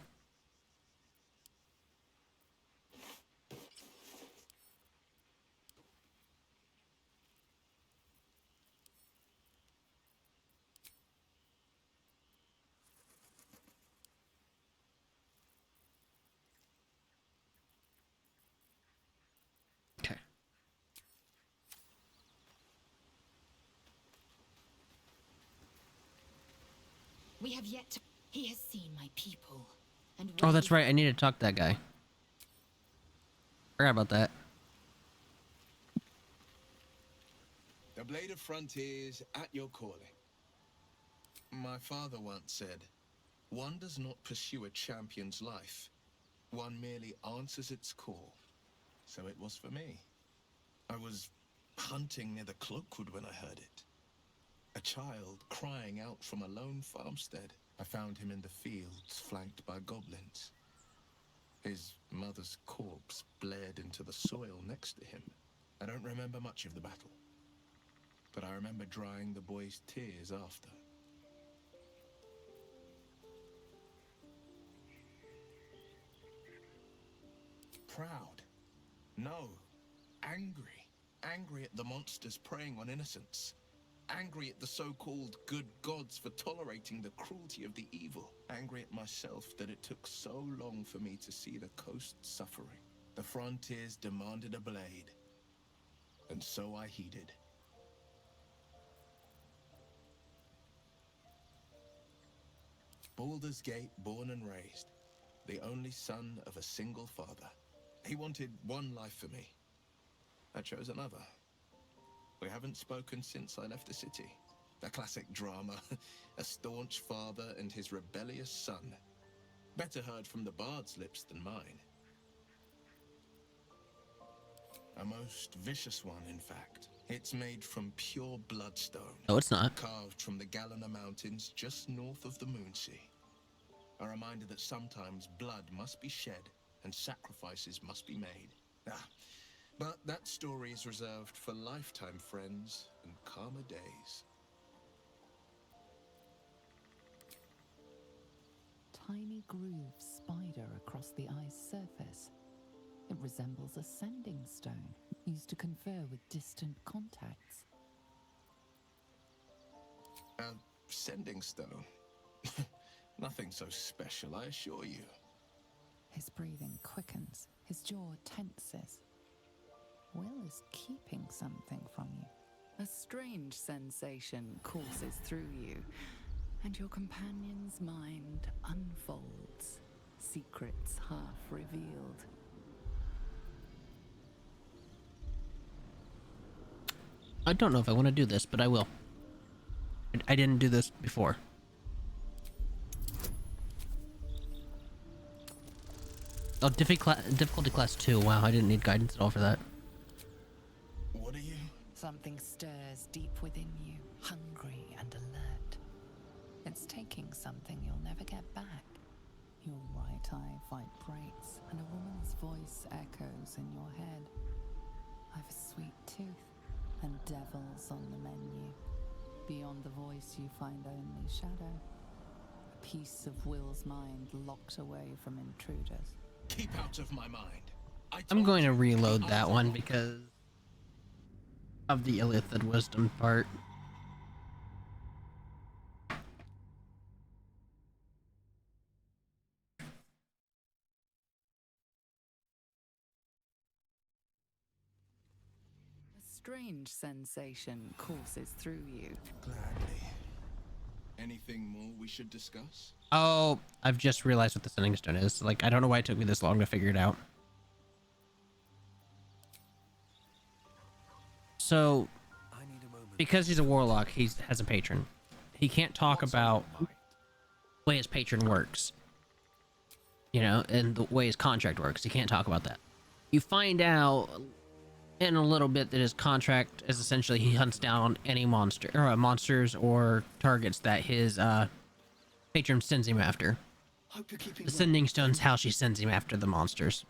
Okay. We have yet to... He has seen my people. And Oh, that's right. I need to talk to that guy. Forgot about that. The Blade of Frontiers at your calling. My father once said, one does not pursue a champion's life. One merely answers its call. So it was for me. I was hunting near the Cloakwood when I heard it. A child crying out from a lone farmstead. I found him in the fields, flanked by goblins. His mother's corpse blared into the soil next to him. I don't remember much of the battle, but I remember drying the boy's tears after. proud. No, angry. Angry at the monsters preying on innocents. Angry at the so-called good gods for tolerating the cruelty of the evil. Angry at myself that it took so long for me to see the coast suffering. The frontiers demanded a blade, and so I heeded. Baldur's Gate, born and raised, the only son of a single father. He wanted one life for me. I chose another. We haven't spoken since I left the city. A classic drama. A staunch father and his rebellious son. Better heard from the bard's lips than mine. A most vicious one, in fact. It's made from pure bloodstone. No, it's not. Carved from the Galena Mountains just north of the Moonsea. A reminder that sometimes blood must be shed and sacrifices must be made. But that story is reserved for lifetime friends and calmer days. Tiny grooves spider across the ice surface. It resembles a sending stone used to confer with distant contacts. A sending stone? Nothing so special, I assure you. His breathing quickens, his jaw tenses. Will is keeping something from you. A strange sensation courses through you, and your companion's mind unfolds, secrets half revealed. I don't know if I want to do this, but I will. I didn't do this before. Oh, difficulty class 2. Wow, I didn't need guidance at all for that. What are you? Something stirs deep within you, hungry and alert. It's taking something you'll never get back. Your right eye vibrates, and a woman's voice echoes in your head. I've a sweet tooth, and devils on the menu. Beyond the voice, you find only shadow. A piece of Will's mind locked away from intruders. Keep out of my mind. I'm going to reload that one because of the Illithid wisdom part. A strange sensation courses through you. Gladly. Anything more we should discuss? Oh, I've just realized what the sending stone is. Like, I don't know why it took me this long to figure it out. So, because he's a warlock, he has a patron. He can't talk about the way his patron works. You know, and the way his contract works. He can't talk about that. You find out in a little bit that his contract is essentially he hunts down any monster or monsters or targets that his patron sends him after. The sending stone's how she sends him after the monsters.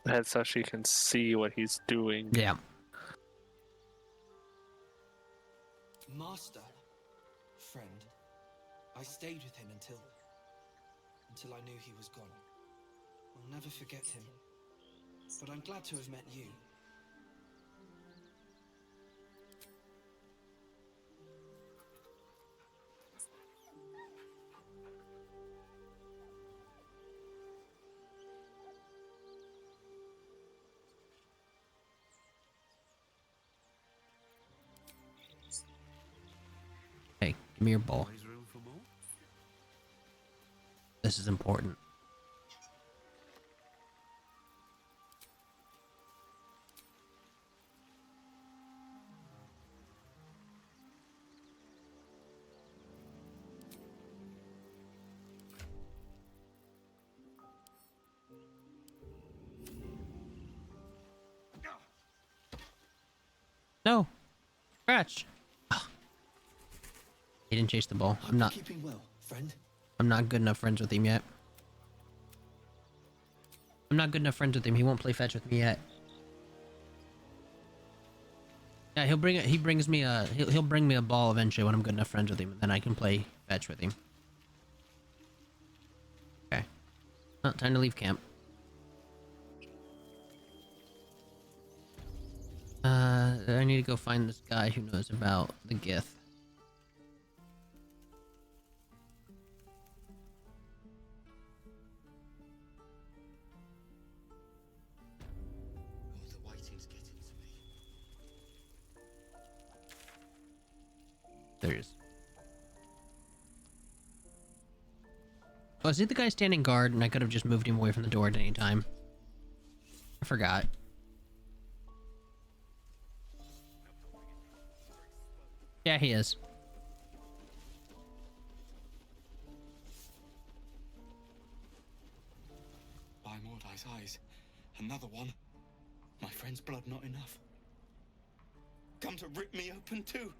That's how she can see what he's doing. Yeah. Master, friend, I stayed with him until I knew he was gone. I'll never forget him, but I'm glad to have met you. Hey, give me your bowl. This is important. No. Scratch. He didn't chase the ball. I'm not Keeping well, friend. I'm not good enough friends with him yet. I'm not good enough friends with him. He won't play fetch with me yet. Yeah, he'll bring me a ball eventually when I'm good enough friends with him, and then I can play fetch with him. Okay. Well, time to leave camp. I need to go find this guy who knows about the Gith. The waiting's getting to me. There he is. Oh, is he the guy standing guard? And I could have just moved him away from the door at any time. I forgot. Yeah, he is. By Mordai's eyes, another one. My friend's blood not enough. Come to rip me open too.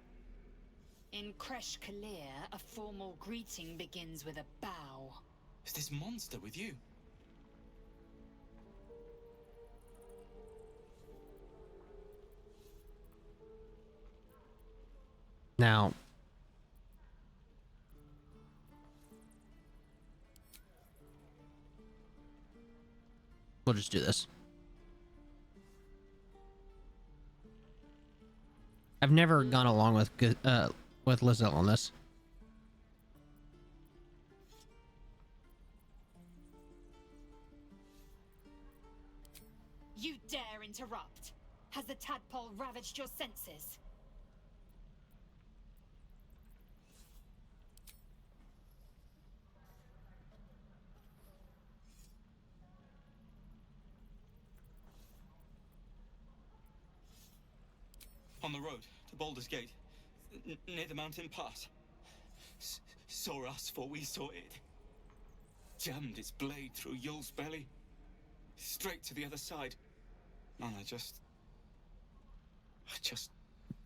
In Kresh Kalir, a formal greeting begins with a bow. Is this monster with you? Now, we'll just do this. I've never gone along with Lizelle on this. You dare interrupt? Has the tadpole ravaged your senses? On the road to Baldur's Gate, near the mountain pass. Saw us for we saw it. Jammed its blade through Yul's belly. Straight to the other side. And I just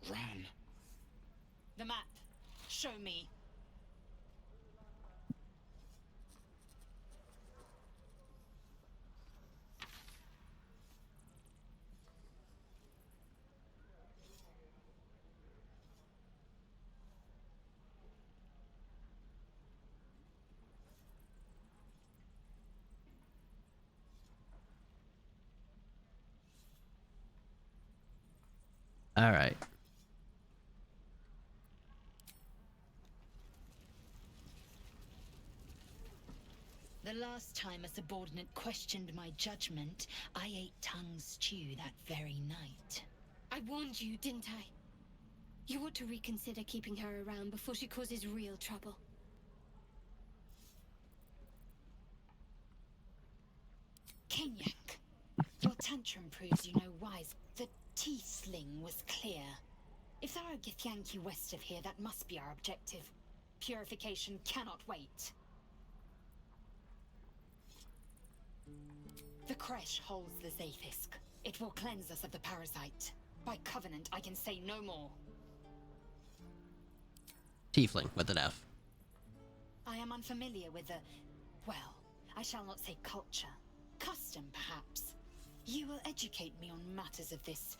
ran. The map. Show me. All right. The last time a subordinate questioned my judgment, I ate tongue stew that very night. I warned you, didn't I? You ought to reconsider keeping her around before she causes real trouble. Kenyak, your tantrum proves you know wise. The Teifling was clear. If there are Githyanki west of here, that must be our objective. Purification cannot wait. The Kresh holds the Zaithisk. It will cleanse us of the parasite. By covenant, I can say no more. Tiefling with an F. I am unfamiliar with the... well, I shall not say culture. Custom, perhaps. You will educate me on matters of this...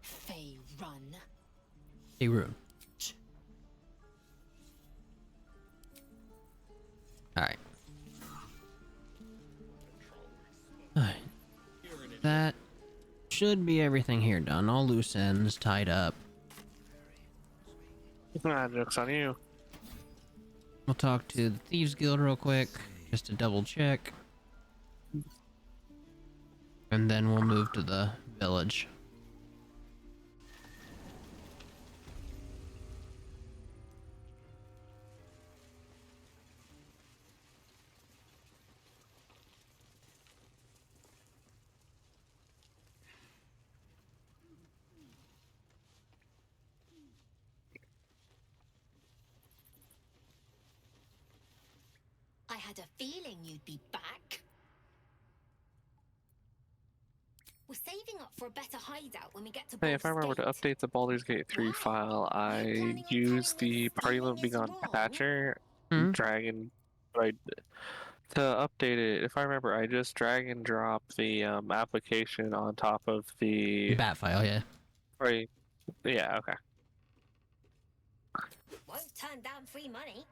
Fey run. Hey, Rune. Alright. Alright. That should be everything here done. All loose ends tied up. Joke's on you. We'll talk to the Thieves Guild real quick, just to double check. And then we'll move to the village. I had a feeling you'd be back. We're saving up for a better hideout when we get to Hey, if I remember to update the Baldur's Gate 3 file, I used the Party Mode Begone Patcher, drag and right to update it. If I remember, I just drag and drop the application on top of the bat file, yeah. Right. Yeah. Okay. Won't turn down free money.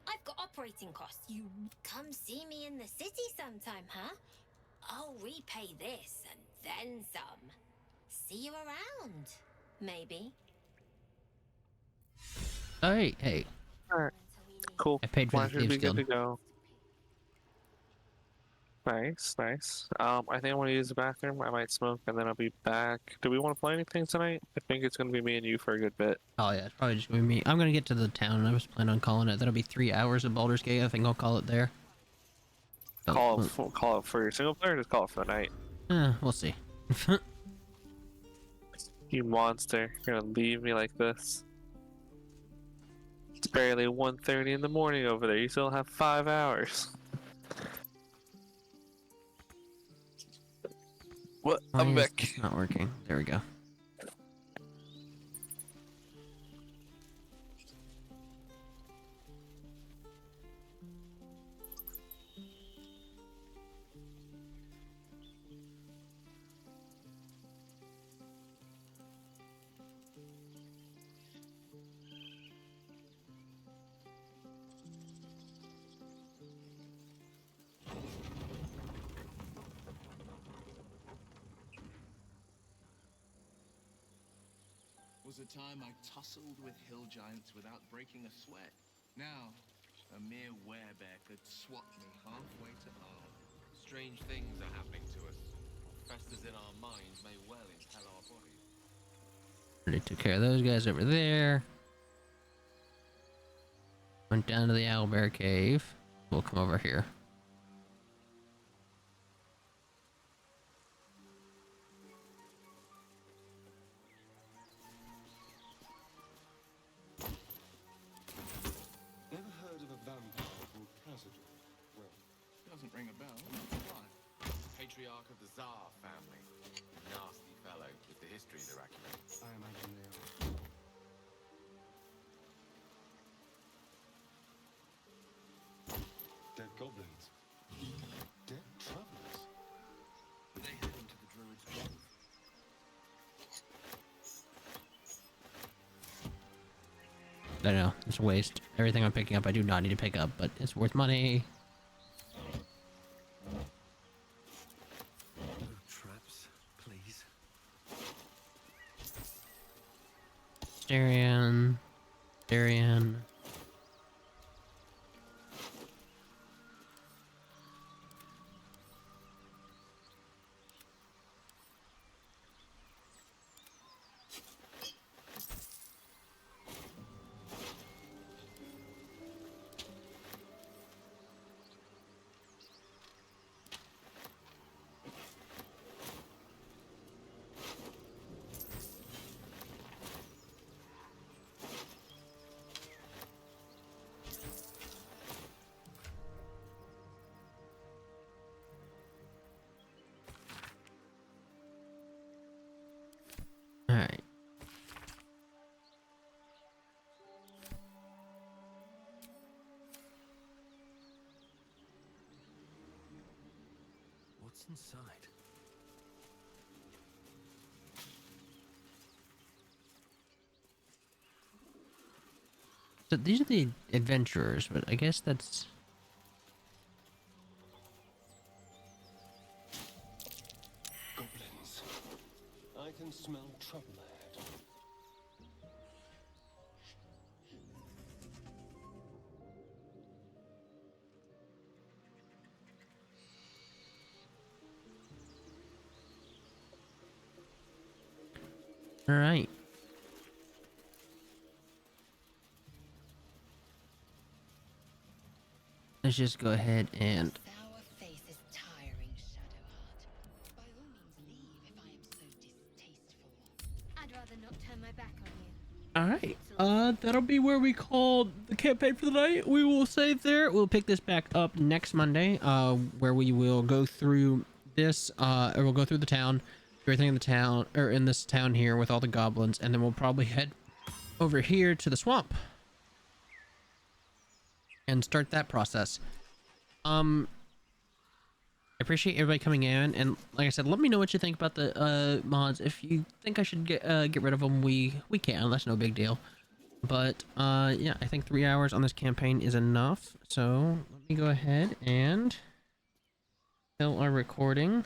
I've got operating costs. You come see me in the city sometime, huh? I'll repay this and then some. see you around. Maybe. Oh, hey. Alright. Cool. I paid for Mine the should Thieves be good Guild. to go. Nice, nice. I think I want to use the bathroom. I might smoke and then I'll be back. Do we want to play anything tonight? I think it's gonna be me and you for a good bit. Oh yeah, it's probably just gonna be me. I'm gonna get to the town. I was planning on calling it. That'll be 3 hours of Baldur's Gate. I think I'll call it there. Call it for your single player or just call it for the night? We'll see. You monster. You're gonna leave me like this. It's barely 1:30 in the morning over there. You still have 5 hours. What? Why I'm is back. this not working? There we go. Was a time I tussled with hill giants without breaking a sweat. Now, a mere werebear could swat me halfway to arm. Strange things are happening to us. Festers in our minds may well impel our bodies. Already took care of those guys over there. Went down to the owlbear cave. We'll come over here. Never heard of a vampire called Cassidy? Well, Doesn't ring a bell. Why? Patriarch of the Tsar family. Nasty fellow with the history to reckon. I imagine they are. Dead goblins. Dead travelers. They head into the druid's grove. I know, it's a waste. Everything I'm picking up I do not need to pick up, but it's worth money. No traps, please. Darian. Alright. What's inside? So these are the adventurers, but I guess that's... Goblins. I can smell trouble ahead. Alright. Let's just go ahead and... Our face is tiring, Shadowheart. By all means leave if I am so distasteful. I'd rather not turn my back on you. Alright, that'll be where we call the campaign for the night. We will save there. We'll pick this back up next Monday, where we will go through this, or we'll go through the town, everything in the town, or in this town here with all the goblins, and then we'll probably head over here to the swamp and start that process. I appreciate everybody coming in, and like I said, let me know what you think about the mods. If you think I should get rid of them, we can. That's no big deal. But yeah, I think 3 hours on this campaign is enough. So let me go ahead and kill our recording.